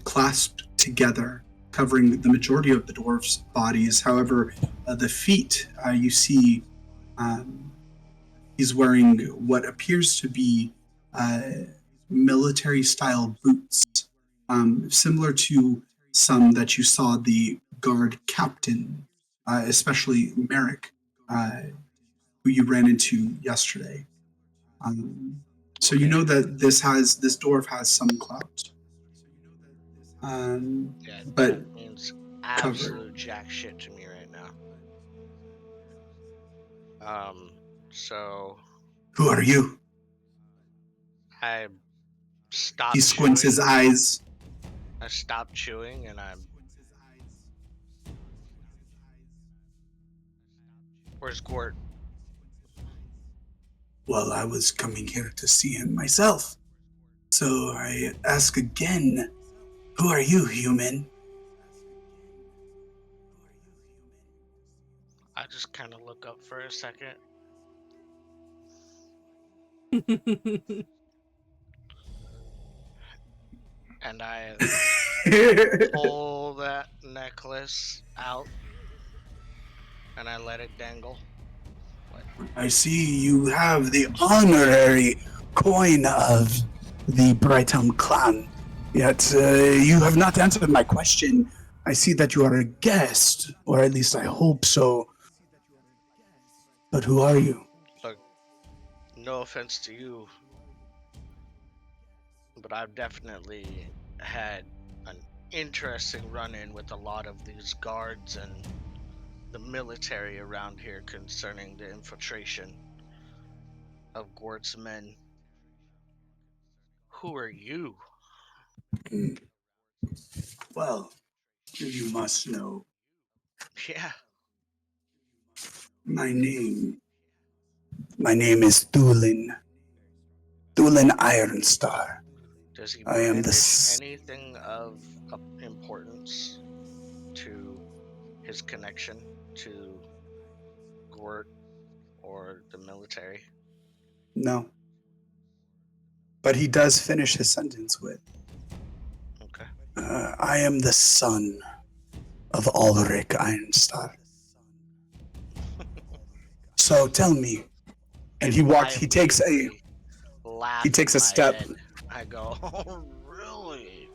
clasped together, covering the majority of the dwarf's bodies. However, the feet, you see he's wearing what appears to be military-style boots, similar to some that you saw the guard captain, especially Merrick, who you ran into yesterday. So you know that this dwarf has some clout. But that means absolute jack shit to me right now. So who are you? I stopped. He squints his eyes. I stopped chewing and where's Gort? Well, I was coming here to see him myself. So I ask again, who are you, human? I just kind of look up for a second. And I pull that necklace out and I let it dangle. I see you have the honorary coin of the Brightham clan, yet you have not answered my question. I see that you are a guest, or at least I hope so. But who are you? Look, no offense to you, but I've definitely had an interesting run-in with a lot of these guards and the military around here concerning the infiltration of Gort's men. Who are you? Well, you must know Yeah. my name. My name is Thulin. Thulin Ironstar. Does he I am brandish anything of importance to his connection to Gort or the military? No. But he does finish his sentence with, Okay. I am the son of Ulrich Ironstar. So tell me. And he takes a step. Head. I go, oh, really?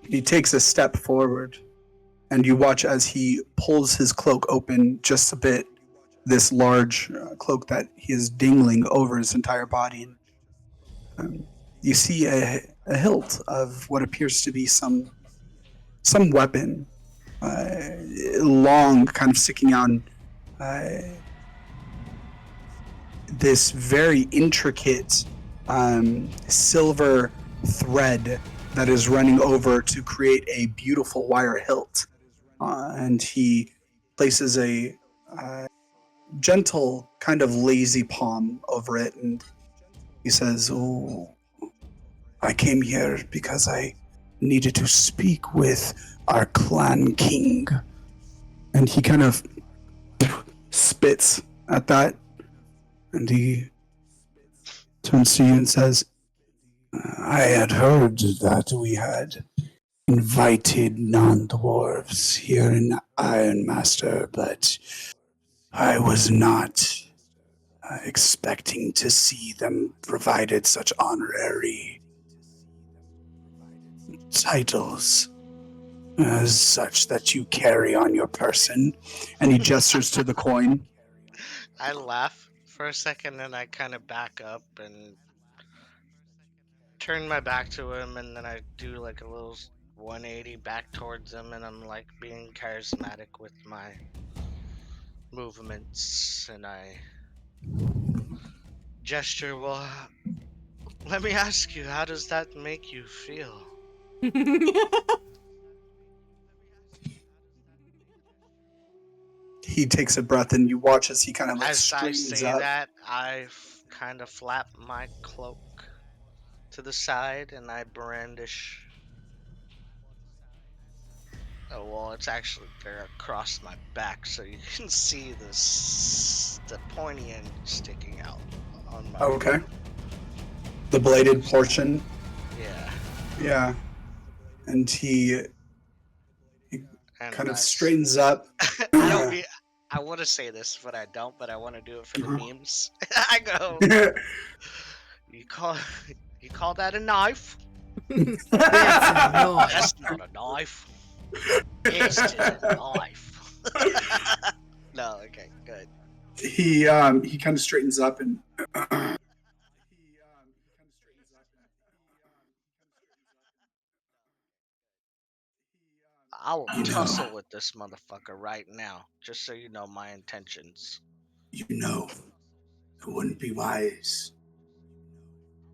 He takes a step forward, and you watch as he pulls his cloak open just a bit, this large cloak that he is dangling over his entire body. You see a hilt of what appears to be some weapon, long, kind of sticking out. This very intricate silver thread that is running over to create a beautiful wire hilt. And he places a gentle, kind of lazy palm over it, and he says, "Oh, I came here because I needed to speak with our clan king." And he kind of spits at that, and he turns to you and says, I had heard that we had invited non-dwarves here in Ironmaster, but I was not expecting to see them provided such honorary titles as such that you carry on your person. And he gestures to the coin. I laugh for a second and I kind of back up and turn my back to him, and then I do like a little 180 back towards him, and I'm like being charismatic with my movements, and I gesture, well, let me ask you, how does that make you feel? He takes a breath, and you watch as he kind of like As I straightens say up. that, I kind of flap my cloak to the side and I brandish. Oh, well, it's actually there across my back, so you can see the pointy end sticking out on my. Okay. The bladed portion. Yeah. Yeah. And he kind of straightens up. I want to say this, but I don't. But I want to do it for the memes. I go. You call that a knife? That's not a knife. It's just a knife. No, okay, good. He kind of straightens up and I will tussle with this motherfucker right now, just so you know my intentions. You know, it wouldn't be wise.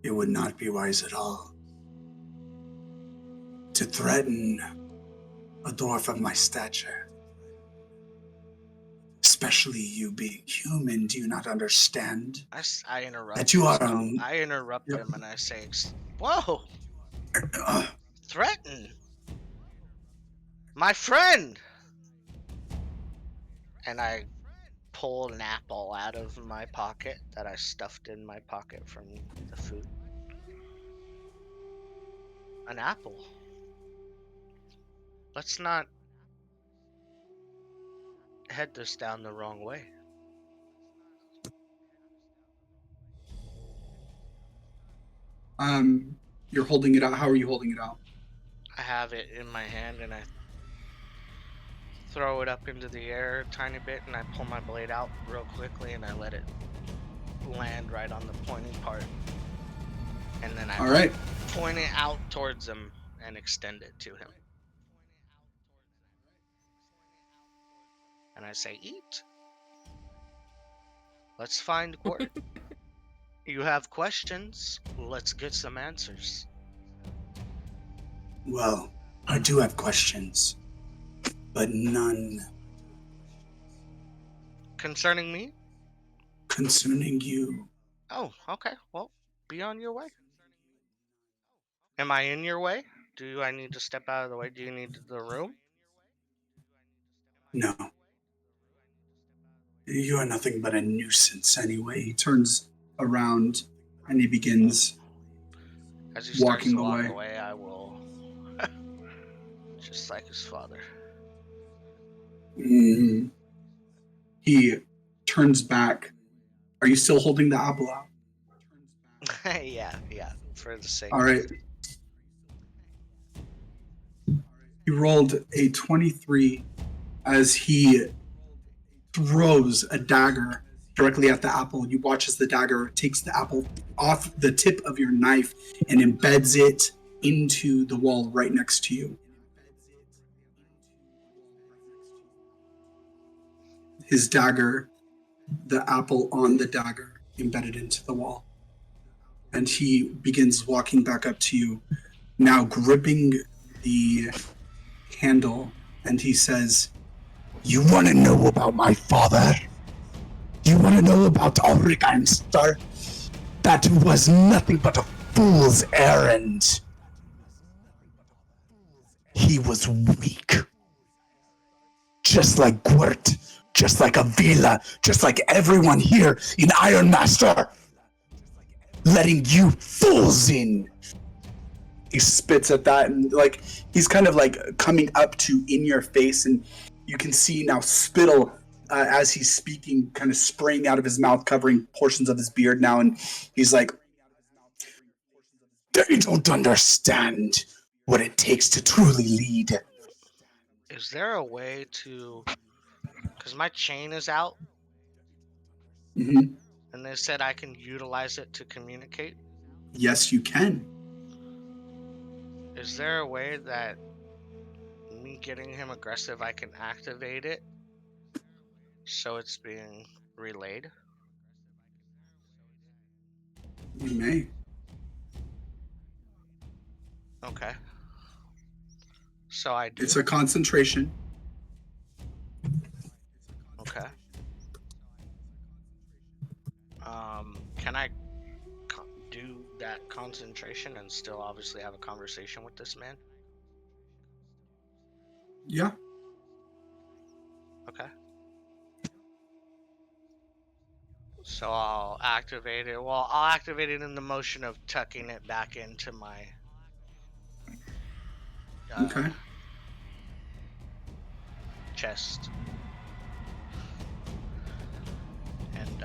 It would not be wise at all to threaten a dwarf of my stature. Especially you being human, do you not understand? I interrupt. That you are. I interrupt him and I say, "Whoa! Threaten my friend!" And I pull an apple out of my pocket that I stuffed in my pocket from the food. An apple. Let's not head this down the wrong way. You're holding it out. How are you holding it out? I have it in my hand and I throw it up into the air a tiny bit and I pull my blade out real quickly and I let it land right on the pointy part. And then I point it out towards him and extend it to him. and I say, eat. Let's find Gort. You have questions. Let's get some answers. Well, I do have questions, but none Concerning me? concerning you. Oh, okay. Well, be on your way. Am I in your way? Do I need to step out of the way? Do you need the room? No. You are nothing but a nuisance anyway. He turns around and he begins As he starts walking to walk away. away, I will. Just like his father. Mhm. He turns back. Are you still holding the apple out? yeah, for the sake. All right. He rolled a 23 as he throws a dagger directly at the apple. You watch as the dagger takes the apple off the tip of your knife and embeds it into the wall right next to you. His dagger, the apple on the dagger, embedded into the wall. And he begins walking back up to you, now gripping the handle, and he says, "You want to know about my father? You want to know about Ulrich Einstein? That was nothing but a fool's errand. He was weak. Just like Gwert, just like Avila, just like everyone here in Ironmaster. Letting you fools in." He spits at that, and like he's kind of like coming up to in your face, and you can see now spittle as he's speaking, kind of spraying out of his mouth, covering portions of his beard now, and he's like, "They don't understand what it takes to truly lead." Is there a way to... Because my chain is out, Mm-hmm. and they said I can utilize it to communicate. Yes, you can. Is there a way that me getting him aggressive, I can activate it so it's being relayed? You may. Okay. So I do. It's a concentration. Okay. Can I do that concentration and still obviously have a conversation with this man? Yeah. Okay. So I'll activate it. Well, I'll activate it in the motion of tucking it back into my Okay. chest. And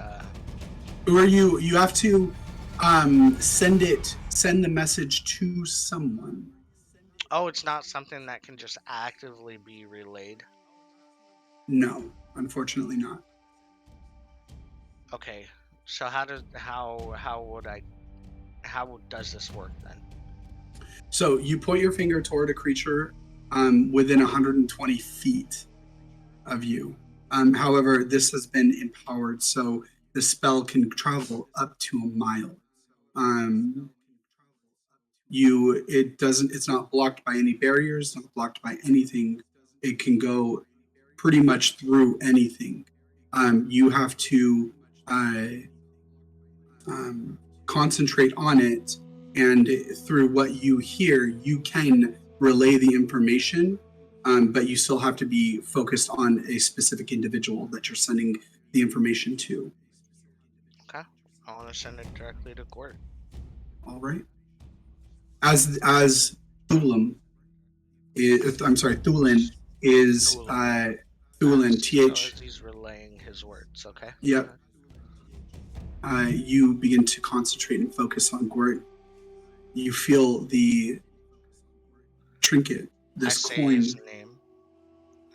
Who are you? You have to send the message to someone. oh, it's not something that can just actively be relayed. No, unfortunately not. Okay. So how does this work then? So you point your finger toward a creature within 120 feet of you. However, this has been empowered, so the spell can travel up to a mile. It's not blocked by any barriers, not blocked by anything. It can go pretty much through anything. You have to concentrate on it, and through what you hear, you can relay the information, but you still have to be focused on a specific individual that you're sending the information to. Okay. I want to send it directly to Gort. All right. As Thulin is Thulin, TH. So he's relaying his words, okay? Yep. You begin to concentrate and focus on Gort. You feel the trinket, this I say coin. his name.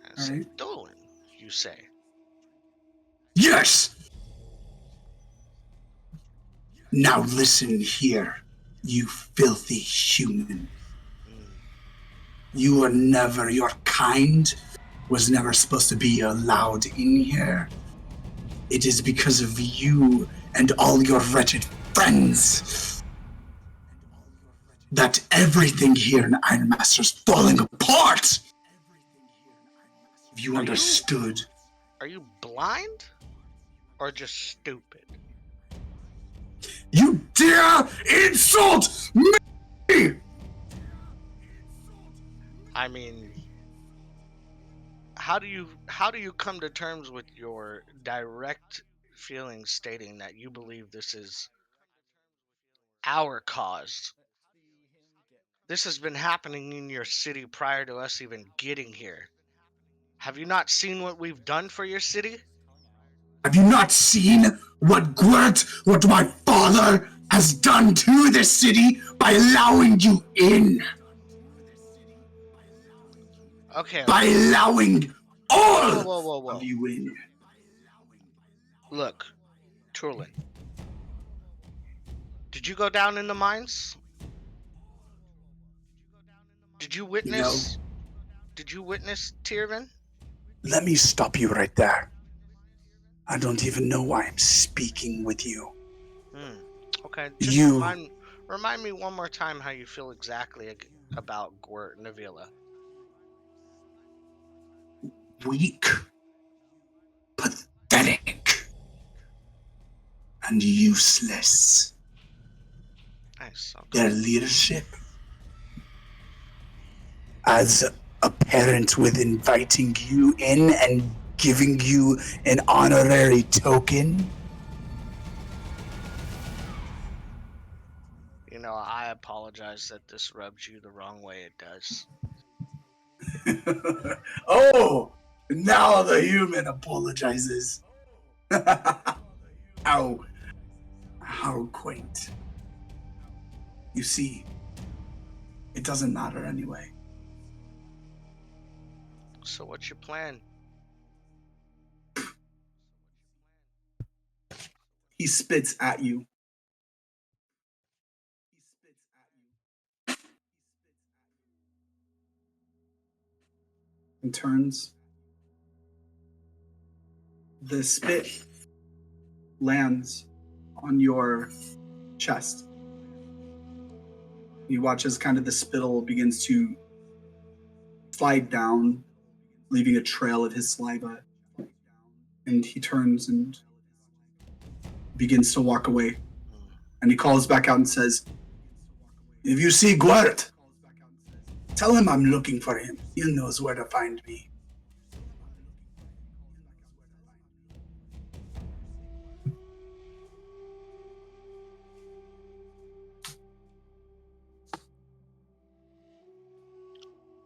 I say, Alright. Dolan, you say. Yes! Now listen here, you filthy human. You are never your kind was never supposed to be allowed in here. It is because of you and all your wretched friends that everything here in Ironmaster is falling apart. If you understood. Are you blind? Or just stupid? You dare insult me! I mean, how do you come to terms with your direct feelings stating that you believe this is our cause? This has been happening in your city prior to us even getting here. Have you not seen what we've done for your city? Have you not seen what my father has done to this city by allowing you in? Okay. By allowing all Whoa. of you in. Look, Trulin. Did you go down in the mines? Did you witness? Did you witness Tyrvin? Let me stop you right there. I don't even know why I'm speaking with you. Okay. Just remind me one more time how you feel exactly about Gwert Navila. Weak, pathetic, and useless. Nice. Okay. Their leadership, as apparent with inviting you in and giving you an honorary token. You know, I apologize that this rubs you the wrong way. It does. Oh, now the human apologizes. How quaint. You see, it doesn't matter anyway. So what's your plan? He spits at you. And turns. The spit lands on your chest. You watch as kind of the spittle begins to slide down, leaving a trail of his saliva. And he turns and begins to walk away. And he calls back out and says, "If you see Gwert, tell him I'm looking for him. He knows where to find me."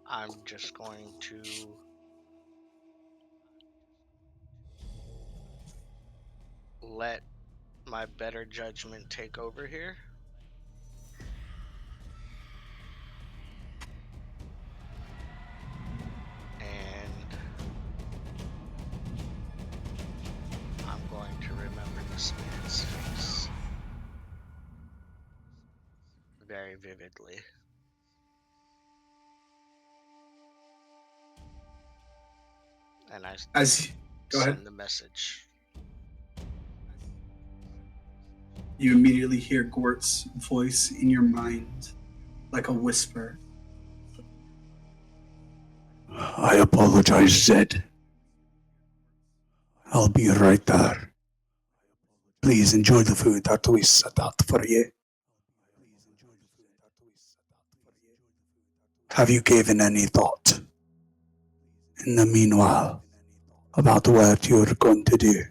I'm just going to let my better judgment take over here. And I'm going to remember this man's face very vividly. And I go ahead. send the message. You immediately hear Gort's voice in your mind, like a whisper. "I apologize, Zed. I'll be right there. Please enjoy the food that we set out for you. Have you given any thought, in the meanwhile, about what you're going to do?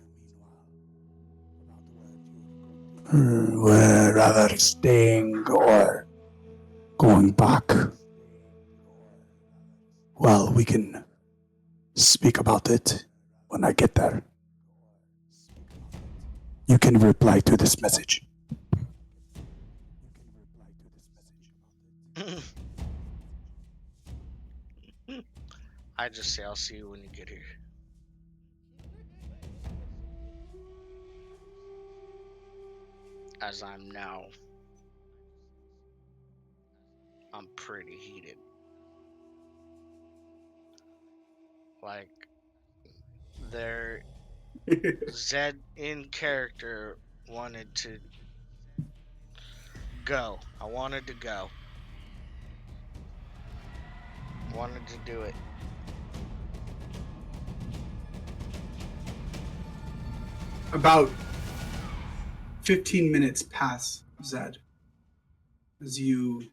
Rather staying or going back? Well, we can speak about it when I get there. You can reply to this message." I just say I'll see you when you get here. As I'm pretty heated. Like, their Zed in character wanted to go. I wanted to go. Wanted to do it. About 15 minutes pass, Zed, as you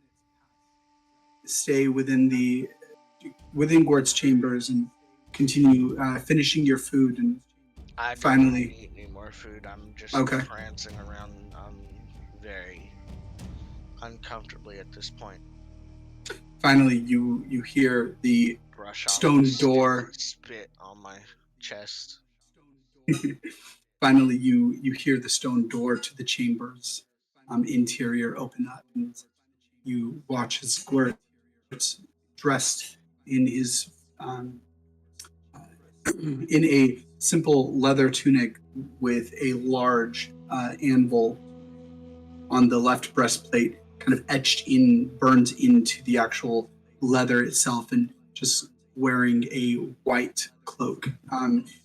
stay within Gort's chambers and continue finishing your food and I don't finally eat any more food. I'm just Okay. prancing around. I'm very uncomfortably at this point. Finally you hear the Brush off stone the door. spit on my chest. Finally you hear the stone door to the chambers interior open up, and you watch as Gort, dressed in his in a simple leather tunic with a large anvil on the left breastplate, kind of burned into the actual leather itself, and just wearing a white cloak.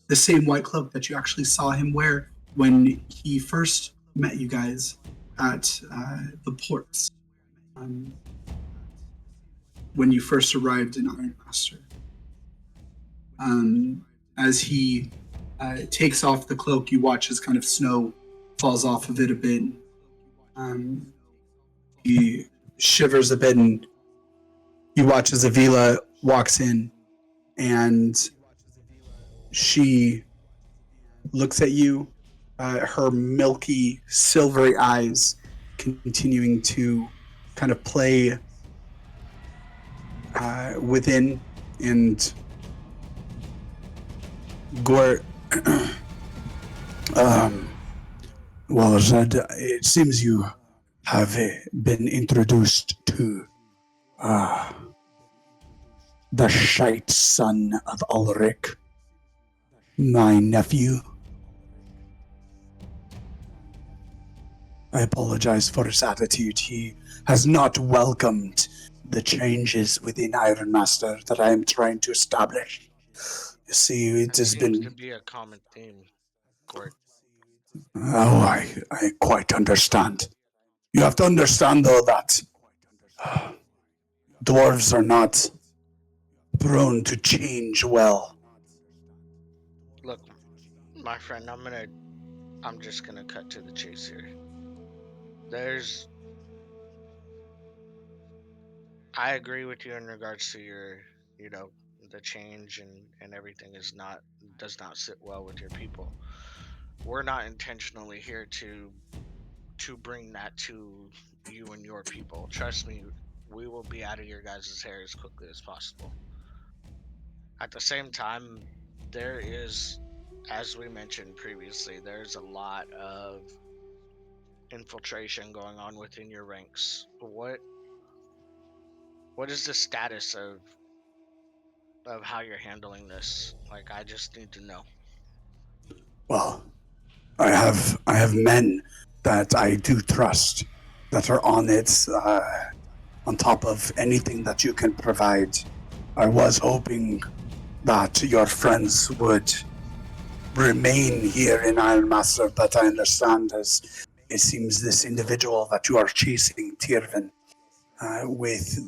The same white cloak that you actually saw him wear when he first met you guys at the ports. When you first arrived in Ironmaster. As he takes off the cloak, you watch as kind of snow falls off of it a bit. He shivers a bit, and you watch as Avila walks in, and she looks at you, her milky, silvery eyes continuing to kind of play within, and Gort, well, Zed, it seems you have been introduced to the shite son of Ulrich, my nephew. I apologize for his attitude. He has not welcomed the changes within Ironmaster that I am trying to establish. You see, it has seems been... to be a common theme, Gort. Oh, I quite understand. You have to understand, though, that dwarves are not prone to change well. Look, my friend, I'm just gonna cut to the chase here. I agree with you in regards to your, the change and everything does not sit well with your people. We're not intentionally here to bring that to you and your people. Trust me, we will be out of your guys' hair as quickly as possible. At the same time, there is, as we mentioned previously, there's a lot of infiltration going on within your ranks. What is the status of how you're handling this? Like, I just need to know. Well, I have men that I do trust that are on it, on top of anything that you can provide. I was hoping that your friends would remain here in Ironmaster, but I understand, as it seems this individual that you are chasing, Tiervin, with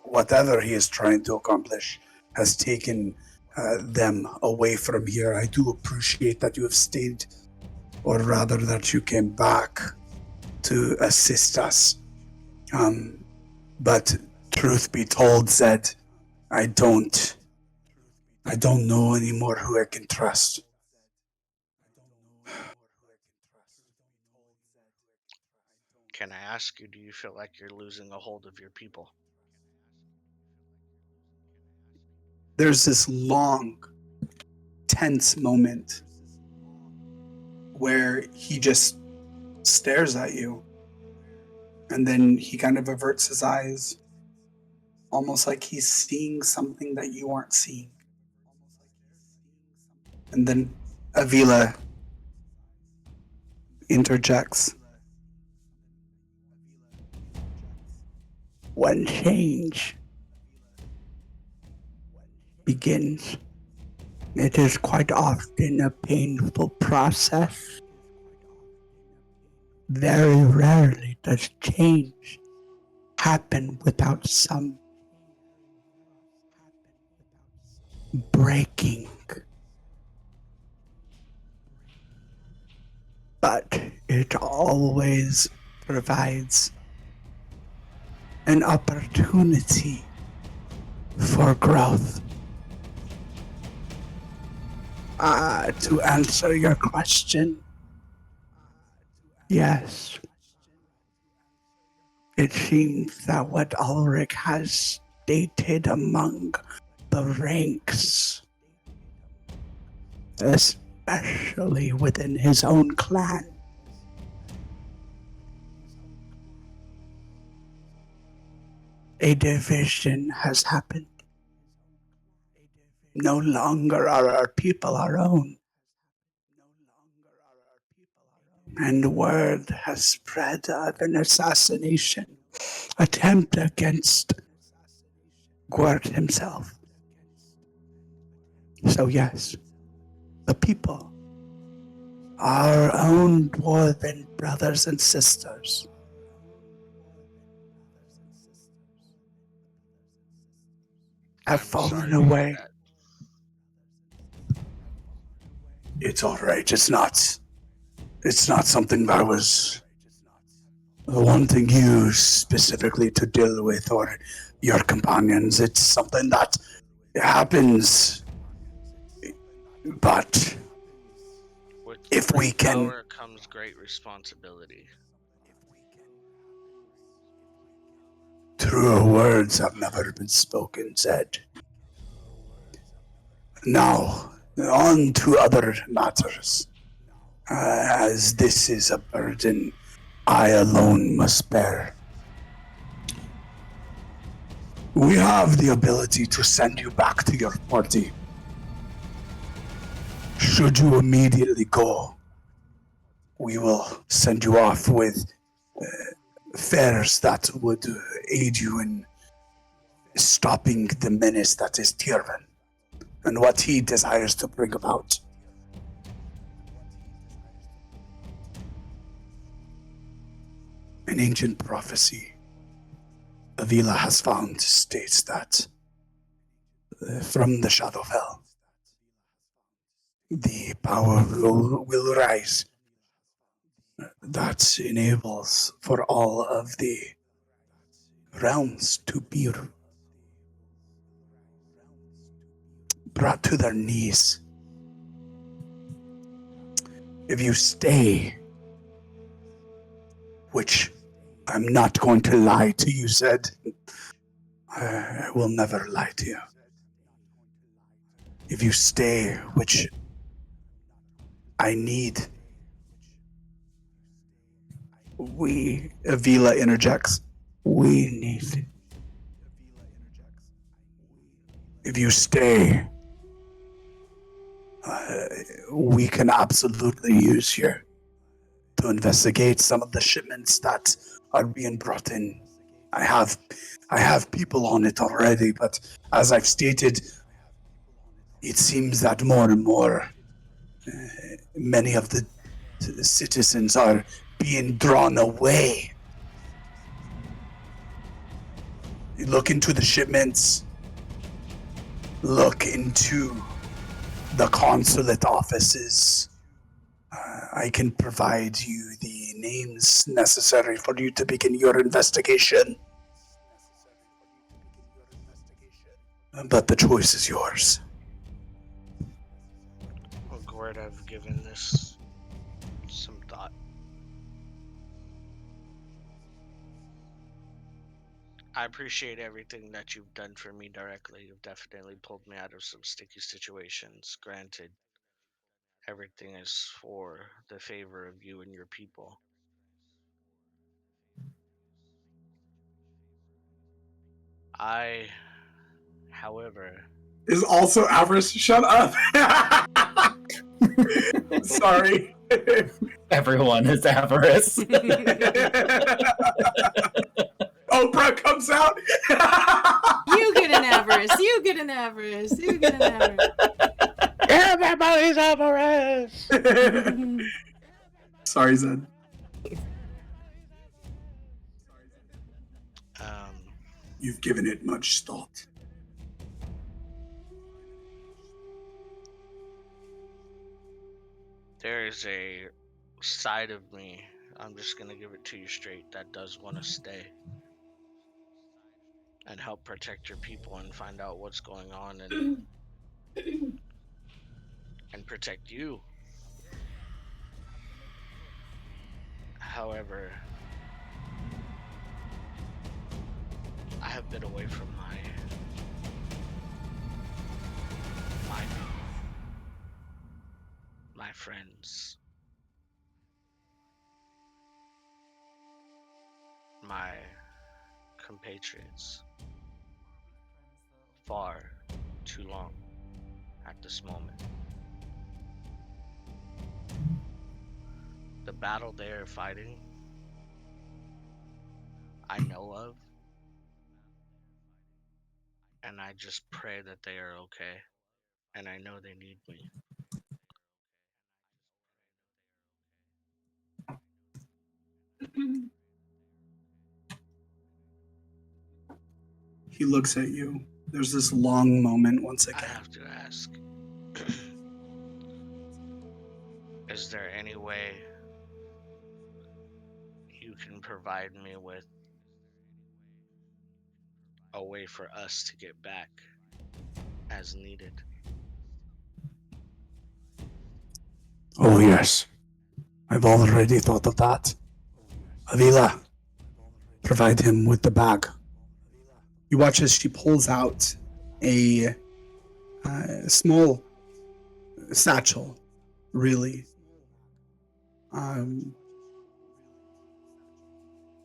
whatever he is trying to accomplish, has taken them away from here. I do appreciate that you have stayed, or rather that you came back to assist us. But truth be told, Zed, I don't know anymore who I can trust. Can I ask you, do you feel like you're losing a hold of your people? There's this long, tense moment where he just stares at you, and then he kind of averts his eyes, almost like he's seeing something that you aren't seeing. And then Avila interjects. When change begins, It is quite often a painful process. Very rarely does change happen without some breaking. But it always provides an opportunity for growth. To answer your question, yes. It seems that what Ulrich has stated among the ranks, especially within his own clan, a division has happened. No longer are our people our own. And word has spread of an assassination attempt against Gwert himself. So yes, the people, our own dwarven brothers and sisters, have fallen away. It's alright, it's not something that I was wanting you specifically to deal with or your companions. It's something that happens. But with if we can... power comes great responsibility. Truer words have never been spoken, said. Now, on to other matters. As this is a burden I alone must bear. We have the ability to send you back to your party. Should you immediately go, we will send you off with fares that would aid you in stopping the menace that is Tyrvin and what he desires to bring about. An ancient prophecy Avila has found states that from the Shadowfell, the power will rise that enables for all of the realms to be brought to their knees. If you stay, which I'm not going to lie to you, said, I will never lie to you. If you stay, which I need, Avila interjects, we need. If you stay, we can absolutely use you to investigate some of the shipments that are being brought in. I have people on it already, but as I've stated, it seems that more and more many of the citizens are being drawn away. You look into the shipments, look into the consulate offices. I can provide you the names necessary for you to begin your investigation. But the choice is yours. Well, Gord, I've given this some thought. I appreciate everything that you've done for me directly. You've definitely pulled me out of some sticky situations. Granted, everything is for the favor of you and your people. I, however... Is also avarice. Shut up. Sorry. Everyone is avarice. Oprah comes out. You get an avarice. You get an avarice. You get an avarice. Riley's Alvarez! Sorry, Zed. You've given it much thought. There is a side of me, I'm just gonna give it to you straight, that does want to stay and help protect your people and find out what's going on and protect you. However, I have been away from my people, my friends, my compatriots far too long at this moment. The battle they are fighting, I know of, and I just pray that they are okay, and I know they need me. He looks at you. There's this long moment once I again. have to ask, is there any way you can provide me with a way for us to get back as needed? Oh, yes. I've already thought of that. Avila, provide him with the bag. You watch as she pulls out a small satchel, really.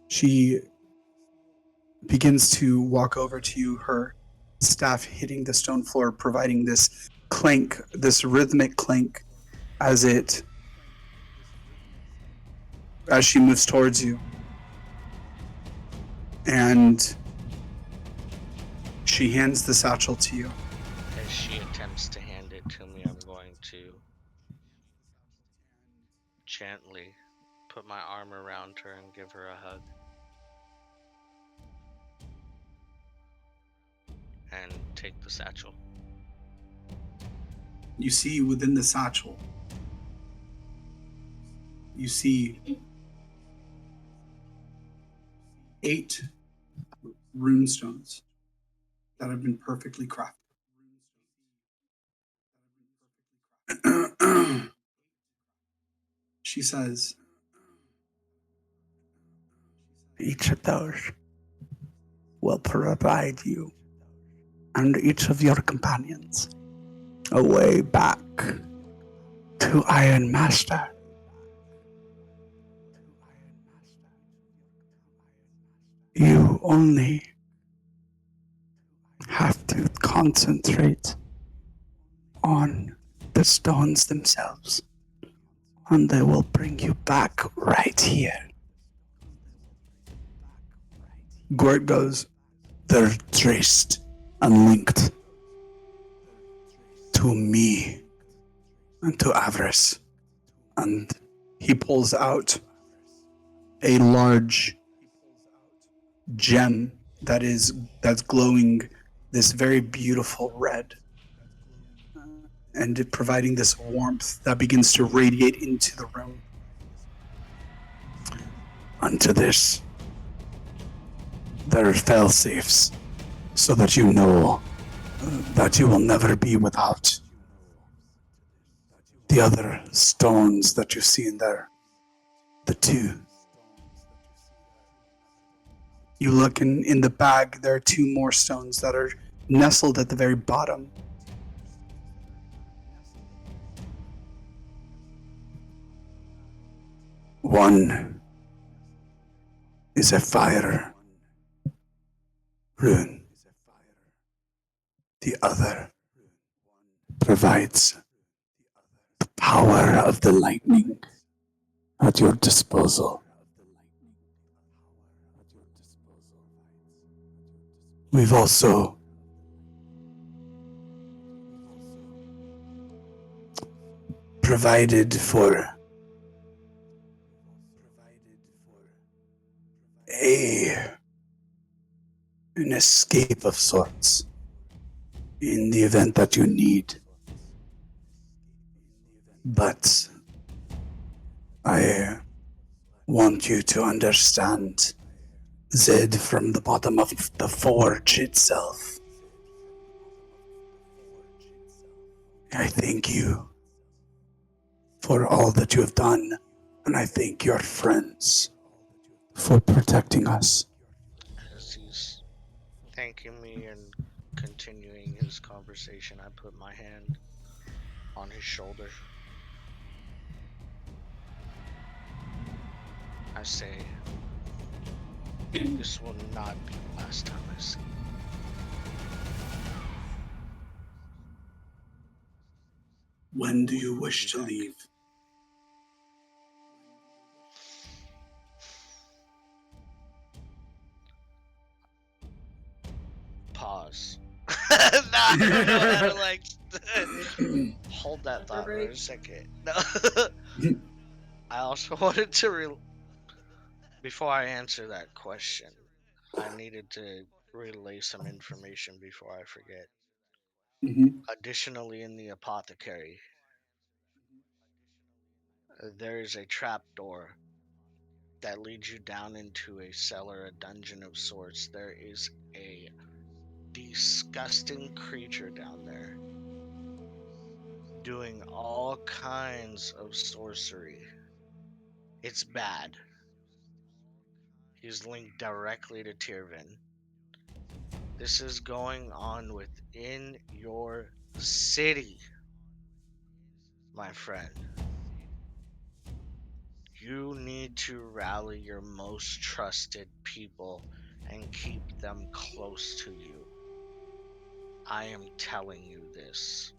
She begins to walk over to you, her staff hitting the stone floor, providing this clank, this rhythmic clank as she moves towards you. And she hands the satchel to you. As she attempts to hand it to me, I'm going to gently put my arm around her and give her a hug. And take the satchel. You see within the satchel, you see 8 runestones that have been perfectly crafted. She says, each of those will provide you and each of your companions a way back to Iron Master. You only have to concentrate on the stones themselves, and they will bring you back right here. Gort goes, they're traced and linked to me and to Avarice. And he pulls out a large gem that's glowing this very beautiful red, and providing this warmth that begins to radiate into the room. Unto this, there are fail-safes, so that you know that you will never be without the other stones that you see in there. The 2. You look in the bag, there are 2 more stones that are nestled at the very bottom. One is a fire rune. The other provides the power of the lightning at your disposal. We've also provided for an escape of sorts in the event that you need. But I want you to understand, Zed, from the bottom of the forge itself, I thank you for all that you have done, and I thank your friends for protecting us. As he's thanking me and continuing his conversation, I put my hand on his shoulder. I say, this will not be the last time I see you. When do you wish to leave? Pause. I don't know how to like hold that thought for a second. No. I also wanted to before I answer that question, I needed to relay some information before I forget. Additionally, in the apothecary, there is a trap door that leads you down into a cellar, a dungeon of sorts. There is a disgusting creature down there doing all kinds of sorcery. It's bad. He's linked directly to Tirvin. This is going on within your city, my friend. You need to rally your most trusted people and keep them close to you. I am telling you this.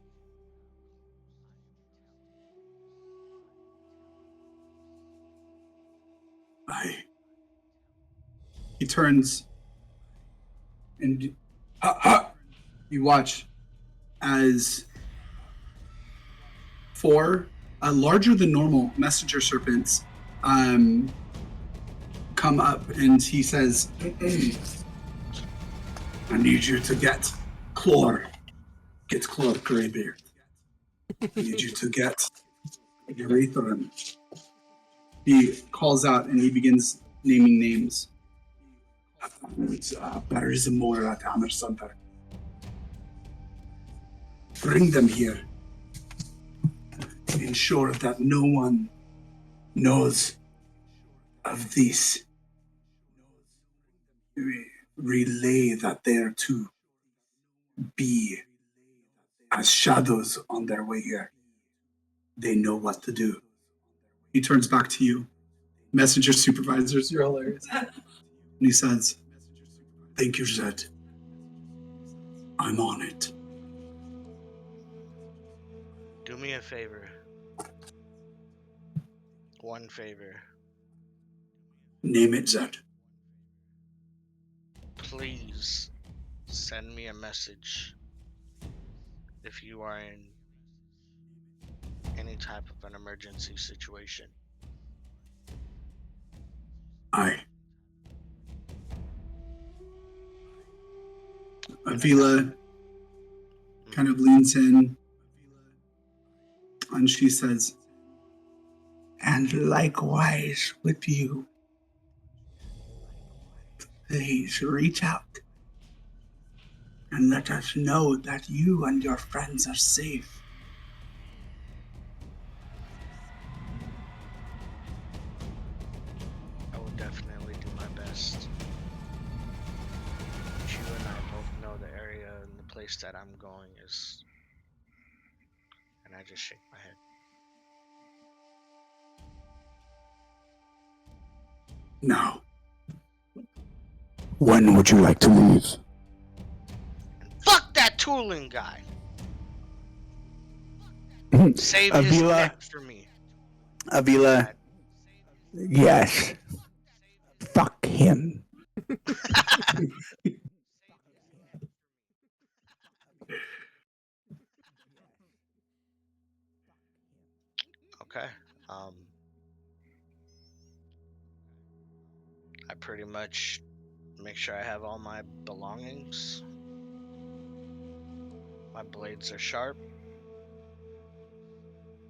He turns and you watch as four larger than normal messenger serpents come up, and he says, I need you to get Clor, Greybeard. I need you to get Urethrum. He calls out and he begins naming names. Barizamora Hammer Center. Bring them here. Ensure that no one knows of this. Relay that they're to be as shadows on their way here. They know what to do. He turns back to you. Messenger supervisors, you're hilarious. And he says, thank you, Zed. I'm on it. Do me a favor. One favor. Name it, Zed. Please send me a message if you are in any type of an emergency situation. Aye. Avila kind of leans in and she says, and likewise with you. Please reach out and let us know that you and your friends are safe. I will definitely do my best. You and I both know the area and the place that I'm going is. And I just shake my head. Now, when would you like to leave? And fuck that tooling guy! Save his Avila, neck for me. Avila, yes. Fuck him. pretty much make sure I have all my belongings. My blades are sharp.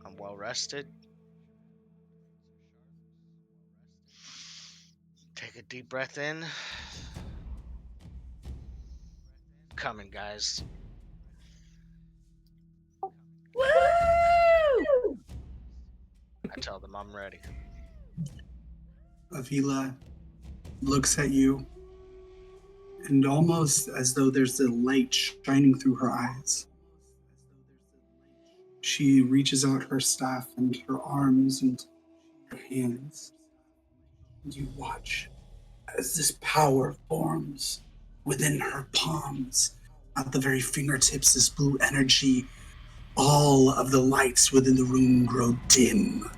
I'm well rested. Take a deep breath in. Coming, guys. Woo! I tell them I'm ready. Avila looks at you, and almost as though there's a light shining through her eyes, she reaches out her staff and her arms and her hands, and you watch as this power forms within her palms. At the very fingertips, this blue energy, all of the lights within the room grow dim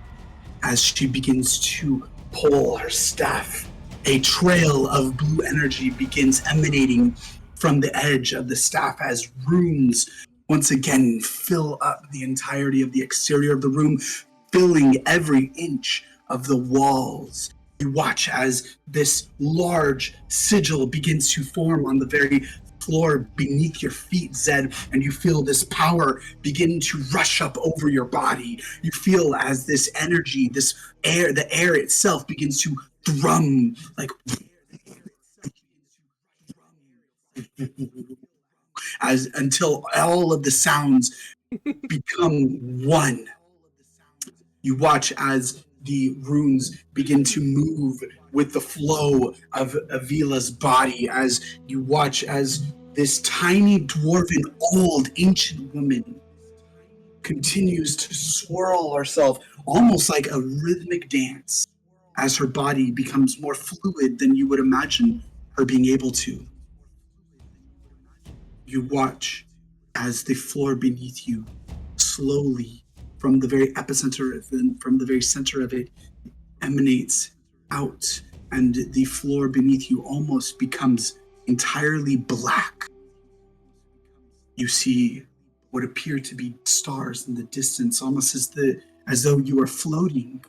as she begins to pull her staff. A trail of blue energy begins emanating from the edge of the staff as runes once again fill up the entirety of the exterior of the room, filling every inch of the walls. You watch as this large sigil begins to form on the very floor beneath your feet, Zed, and you feel this power begin to rush up over your body. You feel as this energy, this air, the air itself begins to drum like as until all of the sounds become one. You watch as the runes begin to move with the flow of Avila's body, as you watch as this tiny dwarven old ancient woman continues to swirl herself almost like a rhythmic dance as her body becomes more fluid than you would imagine her being able to. You watch as the floor beneath you slowly, from the very epicenter of it, from the very center of it, emanates out, and the floor beneath you almost becomes entirely black. You see what appear to be stars in the distance, almost as though you are floating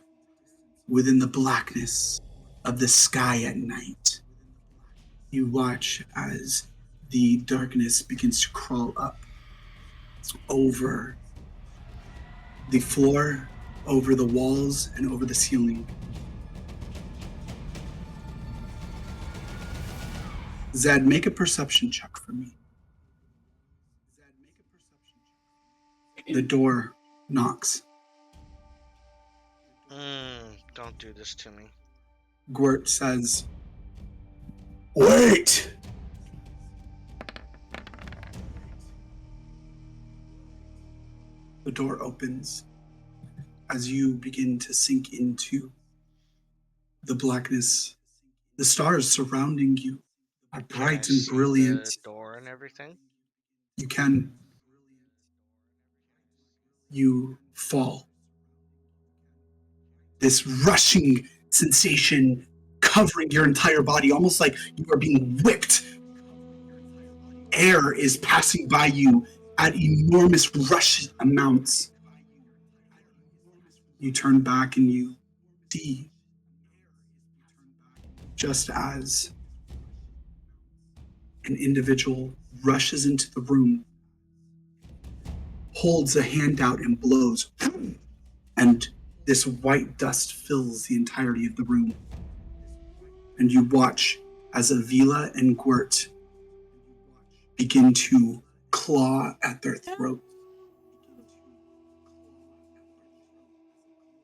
within the blackness of the sky at night. You watch as the darkness begins to crawl up over the floor, over the walls, and over the ceiling. Zed, make a perception check for me. The door knocks. Don't do this to me. Gwert says, "Wait!" The door opens as you begin to sink into the blackness. The stars surrounding you are bright Can I and see brilliant. the door and everything? You fall. This rushing sensation covering your entire body, almost like you are being whipped. Air is passing by you at enormous rush amounts. You turn back and you see, just as an individual rushes into the room, holds a hand out and blows, and this white dust fills the entirety of the room. And you watch as Avila and Gwert begin to claw at their throat.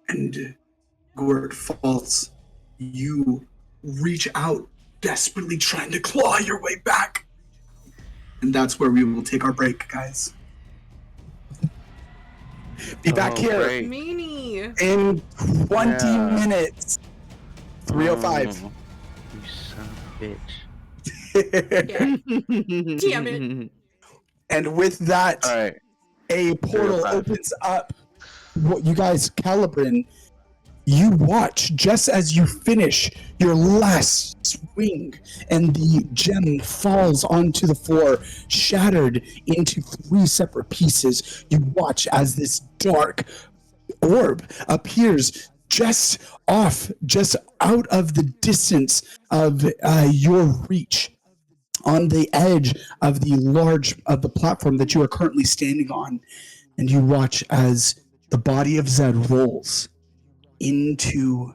And Gwert falls. You reach out, desperately trying to claw your way back. And that's where we will take our break, guys. Be back here great. Meanie. in 20 minutes. 3:05. You son of a bitch. Yeah. Damn it. And with that, All right. a portal 3:05. opens up. What you guys, Calibrin, you watch just as you finish your last swing and the gem falls onto the floor, shattered into 3 separate pieces. You watch as this dark orb appears just off, just out of the distance of your reach, on the edge of the platform that you are currently standing on, and you watch as the body of Zed rolls into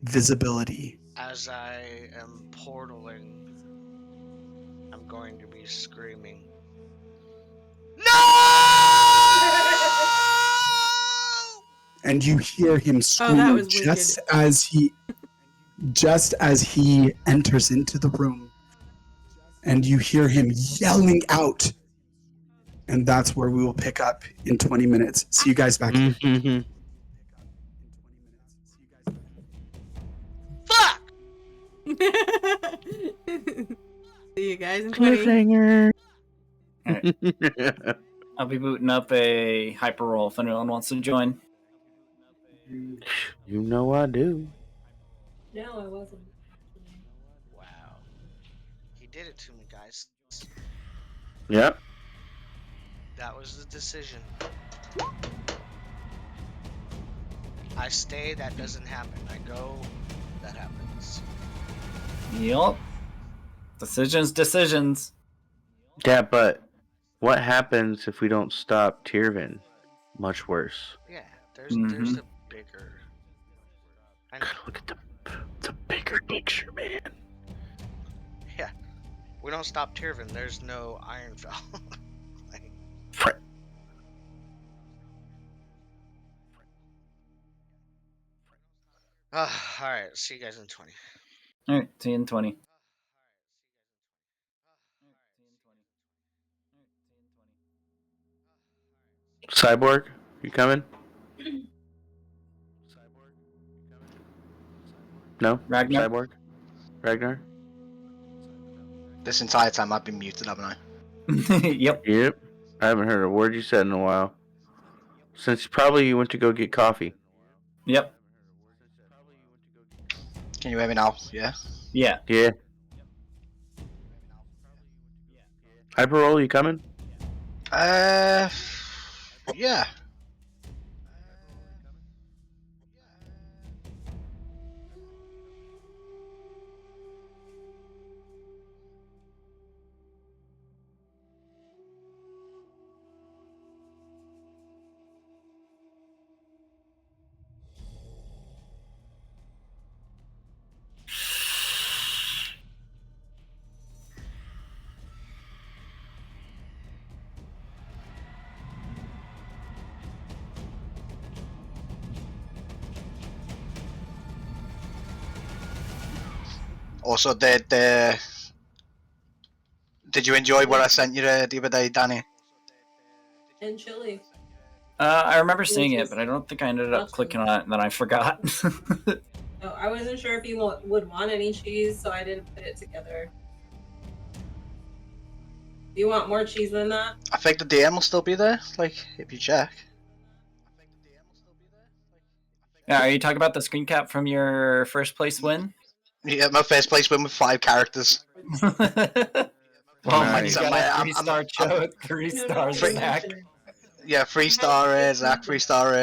visibility. As I am portaling, I'm going to be screaming, "No!" And you hear him Oh, that scream was just wicked. as he enters into the room. And you hear him yelling out. And that's where we will pick up in 20 minutes. See you guys back here. Mm-hmm. Fuck! See you guys in 20. Cliffhanger. I'll be booting up a hyper roll if anyone wants to join. You know I do. No, I wasn't. Wow. He did it to me, guys. Yep. That was the decision. I stay, that doesn't happen. I go, that happens. Yup. Decisions. Yeah, but what happens if we don't stop Tyrvin? Much worse. Yeah, there's a bigger. I know. Gotta look at the bigger picture, man. Yeah, we don't stop Tyrvin. There's no Ironfell. Like, Frick. all right. See you guys in 20. Alright, see you in 20. Cyborg, you coming? No? Ragnar? Cyborg? Ragnar? This entire time I've been muted, haven't I? Yep. Yep. I haven't heard a word you said in a while. Since probably you went to go get coffee. Yep. Can you hear me now? Yeah. Yeah. Yeah. Hyperroll, you coming? Yeah. Also, did you enjoy what I sent you the other day, Danny? And chili. I remember seeing it, but I don't think I ended up Not clicking on it, and then I forgot. Oh, I wasn't sure if you would want any cheese, so I didn't put it together. Do you want more cheese than that? I think the DM will still be there, like, if you check. Yeah, are you talking about the screen cap from your first place win? Yeah, my first place win with 5 characters. Well, Nice. you got a I'm- 3-star Cho, 3-star Free- Zach. Yeah, 3-star Zach, 3-star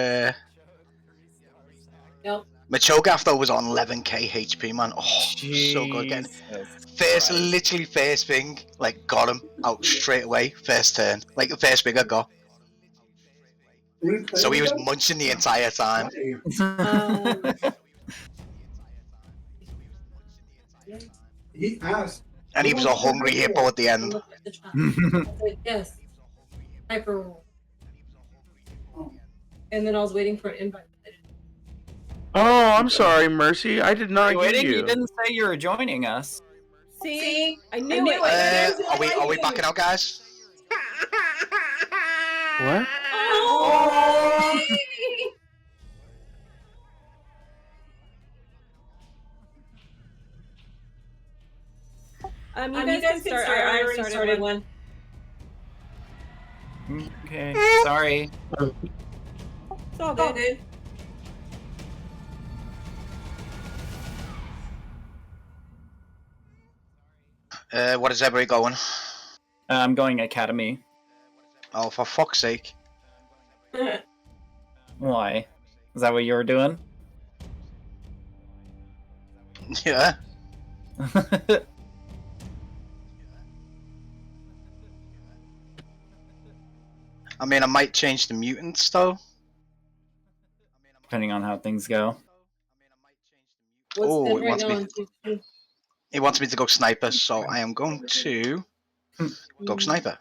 Yep. Machogaff though was on 11k HP, man. Oh, so good again. First, literally first thing, like, got him out straight away, first turn. Like, the first thing I got. So he was munching the entire time. He asked. And he was a hungry hippo at the end. Look at the chat. I was like, yes. Hyper roll. And then I was waiting for an invite. Oh, I'm sorry, Mercy. I did not Wait, get you you. didn't say you were joining us. See? I knew it. Are we backing out, guys? What? Oh! You guys can start. I already started one. Okay, sorry. It's all good. What is everybody going? I'm going Academy. Oh, for fuck's sake. Why? Is that what you were doing? Yeah. I mean, I might change the mutants though. Depending on how things go. What's Oh, good right now on YouTube? it wants me to go sniper, so I am going to go sniper.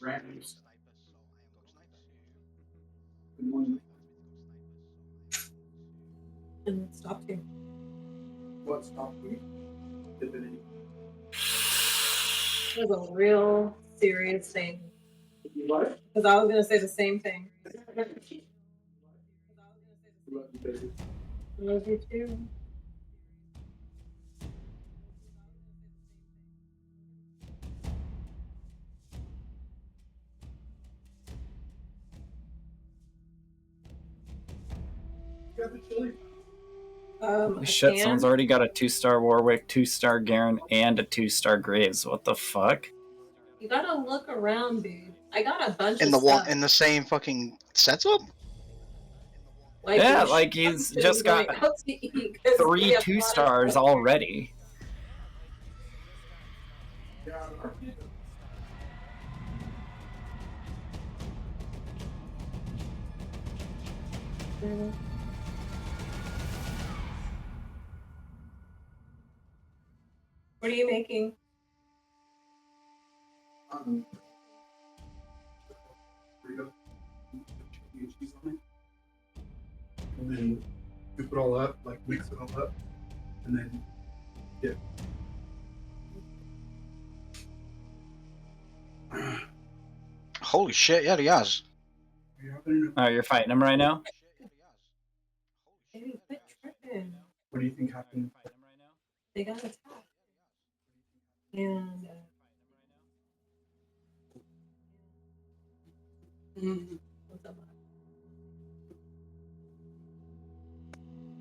Randoms. Good morning. And it stopped you. What stopped you? Divinity. It was a real serious thing. What? Because I was gonna say the same thing. Love you, baby. I love you too. Got the chili. Holy shit, someone's already got a 2-star Warwick, 2-star Garen, and a 2-star Graves. What the fuck? You gotta look around, dude. I got a bunch In of the one, stuff. in the same fucking setup. Like Yeah, we like should he's be just going got out to eat 'cause we 3 have a lot of 2-stars stuff here. already. What are you making? Burrito. Chicken and cheese on it. And then scoop it all up, like mix it all up, and then dip. Holy shit! Yeah, he has. Oh, you're fighting him right now? Hey, quit tripping. What do you think happened? They got attacked. And what's up?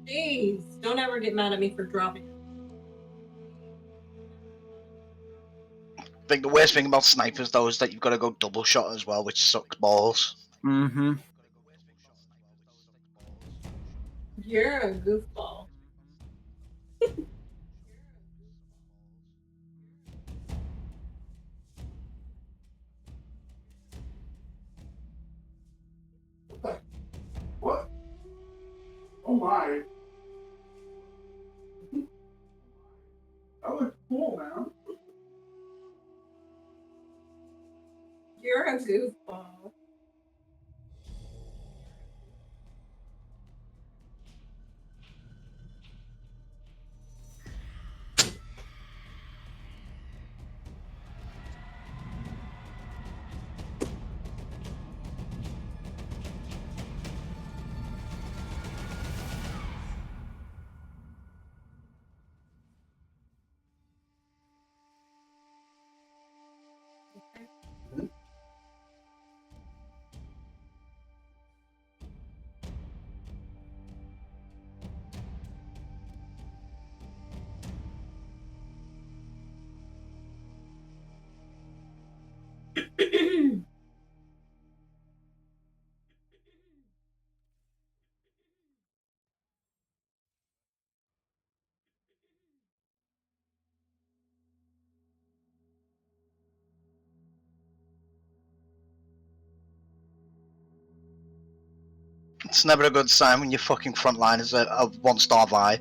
Jeez, don't ever get mad at me for dropping. I think the worst thing about snipers though is that you've got to go double shot as well, which sucks balls. Mm-hmm. You're a goofball. What? Oh my. That looks cool, man. You're a goofball. It's never a good sign when your fucking frontliners are a 1-star Vi.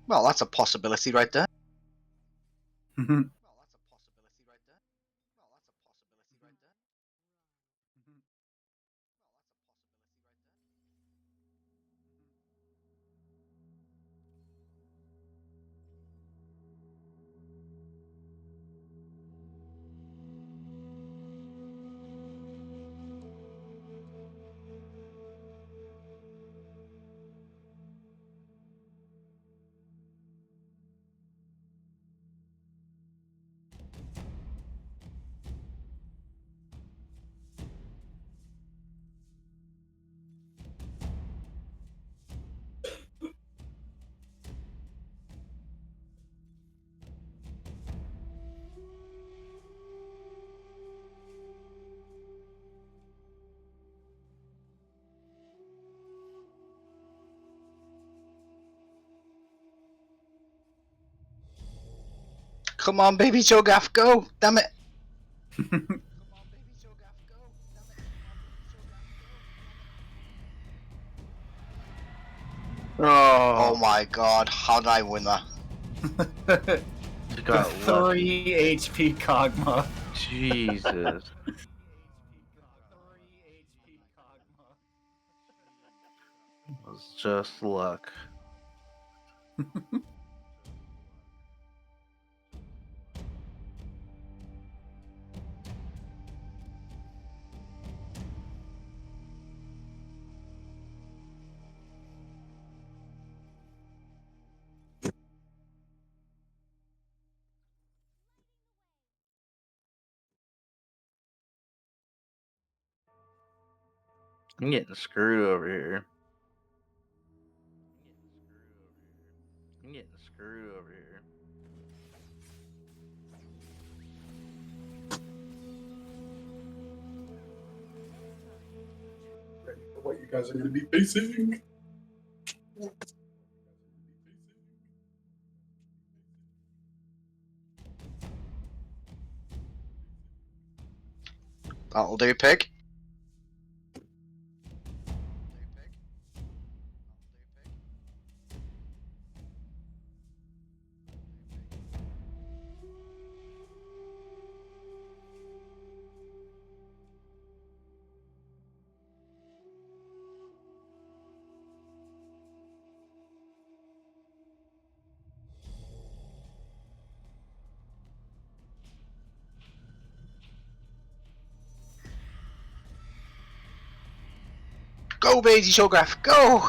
Well, that's a possibility right there. Come on, baby Cho'Gath, go! Damn it! Oh my god, how did I win that? The 3 HP Kog'Maw. Jesus. It was just luck. I'm getting screwed over here. I'm getting screwed over here. Ready for what you guys are going to be facing. That'll do, pig. Go, baby Cho'Gath, go!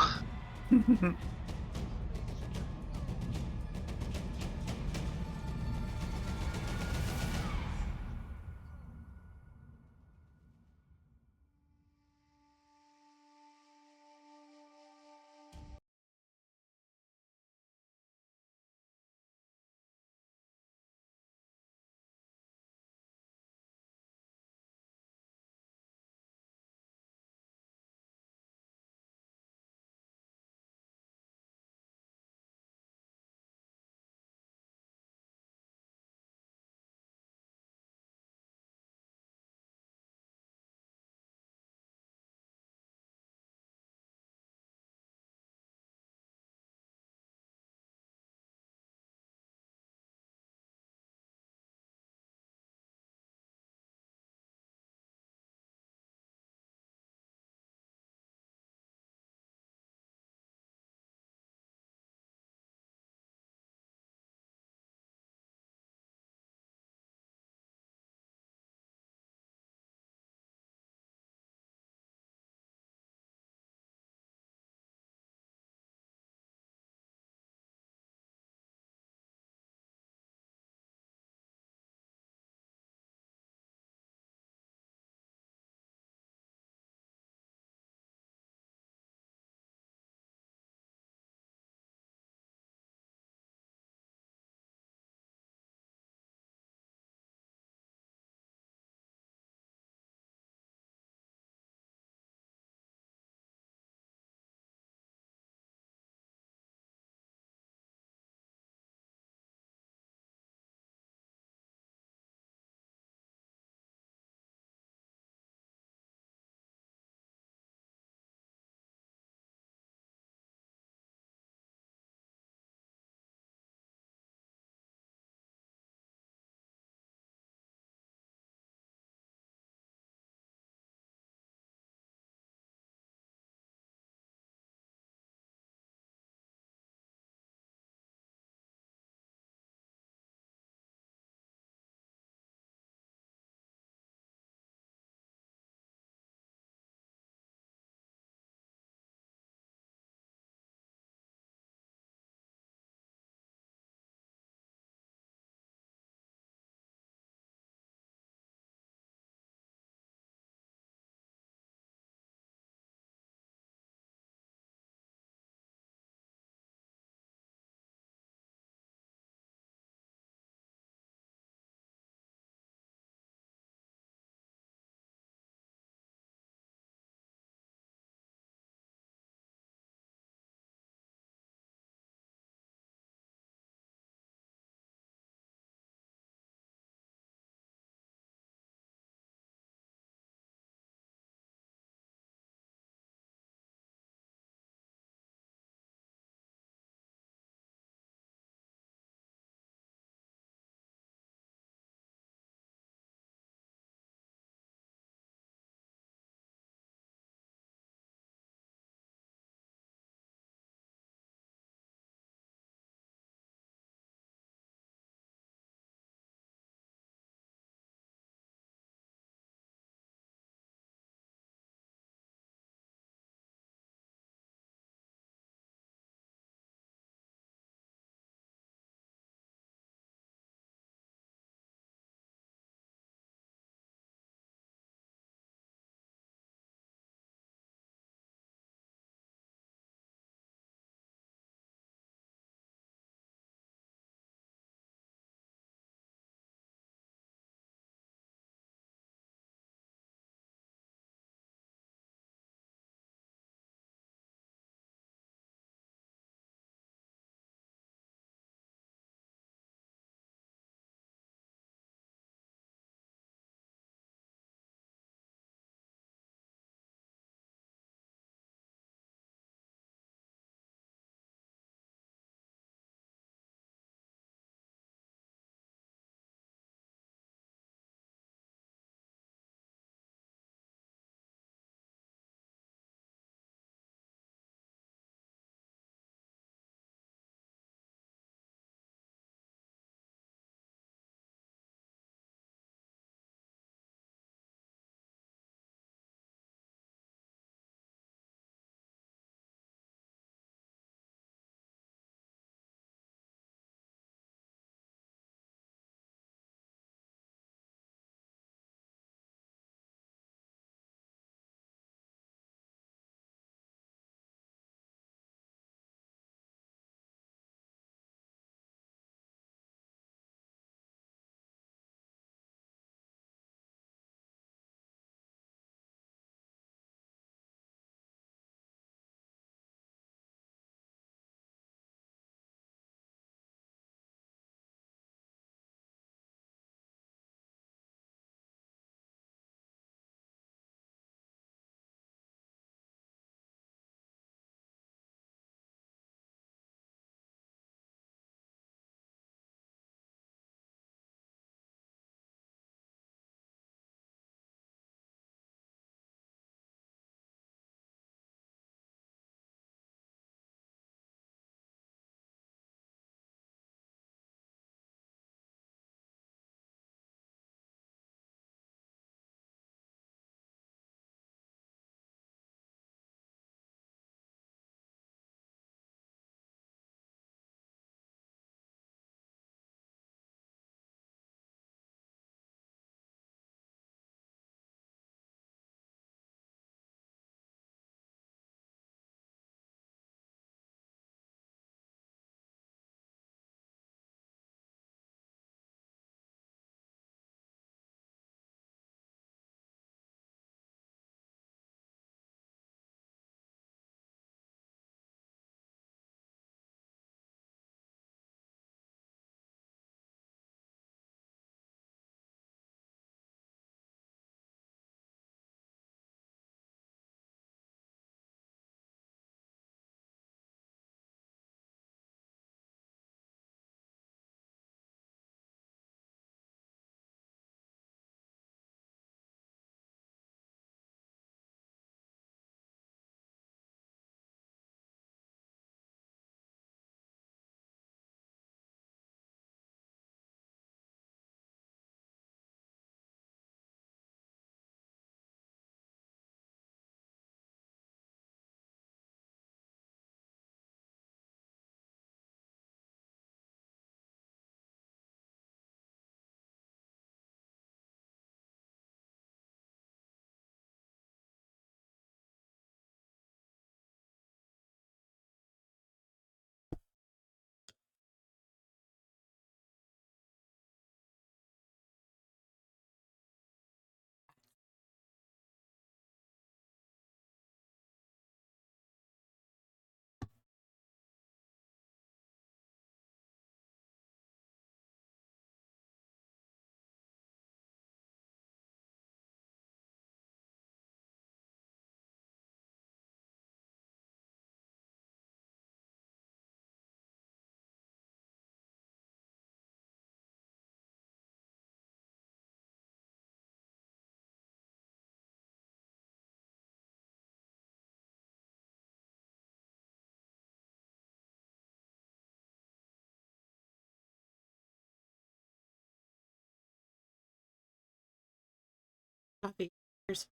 Coffee. Here's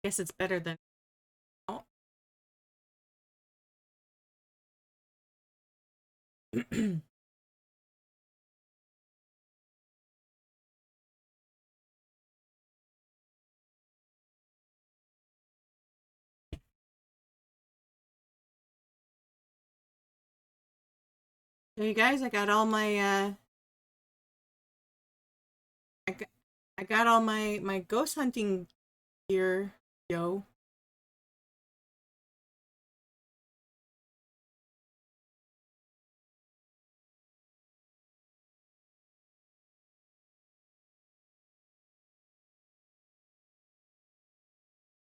guess it's better than. Oh. So you guys, I got all my I got all my ghost hunting gear, yo.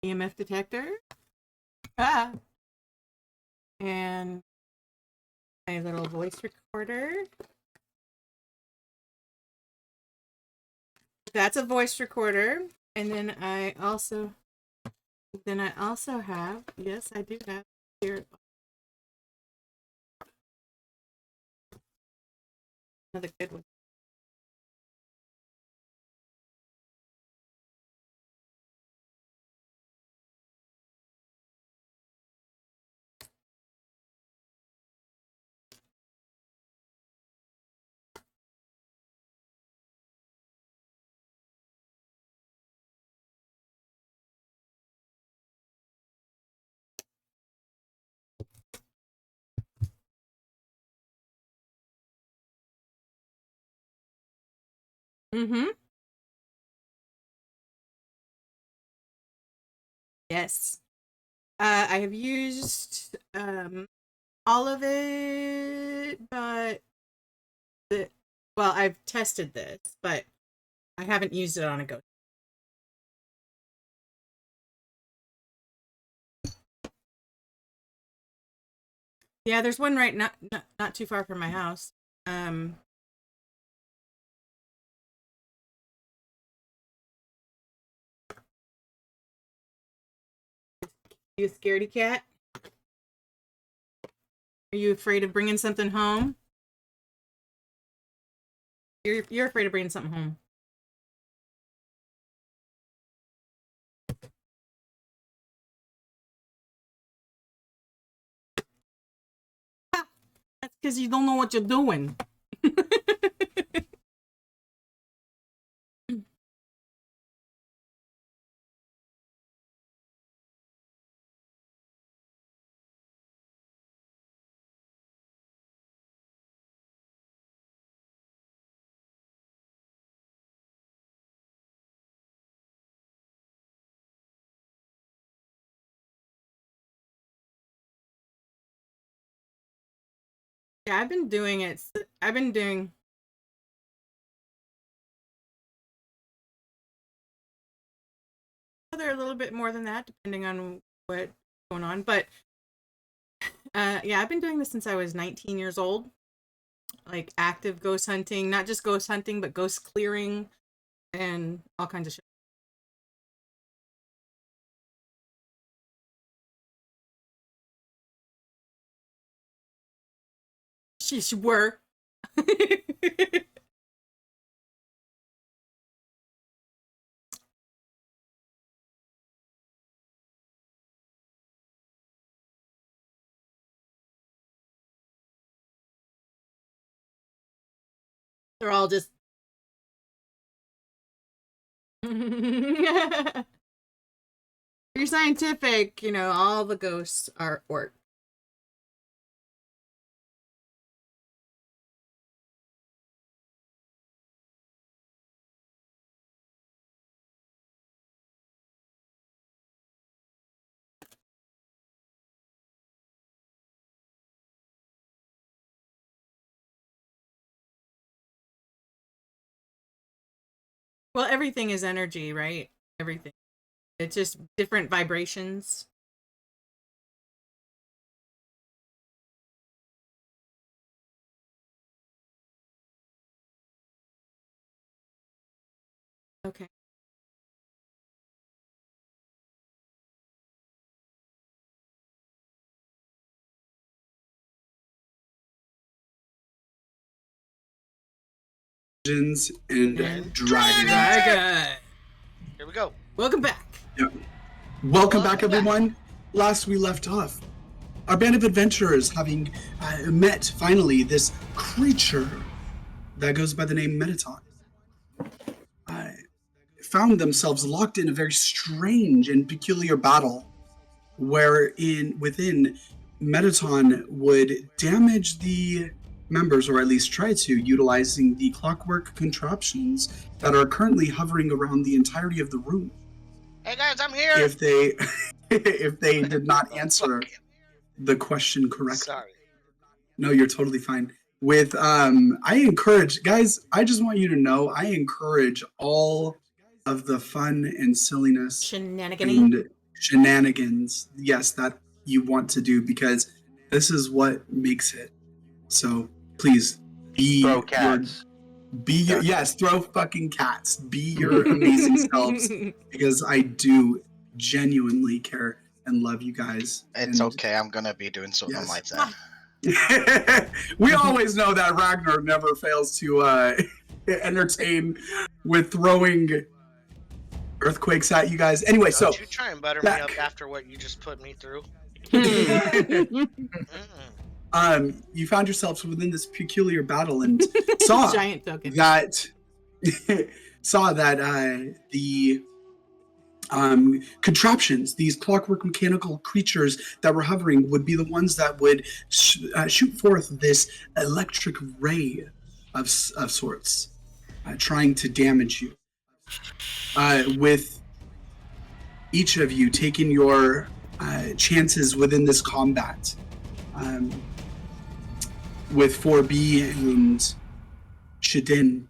EMF detector. Ah. And my little voice recorder. That's a voice recorder. And then I also have, yes, I do have here another good one. Mm-hmm. Yes. I have used all of it, but well, I've tested this, but I haven't used it on a ghost. Yeah, there's one right not too far from my house. You a scaredy cat? Are you afraid of bringing something home? You're afraid of bringing something home. Ha! That's because you don't know what you're doing. Yeah, I've been doing it. I've been doing. They're a little bit more than that, depending on what's going on. But yeah, I've been doing this since I was 19 years old. Like active ghost hunting, not just ghost hunting, but ghost clearing and all kinds of shit. She were. They're all just. If you're scientific, you know, all the ghosts are orc. Well, everything is energy, right? Everything. It's just different vibrations. Okay. Dungeons and Dragons. Dragon. Here we go. Welcome back. Yep. Welcome back, everyone. Last we left off, our band of adventurers having met finally this creature that goes by the name Metaton, found themselves locked in a very strange and peculiar battle, within Metaton would damage the members, or at least try to, utilizing the clockwork contraptions that are currently hovering around the entirety of the room. Hey guys, I'm here. If they if they did not answer the question correctly. Sorry. No, you're totally fine. With I encourage, guys, I just want you to know I encourage all of the fun and silliness and shenanigans, yes, that you want to do, because this is what makes it. So please throw cats. Yes, throw fucking cats. Be your amazing selves, because I do genuinely care and love you guys. It's okay, I'm gonna be doing something like that. We always know that Ragnar never fails to entertain with throwing earthquakes at you guys. Anyway, Don't you try and butter me up after what you just put me through. You found yourselves within this peculiar battle and saw Giant token. that the contraptions, these clockwork mechanical creatures that were hovering, would be the ones that would shoot forth this electric ray of sorts, trying to damage you. With each of you taking your chances within this combat, with 4B and Shadin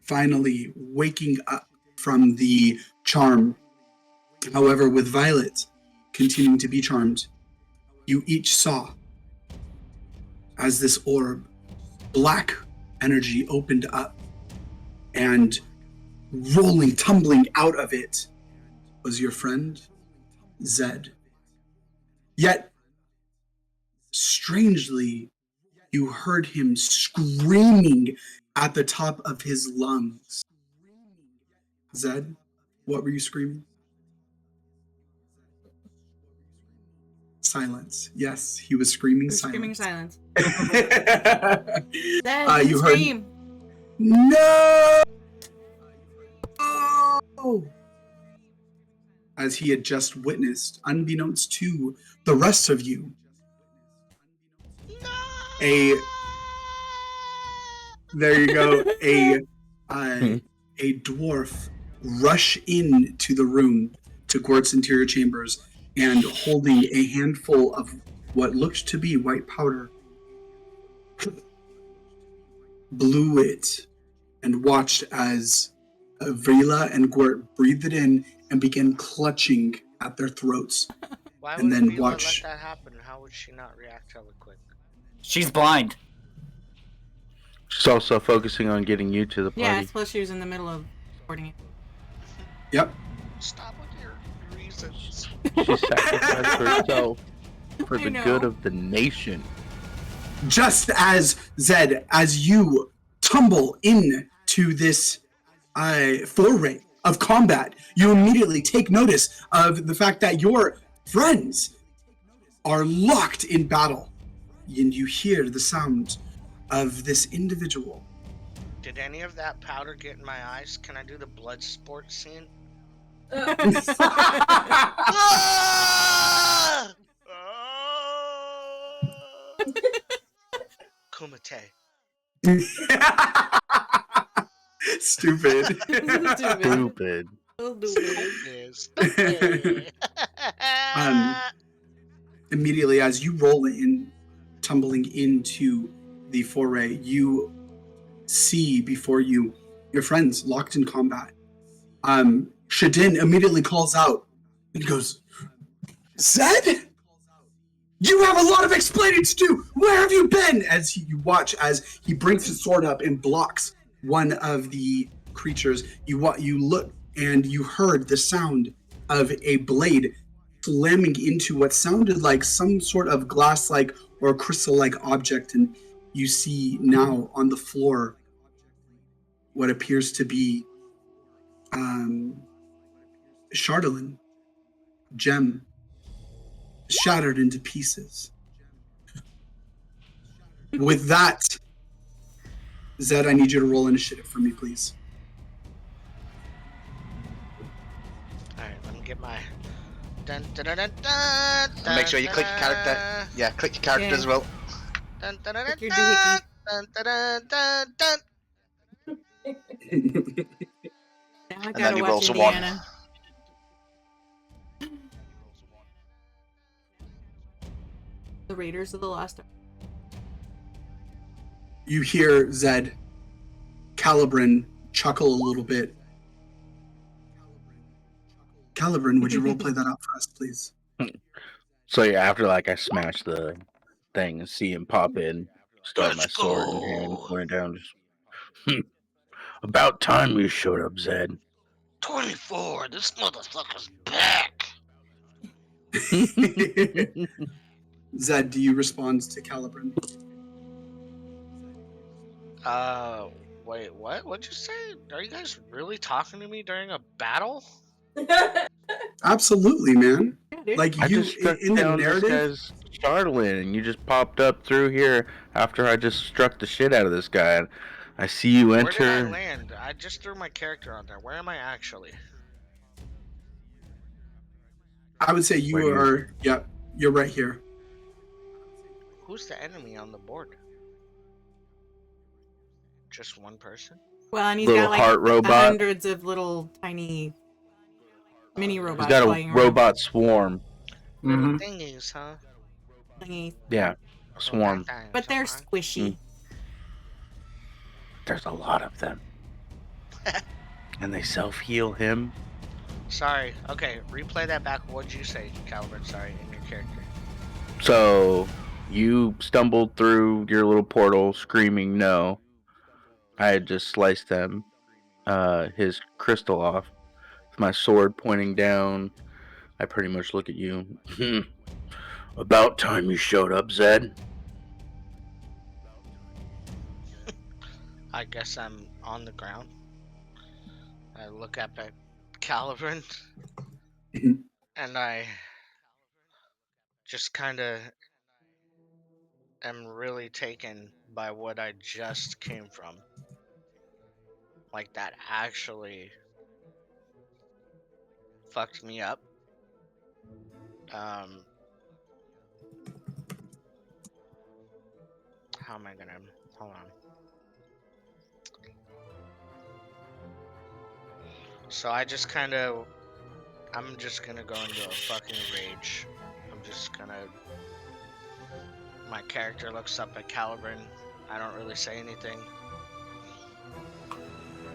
finally waking up from the charm. However, with Violet continuing to be charmed, you each saw as this orb, black energy opened up, and rolling, tumbling out of it was your friend, Zed. Yet, strangely, you heard him screaming at the top of his lungs. Zed, what were you screaming? Silence. Yes, he was screaming silence. Screaming silence. Zed, you heard scream. No! As he had just witnessed, unbeknownst to the rest of you, there you go, a dwarf rush into the room to Gort's interior chambers and holding a handful of what looked to be white powder, blew it and watched as Vrila and Gort breathed it in and began clutching at their throats. Why and would then Vrila watch. Let that happen? How would she not react hella quick? She's blind. She's also focusing on getting you to the party. Yeah, plus she was in the middle of recording it. Yep. Stop with your reasons. She sacrificed herself for the good of the nation. Just as Zed, as you tumble into this foray of combat, you immediately take notice of the fact that your friends are locked in battle, and you hear the sound of this individual. Did any of that powder get in my eyes? Can I do the blood sport scene? Kumite. Stupid. Stupid. Immediately as you roll in, tumbling into the foray, you see before you your friends locked in combat. Shadin immediately calls out and goes, Zed? You have a lot of explaining to do! Where have you been? As you watch as he brings his sword up and blocks one of the creatures. You look and you heard the sound of a blade slamming into what sounded like some sort of glass-like or crystal-like object, and you see now on the floor what appears to be Chardolin, gem, shattered into pieces. With that, Zed, I need you to roll initiative for me, please. Alright, let me get my... Dun, dun, dun, dun, dun, And make sure you click your character. Yeah, click your character as well. Dun, dun, dun, dun, Click your dun, doohickey. dun, dun, dun, dun. Now I And gotta then you watch roll some one. Indiana. The Raiders of the Lost Ark. You hear Zed, Calibran chuckle a little bit. Calibran, would you roleplay that out for us, please? So yeah, after like I smash the thing and see him pop in, start my Let's sword in go. hand, pointing down. Just, about time you showed up, Zed. 24, this motherfucker's back. Zed, do you respond to Calibran? Wait, what? What'd you say? Are you guys really talking to me during a battle? Absolutely, man. Yeah, dude. Like I you just struck in the down this narrative. guy's Charlin, and you just popped up through here after I just struck the shit out of this guy. I see you Where did I enter. land? I just threw my character on there. Where am I actually? I would say you Where do you- are. Yep, you're right here. Who's the enemy on the board? Just one person? Well, and he's Little got like heart robot. hundreds of little tiny mini robots He's got a flying around. robot swarm. Little Mhm. thingies, huh? Thingy. Yeah, a swarm. But they're squishy. There's a lot of them. And they self-heal him. Sorry. Okay, replay that back. What'd you say, Calvin? Sorry, in your character. So you stumbled through your little portal screaming no. I had just sliced his crystal off with my sword pointing down. I pretty much look at you. About time you showed up, Zed. I guess I'm on the ground. I look up at Calvin and I just kind of am really taken by what I just came from. Like, that actually fucked me up. How am I gonna... Hold on. So I just kind of... I'm just gonna go into a fucking rage. I'm just gonna... My character looks up at Calibran. I don't really say anything.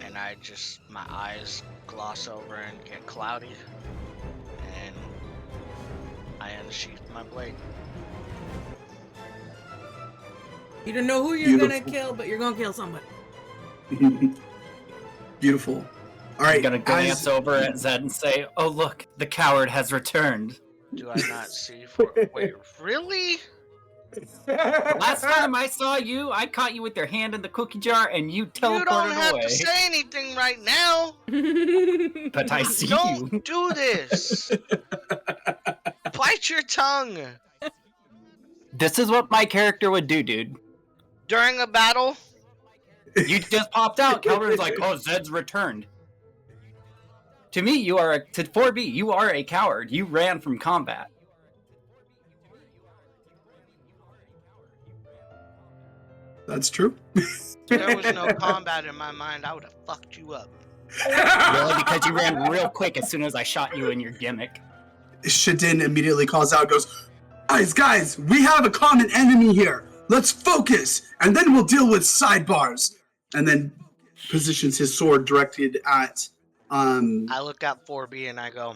And I just... My eyes gloss over and get cloudy. And I unsheath my blade. You don't know who you're gonna Beautiful. kill, but you're gonna kill somebody. Beautiful. All right, I'm gonna glance over at Zed and say, "Oh look, the coward has returned." Do I not see for... Wait, really? Last time I saw you, I caught you with your hand in the cookie jar, and you teleported You don't have away. to say anything right now. But I see Don't you. do this. Bite your tongue. This is what my character would do, dude. During a battle? You just popped out. Calverin's like, "Oh, Zed's returned." To me, to 4B, you are a coward. You ran from combat. That's true. There was no combat in my mind. I would have fucked you up. Really? Because you ran real quick as soon as I shot you in your gimmick. Shadin immediately calls out, goes, guys, we have a common enemy here. Let's focus, and then we'll deal with sidebars. And then positions his sword directed at I look at 4B and I go,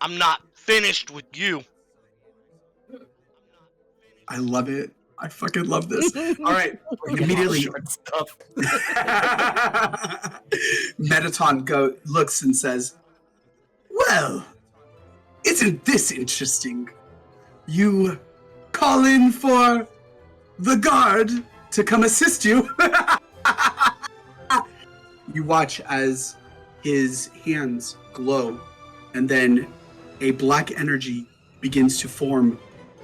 I'm not finished with you. I love it. I fucking love this. All right, immediately. Stuff. Metaton looks and says, well, isn't this interesting? You call in for the guard to come assist you. you watch as his hands glow, and then a black energy begins to form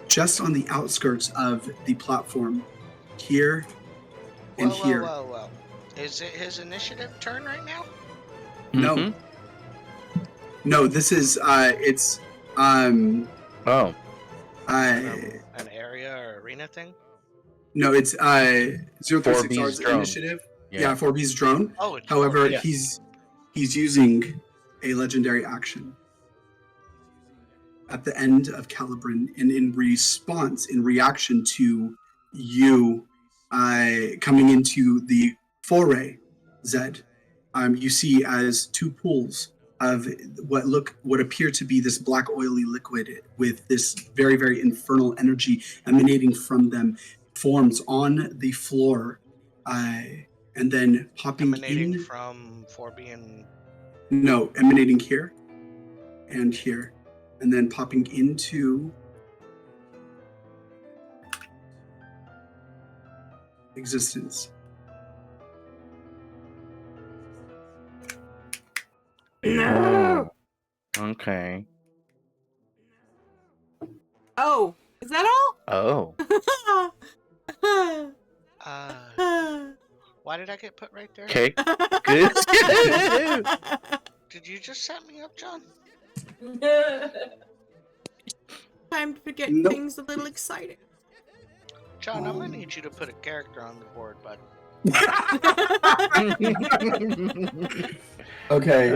just on the outskirts of the platform, here and here. Whoa. Is it his initiative turn right now? No. Mhm. No, this is it's Oh. An area or arena thing? no, it's 036R's 4B's drone. initiative. Yeah, 4B's drone. Oh, it's However, 4B. he's using a legendary action at the end of Calibran, and in response, in reaction to you coming into the foray, Zed, you see as two pools of what appear to be this black oily liquid with this very, very infernal energy emanating from them forms on the floor, and then popping Emanating in. from 4B and... No, emanating here and here, and then popping into existence. No. Okay. Oh, is that all? Oh. Why did I get put right there? Okay. Good. Did you just set me up, John? Time to get Nope. things a little exciting. John, I'm gonna need you to put a character on the board, bud. Okay.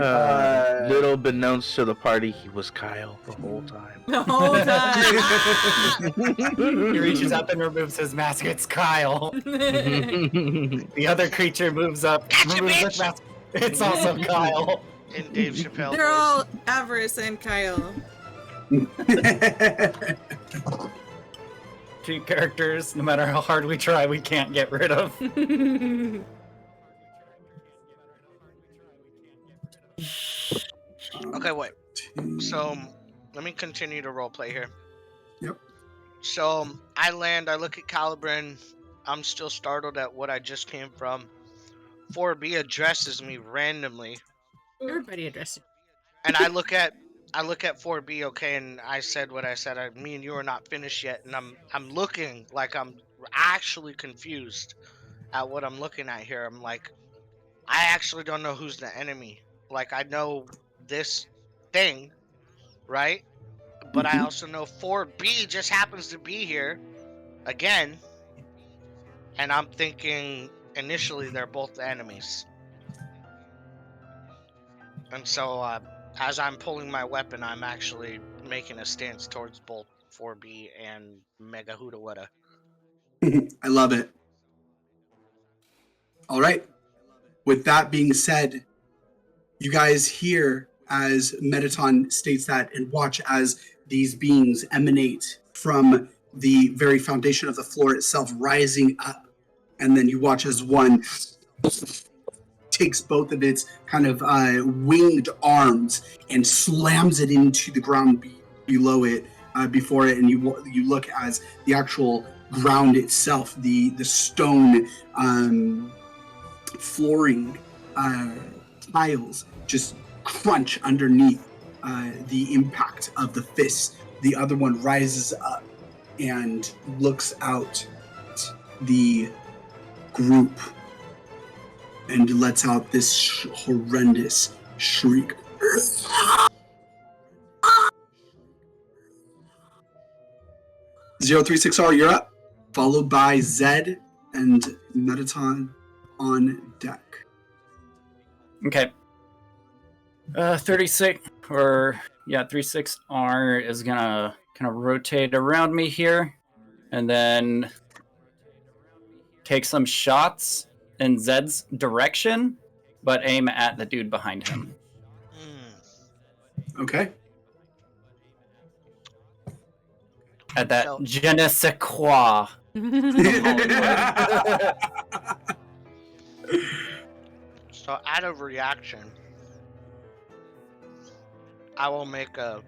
Little beknownst to the party, he was Kyle the whole time. The whole time. He reaches up and removes his mask. It's Kyle. The other creature moves up, Gotcha, removes bitch! his mask. It's also Kyle. In Dave Chappelle They're voice. all Avarice and Kyle. Two characters, no matter how hard we try, we can't get rid of. Okay, wait. So, let me continue to roleplay here. Yep. So, I land, I look at Calibran. I'm still startled at what I just came from. 4B addresses me randomly. Everybody addressed And I look at 4B, okay, and I said what I said. Me and you are not finished yet, and I'm looking like I'm actually confused at what I'm looking at here. I'm like, I actually don't know who's the enemy. Like, I know this thing, right? But I also know 4B just happens to be here again, and I'm thinking initially they're both the enemies. And so, as I'm pulling my weapon, I'm actually making a stance towards both 4B and Mega Hudawada. I love it. All right. With that being said, you guys hear as Metaton states that and watch as these beings emanate from the very foundation of the floor itself, rising up. And then you watch as one takes both of its kind of winged arms and slams it into the ground below it, before it, and you look as the actual ground itself, the stone flooring tiles just crunch underneath the impact of the fist. The other one rises up and looks out at the group and lets out this horrendous shriek. 036R, you're up, followed by Zed and Metaton on deck. Okay. 36R is gonna kind of rotate around me here, and then take some shots in Zed's direction, but aim at the dude behind him. Okay. At that So- je ne sais quoi. So out of reaction, I will make a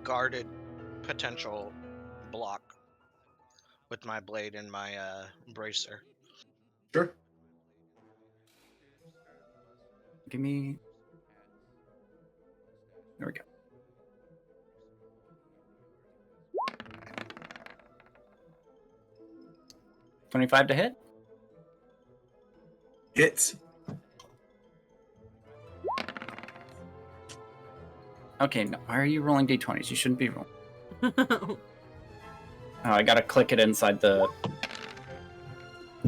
guarded potential block with my blade and my bracer. Sure. Give me. There we go. $25 to hit. Hits. Okay, no, why are you rolling d20s? You shouldn't be rolling. Oh, I gotta click it inside the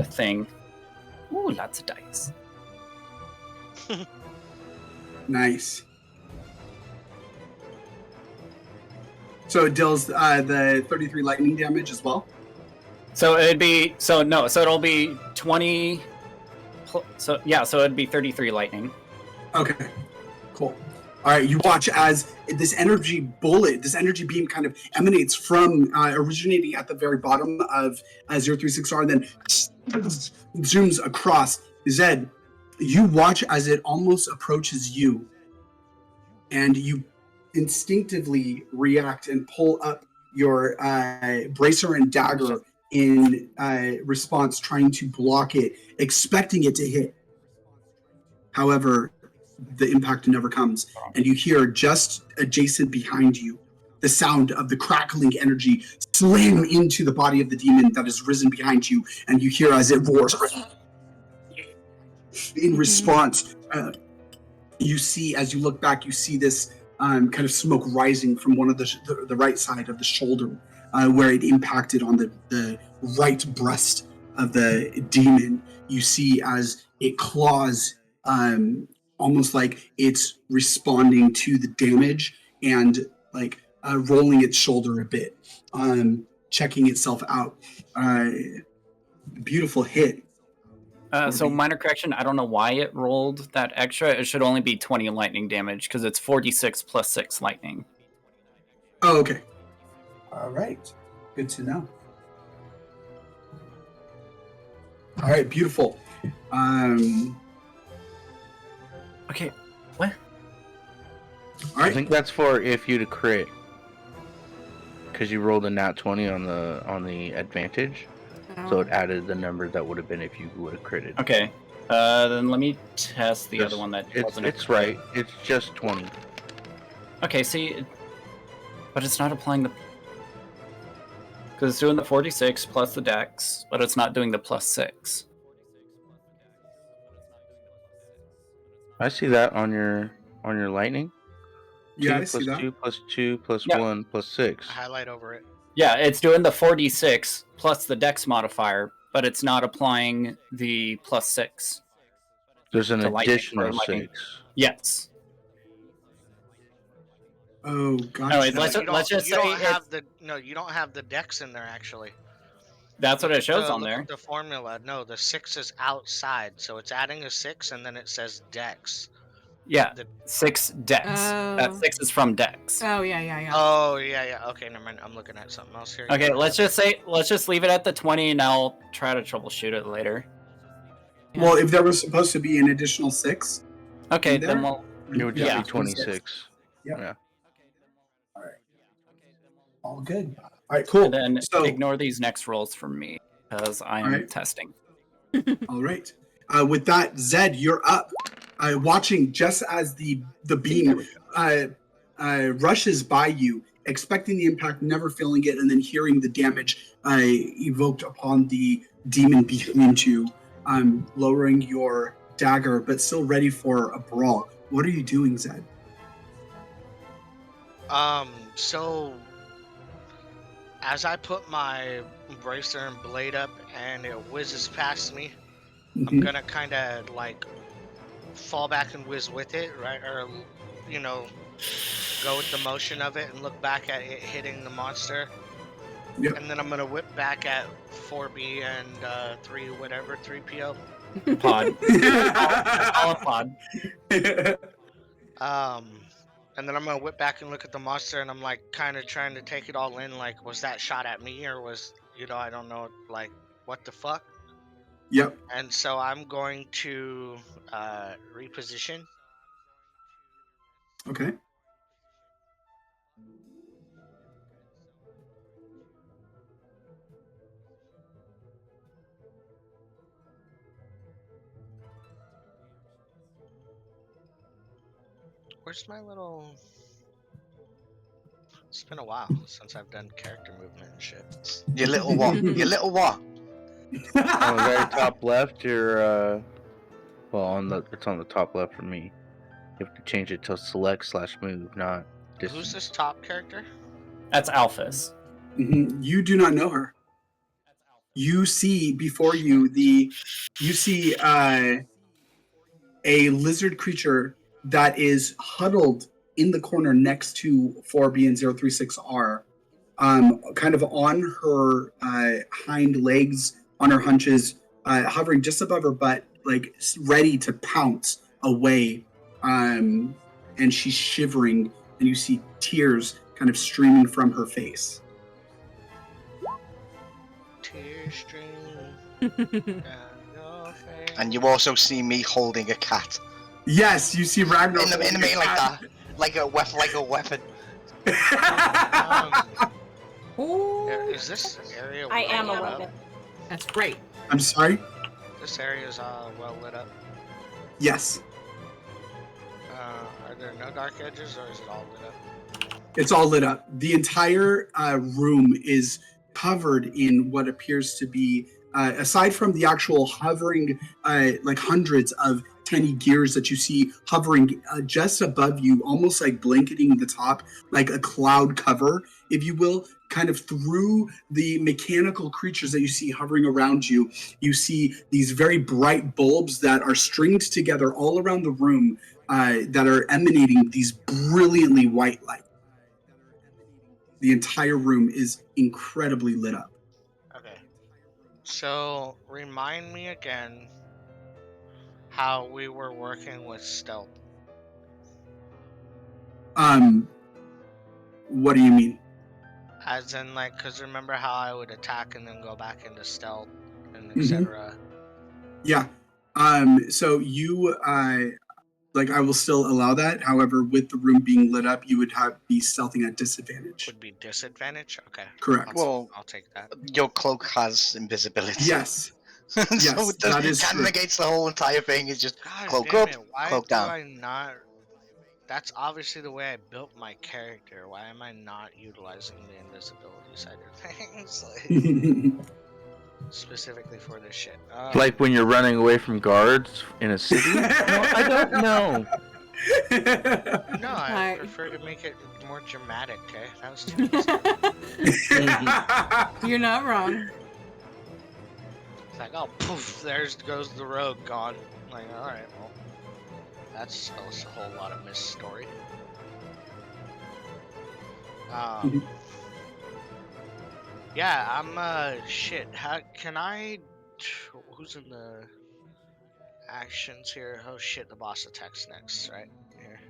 thing. Ooh, lots of dice. Nice. So it deals the 33 lightning damage as well? So it'd be so it'll be 20. So it'd be 33 lightning. Okay, cool. All right, you watch as this energy beam kind of emanates from, originating at the very bottom of 036R, and then zooms across. Zed, you watch as it almost approaches you, and you instinctively react and pull up your bracer and dagger in response, trying to block it, expecting it to hit. However, the impact never comes, and you hear just adjacent behind you the sound of the crackling energy slam into the body of the demon that has risen behind you, and you hear as it roars. In response, you see, as you look back, you see this kind of smoke rising from one of the right side of the shoulder, where it impacted on the right breast of the demon. You see as it claws, almost like it's responding to the damage and like rolling its shoulder a bit, checking itself out. Beautiful hit. So minor correction, I don't know why it rolled that extra. It should only be 20 lightning damage because it's 46 plus 6 lightning. Oh, okay. All right. Good to know. All right, beautiful. Okay, what? All right. I think that's for if you to crit, because you rolled a nat 20 on the advantage, so it added the number that would have been if you would have critted. Okay, then let me test the other one that wasn't. It's right. It's just 20. Okay, see, but it's not applying the. Because it's doing the 46 plus the dex, but it's not doing the plus 6. I see that on your lightning. Yeah, 2 I see that. 2 plus 2 plus Yeah. 1 plus 6. Highlight over it. Yeah, it's doing the 46 plus the dex modifier, but it's not applying the plus 6. There's an to lightning additional for lightning. 6. Yes. Oh, gotcha. Anyway, let's just say you don't have the dex in there actually. That's what it shows on Look there. at the formula. No, the 6 is outside, so it's adding a 6, and then it says dex. Yeah, 6 dex. Oh. That 6 is from dex. Oh yeah. Oh yeah. Okay, never mind. I'm looking at something else here. Okay, let's just leave it at the 20, and I'll try to troubleshoot it later. Well, if there was supposed to be an additional 6. Okay, there? then we'll. It would just Yeah. be 26. Yep. Yeah. All right. All good. All right, cool. And then So, ignore these next rolls from me because I am Alright. testing. all right. With that, Zed, you're up. Watching just as the beam rushes by you, expecting the impact, never feeling it, and then hearing the damage evoked upon the demon behind you, lowering your dagger, but still ready for a brawl. What are you doing, Zed? So as I put my bracer and blade up and it whizzes past me, I'm Mhm. gonna kind of like fall back and whiz with it, right? Or, go with the motion of it and look back at it hitting the monster. Yep. And then I'm gonna whip back at 4B and 3PO. Pod. Call it pod. And then I'm gonna whip back and look at the monster, and I'm like kind of trying to take it all in. Like, was that shot at me, or was, I don't know, like, what the fuck? Yep. And so I'm going to reposition. Okay. where's my little? It's been a while since I've done character movement and shit. Your little what? Your little what? On the very top left, you're it's on the top left for me. You have to change it to select/move, not distance. Who's this top character? That's Alphys. You do not know her. You see before you a lizard creature that is huddled in the corner next to 4B and 036R, kind of on her hind legs, on her hunches, hovering just above her butt, like ready to pounce away. And she's shivering, and you see tears kind of streaming from her face. Tear stream. And you also see me holding a cat. Yes, you see Ragnar in the main like that, like a weapon. Is this area? I am a lit weapon. up? That's great. I'm sorry? This area is well lit up. Yes. Are there no dark edges, or is it all lit up? It's all lit up. The entire room is covered in what appears to be, aside from the actual hovering, like hundreds of tiny gears that you see hovering just above you, almost like blanketing the top, like a cloud cover, if you will, kind of through the mechanical creatures that you see hovering around you. You see these very bright bulbs that are stringed together all around the room, that are emanating these brilliantly white light. The entire room is incredibly lit up. Okay. So, remind me again how we were working with stealth. What do you mean? As in, like, because remember how I would attack and then go back into stealth and etc. Yeah. So you, like, I will still allow that. However, with the room being lit up, you would be stealthing at disadvantage. Would be disadvantage? Okay. Correct. Well, I'll take that. Your cloak has invisibility. Yes. So Yes, it does, that is kind of true. negates the whole entire thing. It's just God cloak damn up, it. Why cloak do down. I not... That's obviously the way I built my character. Why am I not utilizing the invisibility side of things? Like, specifically for this shit. Like when you're running away from guards in a city? No, I don't know. No, I Alright. prefer to make it more dramatic, okay? That was too easy. You're not wrong. It's like, oh, poof, there goes the rogue gone. Like, alright, well, that's a whole lot of missed story. Yeah, I'm, shit, how can I, who's in the actions here? Oh shit, the boss attacks next, right? Here.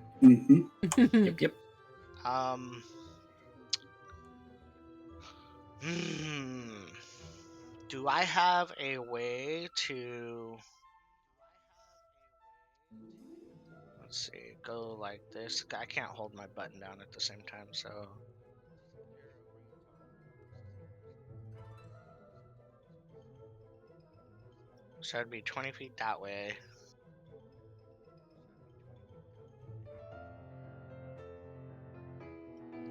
Yep. Do I have a way to... Let's see, go like this. I can't hold my button down at the same time, so... So it'd be 20 feet that way.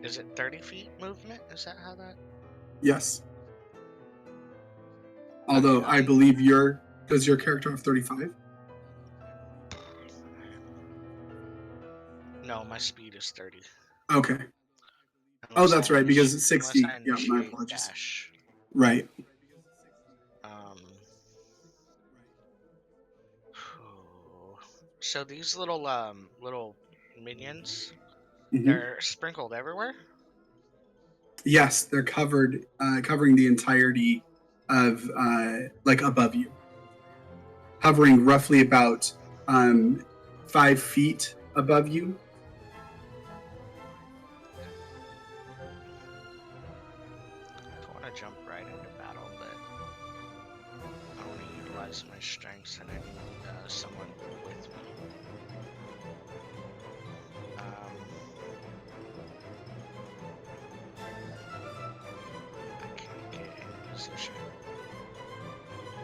Is it 30 feet movement? Is that how that... Yes. Although I believe does your character have 35? No, my speed is 30. Okay. Oh, that's right, because it's 60. Yeah, my apologies. Dash. Right. So these little minions, Mhm. they're sprinkled everywhere? Yes, they're covered, covering the entirety of, like, above you. Hovering roughly about 5 feet above you. I want to jump right into battle, but I want to utilize my strengths and I need someone with me. I can't get in position.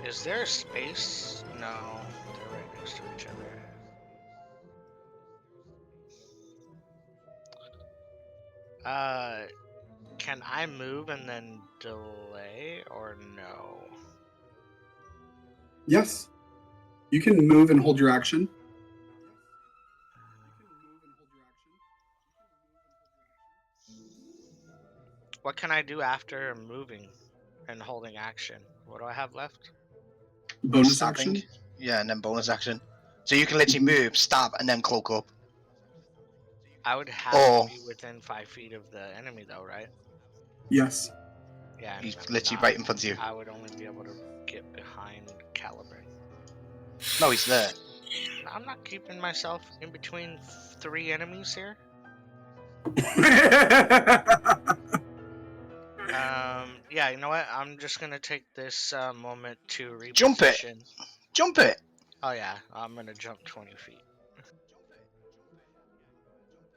Is there a space? No, they're right next to each other. Can I move and then delay or no? Yes. You can move and hold your action. What can I do after moving and holding action? What do I have left? Bonus Stabbing. action. Yeah, and then bonus action. So you can literally move, stab, and then cloak up. I would have Or- to be within 5 feet of the enemy, though, right? Yes. Yeah, and He's I'm literally not. right in front of you. I would only be able to get behind Caliban. No, he's there. I'm not keeping myself in between 3 enemies here. Yeah, you know what? I'm just gonna take this moment to reposition. Jump it. Jump it. Oh yeah, I'm gonna jump 20 feet.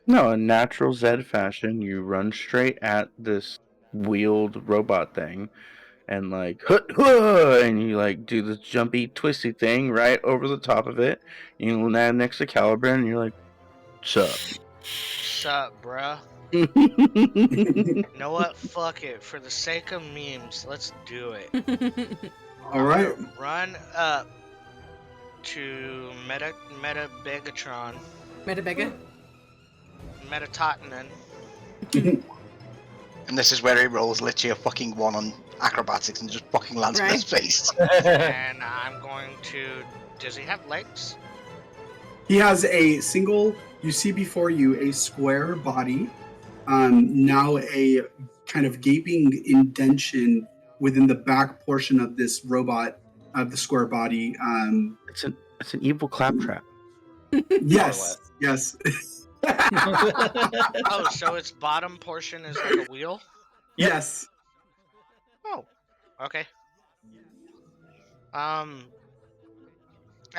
No, in natural Zed fashion, you run straight at this wheeled robot thing, and like, and you like do the jumpy, twisty thing right over the top of it. You land next to Caliban, and you're like, "Sup?" Sup, bruh? You You know what? Fuck it. For the sake of memes, let's do it. All right. I'm gonna run up to Meta Begatron. Metabega. Metatotonin. And this is where he rolls literally a fucking 1 on acrobatics and just fucking lands in his face. And I'm going to. Does he have legs? He has a single. You see before you a square body. Now a kind of gaping indention within the back portion of this robot of the square body. it's an evil claptrap. Yes. Yes. Oh, so its bottom portion is like a wheel? Yes. Oh, okay. That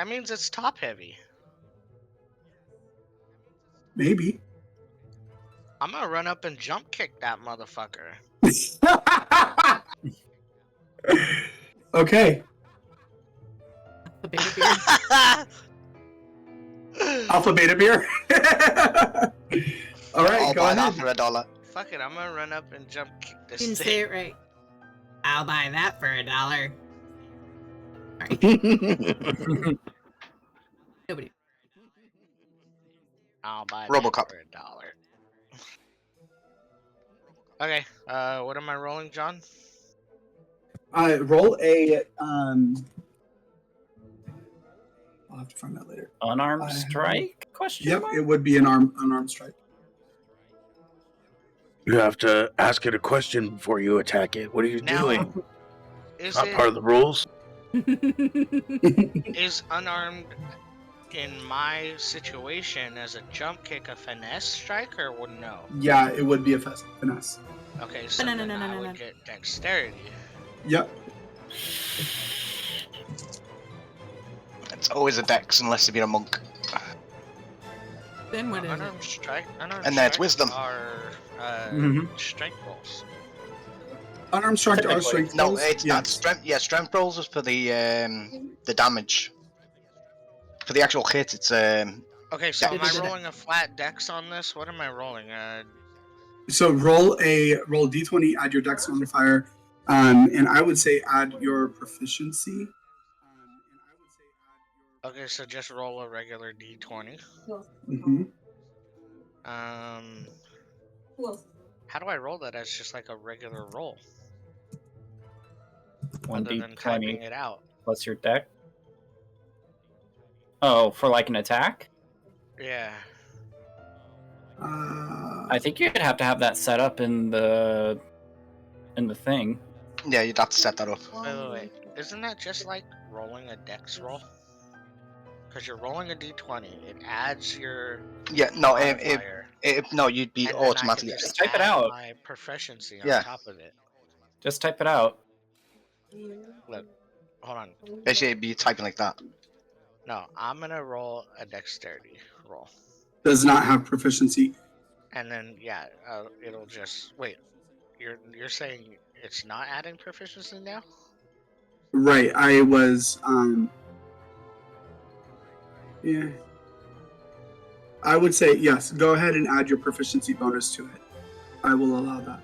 means it's top heavy. Maybe. I'm gonna run up and jump kick that motherfucker. Okay. The beta beer. Alpha beta beer. All right, I'll go buy ahead. that for $1. Fuck it, I'm gonna run up and jump kick this Didn't thing. say it right. I'll buy that for $1. Nobody. I'll buy Robocop. that for $1. Okay, what am I rolling, John? Roll a. I'll have to find that later. Unarmed strike? Question Yep, mark? it would be an unarmed strike. You have to ask it a question before you attack it. What are you doing? Is Not it part of the rules. is unarmed in my situation as a jump kick a finesse strike or would no? Yeah, it would be a finesse. Okay, so No, then no, no, I no, would no. get dexterity. Yep. It's always a dex unless you've been a monk. Then what is Unarmed it? strike. Unarmed And that's strike wisdom. Are Mhm. strike rolls. Unarmed strike or Typically. strength No, rolls? it's Yes. that's strength. Yeah, strength rolls is for the damage. For the actual hit, it's Okay, so am I Da-da-da-da. rolling a flat dex on this? What am I rolling? So roll d20, add your dex modifier, and I would say add your proficiency. Okay, so just roll a regular d20. Mm-hmm. How do I roll that as just like a regular roll? One Other than typing D20 it out. plus your deck. Oh, for like an attack? Yeah. I think you'd have to have that set up in the thing. yeah, you'd have to set that up. Wait. Isn't that just like rolling a dex roll? Because you're rolling a d20, it adds your Yeah, no, modifier, no, you'd be and then I can automatically. just Type it add out. my proficiency on Yeah. top of it. Just type it out. Look, hold on. Basically, it'd be typing like that. No, I'm gonna roll a dexterity roll, Does not have proficiency. and then yeah, it'll just wait. You're saying it's not adding proficiency now? Right. I was. Yeah. I would say yes. Go ahead and add your proficiency bonus to it. I will allow that.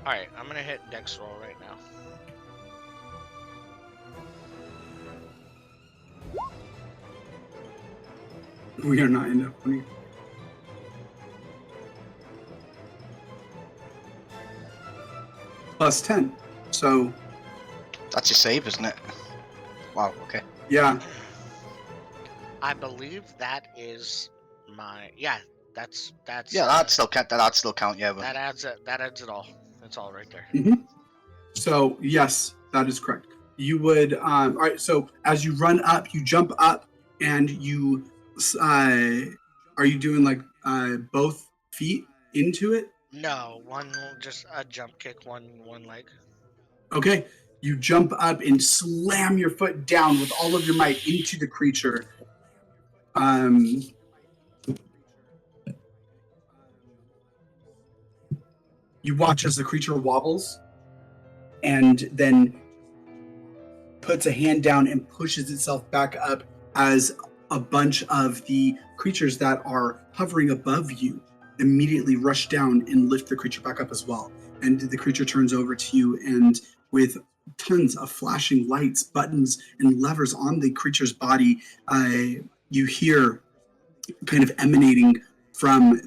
Alright, I'm gonna hit Dex roll right now. We are not in that funny. Plus 10. So, That's your save, isn't it? Wow, okay. yeah. I believe that is my that's Yeah, that'd still count. That'd still count. Yeah, but that adds it all. That's all right there. So, yes, that is correct. You would, all right, so as you run up, you jump up, and you, are you doing like both feet into it? No, one just a jump kick, one leg. Okay. You jump up and slam your foot down with all of your might into the creature. You watch as the creature wobbles and then puts a hand down and pushes itself back up as a bunch of the creatures that are hovering above you immediately rush down and lift the creature back up as well. And the creature turns over to you, and with tons of flashing lights, buttons, and levers on the creature's body, you hear kind of emanating from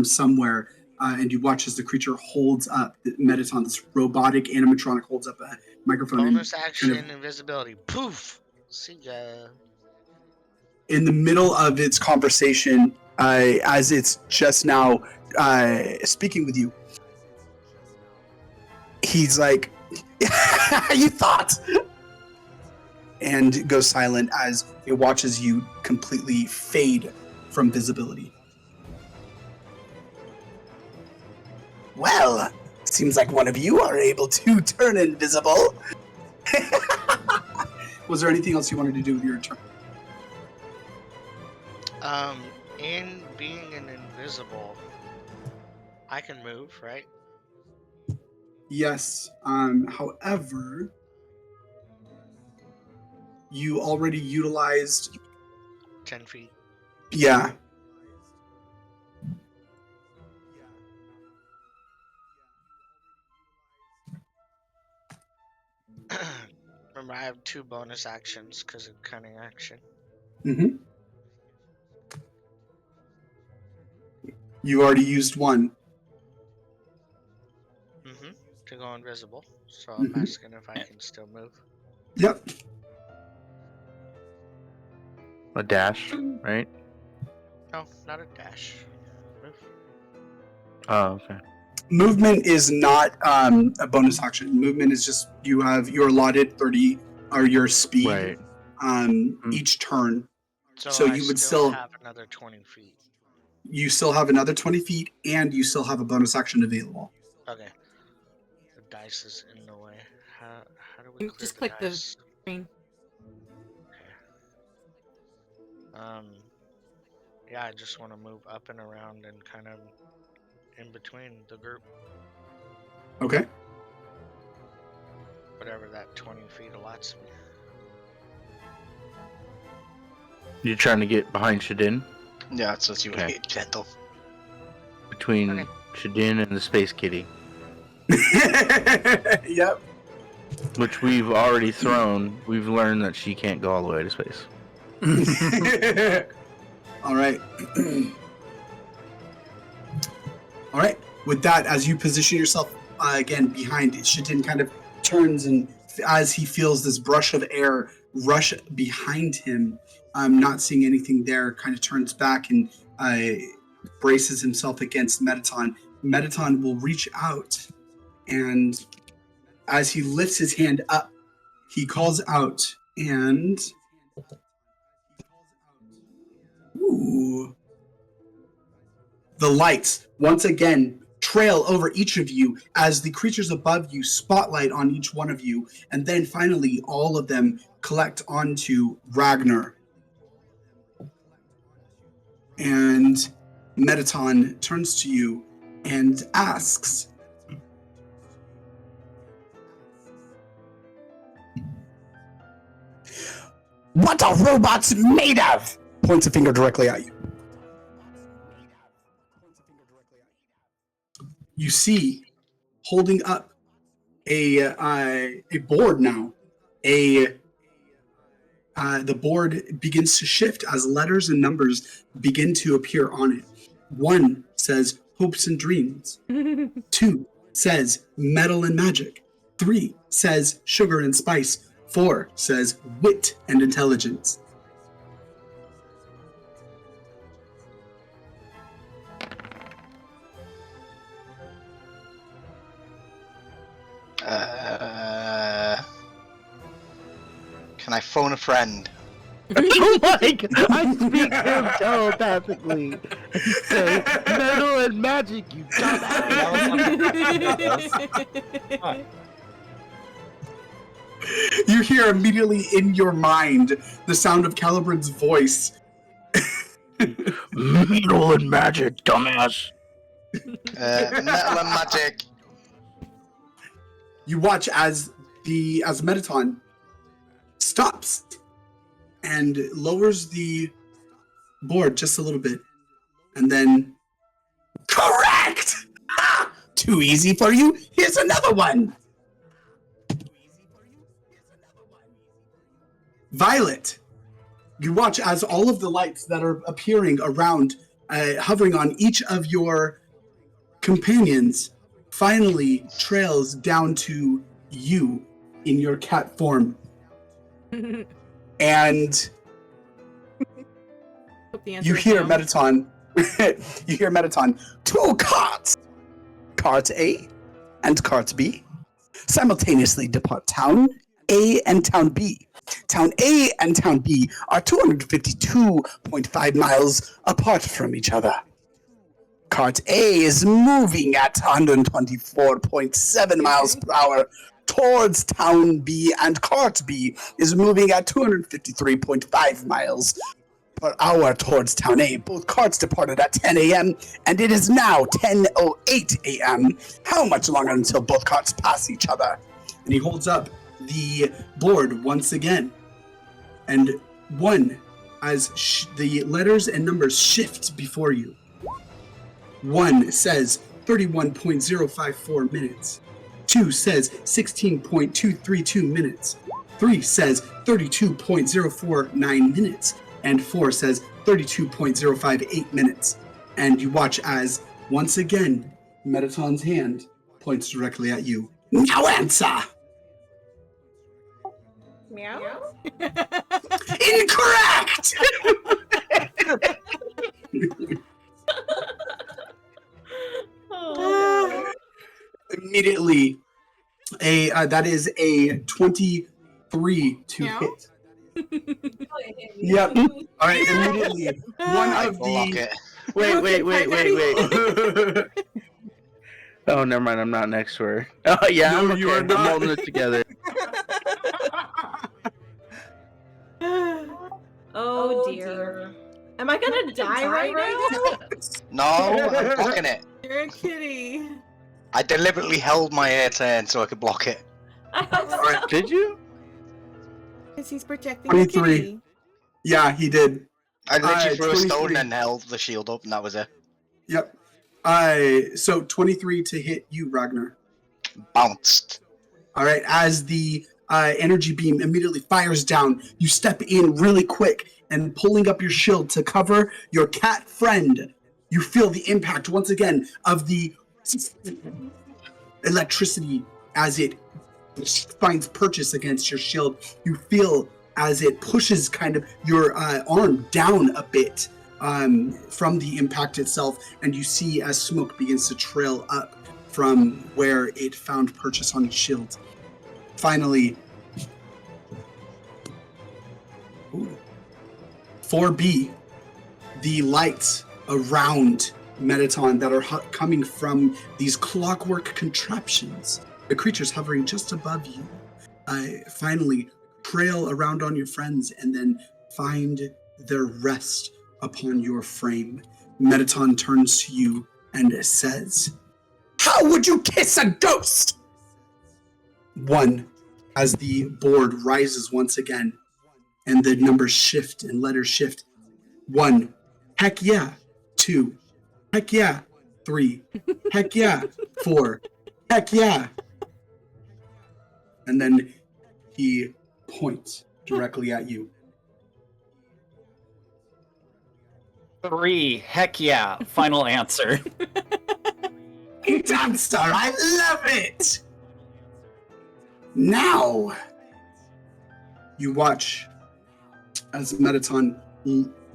somewhere, and you watch as the creature holds up Metaton, this robotic animatronic holds up a microphone. Bonus action, invisibility. Poof. See ya. In the middle of its conversation, as it's just now speaking with you, he's like, "You thought," and goes silent as it watches you completely fade from visibility. Well, seems like one of you are able to turn invisible. Was there anything else you wanted to do with your turn? In being an invisible, I can move, right? Yes. However, you already utilized 10 feet. Yeah. Remember, I have 2 bonus actions because of cunning action. Mm-hmm. You already used one. To go invisible. So I'm asking if I can still move. Yep. A dash, right? No, not a dash. Move. Oh, okay. Movement is not a bonus action. Movement is just you have your allotted 30 or your speed Right. each turn. So you would still have another 20 feet. You still have another 20 feet, and you still have a bonus action available. Okay. The dice is in the way. How do we clear Just the click the dice? screen. Okay. Yeah, I just want to move up and around and kind of in between the group. Okay. Whatever that 20 feet allots me. You're trying to get behind Shadin? yeah, it's just you Okay. gentle. Between Shadin and the Space Kitty. Yep. Which we've already thrown. We've learned that she can't go all the way to space. All right. All right. With that, as you position yourself again behind it, Shadin kind of turns, and as he feels this brush of air rush behind him, not seeing anything there, kind of turns back and braces himself against Metaton. Metaton will reach out, and as he lifts his hand up, he calls out, and ooh, the lights once again trail over each of you as the creatures above you spotlight on each one of you, and then finally all of them collect onto Ragnar. And Metaton turns to you and asks, "What are robots made of?" Points a finger directly at you. you see holding up a board now. The board begins to shift as letters and numbers begin to appear on it. 1 says hopes and dreams. 2 says metal and magic. 3 says sugar and spice. 4 says wit and intelligence. Can I phone a friend? Oh my god! I speak to him telepathically. Say, metal and magic, you dumbass! You hear immediately in your mind the sound of Calibran's voice. Metal and magic, dumbass! Metal and magic. You watch as Metaton stops and lowers the board just a little bit, and then correct. Too easy for you. Here's another one. Violet, you watch as all of the lights that are appearing around, hovering on each of your companions, finally trails down to you in your cat form. And you hear Metaton. You hear Metaton. 2 carts, cart A and cart B, simultaneously depart town A and town B. Town A and Town B are 252.5 miles apart from each other. Cart A is moving at 124.7 miles per hour towards Town B, and Cart B is moving at 253.5 miles per hour towards Town A. Both carts departed at 10 a.m., and it is now 10:08 a.m. How much longer until both carts pass each other? And he holds up the board once again, and as the letters and numbers shift before you. 1 says 31.054 minutes. 2 says 16.232 minutes. 3 says 32.049 minutes. And 4 says 32.058 minutes. And you watch as, once again, Metaton's hand points directly at you. Now answer! Meow? Incorrect! Oh, Immediately, that is a 23 to hit. Yep. All right. Immediately, one of Block the. it. Wait. Oh, never mind. I'm not next to her. Oh, yeah, No, I'm okay. you are We're not. holding it together. oh dear. Am I gonna die right now? No, I'm blocking it. You're a kitty. I deliberately held my air turn so I could block it. I hope so. Did you? Because he's protecting the 23. kitty. Yeah, he did. I literally threw a 23. stone and held the shield up, and that was it. Yep. So 23 to hit you, Ragnar. Bounced. All right. As the energy beam immediately fires down, you step in really quick and pulling up your shield to cover your cat friend. You feel the impact once again of the electricity as it finds purchase against your shield. You feel as it pushes kind of your arm down a bit from the impact itself, and you see as smoke begins to trail up from where it found purchase on its shield. Finally, 4B, the lights around Metaton that are coming from these clockwork contraptions, the creatures hovering just above you, finally trail around on your friends and then find their rest upon your frame. Metaton turns to you and says, "How would you kiss a ghost?" 1, as the board rises once again, and the numbers shift and letters shift. 1, heck yeah. 2, heck yeah. 3, heck yeah. 4, heck yeah. And then he points directly at you. 3, heck yeah. Final answer. Great answer, I love it! Now, you watch as Metaton,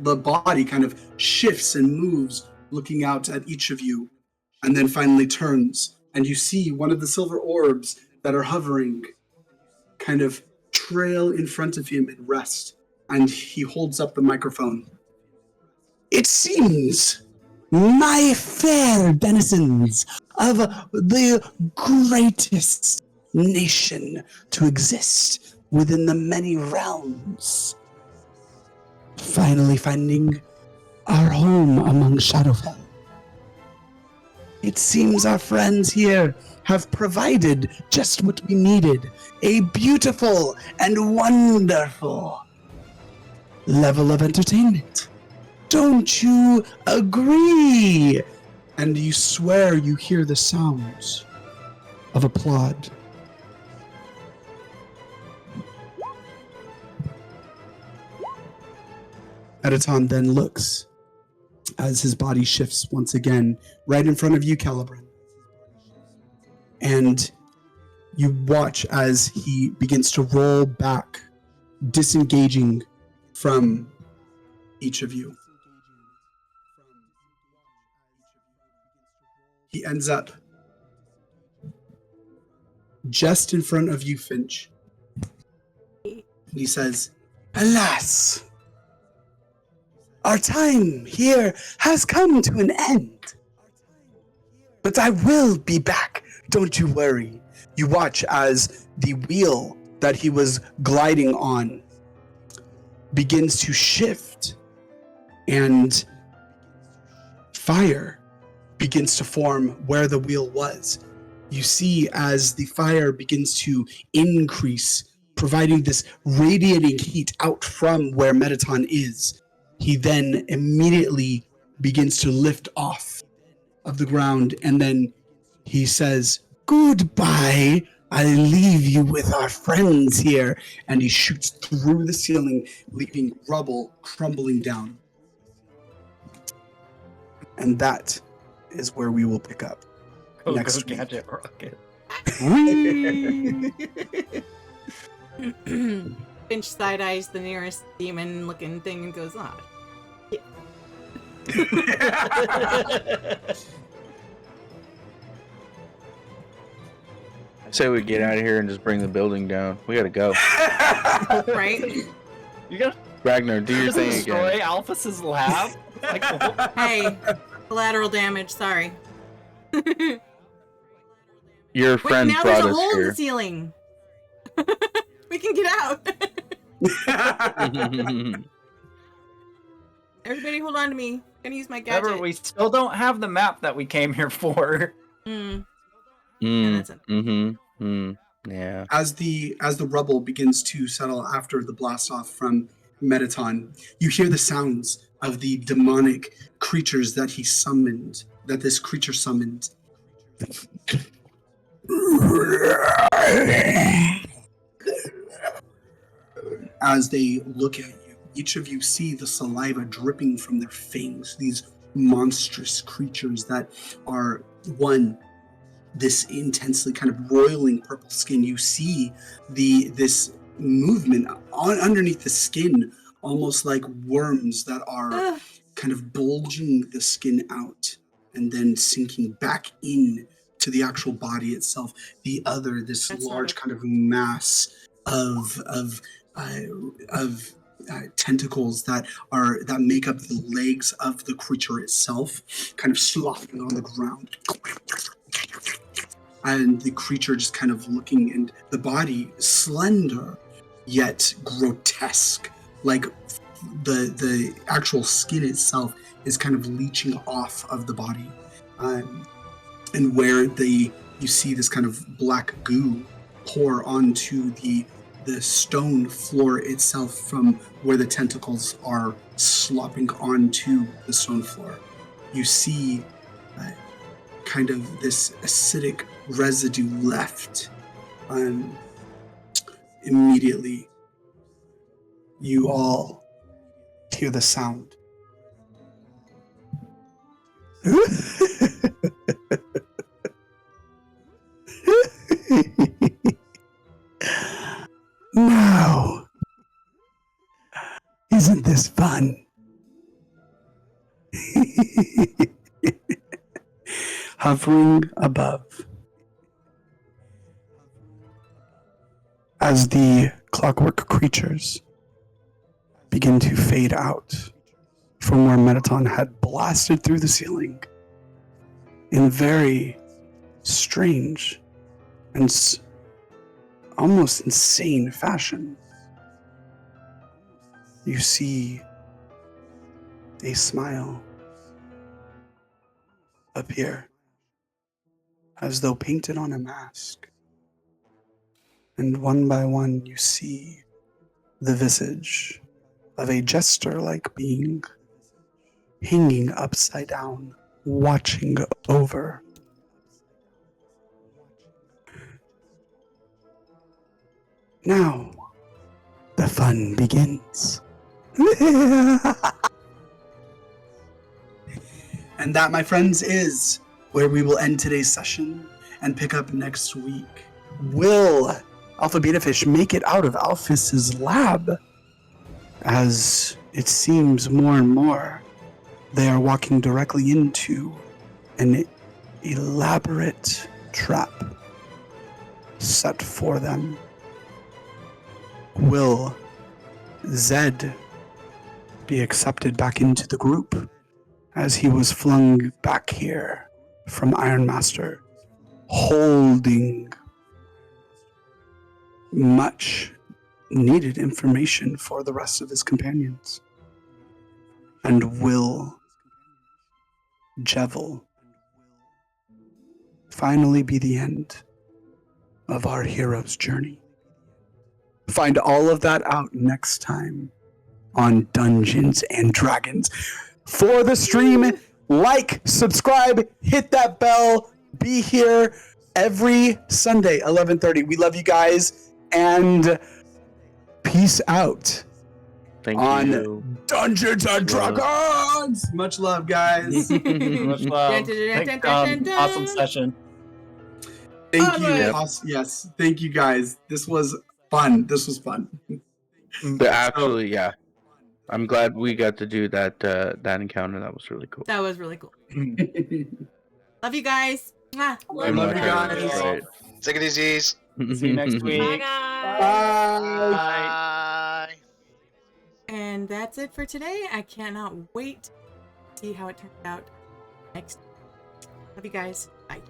the body kind of shifts and moves, looking out at each of you, and then finally turns, and you see one of the silver orbs that are hovering kind of trail in front of him and rest, and he holds up the microphone. It seems, my fair denizens of the greatest nation to exist within the many realms, finally finding our home among Shadowfell. It seems our friends here have provided just what we needed, a beautiful and wonderful level of entertainment. Don't you agree? And you swear you hear the sounds of applaud. Metaton then looks as his body shifts once again right in front of you, Caliban. And you watch as he begins to roll back, disengaging from each of you. He ends up just in front of you, Finch. And he says, alas, our time here has come to an end. But I will be back, don't you worry. You watch as the wheel that he was gliding on begins to shift, and fire begins to form where the wheel was. You see as the fire begins to increase, providing this radiating heat out from where Metaton is. He then immediately begins to lift off of the ground, and then he says, goodbye, I leave you with our friends here. And he shoots through the ceiling, leaving rubble crumbling down. And that is where we will pick up next week. Gadget rocket. Finch side eyes the nearest demon looking thing and goes on. I say we get out of here and just bring the building down. We gotta go. Right? You gotta Ragnar, do your thing destroy again. Alphys's lab? Like, Hey, collateral damage, sorry. Your Wait, friend now there's brought a us hole in here. the ceiling. We can get out. Everybody hold on to me. I'm gonna use my gadget. remember, we still don't have the map that we came here for. Yeah, that's it. Yeah. As the rubble begins to settle after the blast off from Metaton, you hear the sounds of the demonic creatures that he summoned, that this creature summoned. As they look at you, each of you see the saliva dripping from their fangs, these monstrous creatures that are, one, this intensely kind of roiling purple skin. You see this movement underneath the skin, almost like worms that are kind of bulging the skin out and then sinking back in to the actual body itself. The other, this That's large not kind of mass of tentacles that make up the legs of the creature itself, kind of slopping on the ground. And the creature just kind of looking, and the body slender yet grotesque, like the actual skin itself is kind of leeching off of the body, and where you see this kind of black goo pour onto the stone floor itself from where the tentacles are slopping onto the stone floor. You see kind of this acidic residue left. Immediately, you all hear the sound. Now, isn't this fun? Hovering above, as the clockwork creatures begin to fade out from where Metaton had blasted through the ceiling in very strange and almost insane fashion. You see a smile appear as though painted on a mask. And one by one you see the visage of a jester-like being hanging upside down, watching over. Now, the fun begins. And that, my friends, is where we will end today's session and pick up next week. Will Alpha Beta Fish make it out of Alphys's lab? As it seems more and more, they are walking directly into an elaborate trap set for them. Will Zed be accepted back into the group as he was flung back here from Iron Master, holding much needed information for the rest of his companions? And will Jevel finally be the end of our hero's journey? Find all of that out next time on Dungeons and Dragons. For the stream, like, subscribe, hit that bell, be here every Sunday, 11:30. We love you guys, and peace out. Thank on you. Dungeons and Dragons. Much love, guys. Much love. Awesome session. Thank you. Yep. Yes, thank you guys. This was fun. Absolutely, yeah. I'm glad we got to do that encounter. That was really cool. That was really cool. Love you guys. Mwah. Love you guys. Right. Take it easy. See you next week. Bye, guys. Bye. And that's it for today. I cannot wait to see how it turns out next. Love you guys. Bye.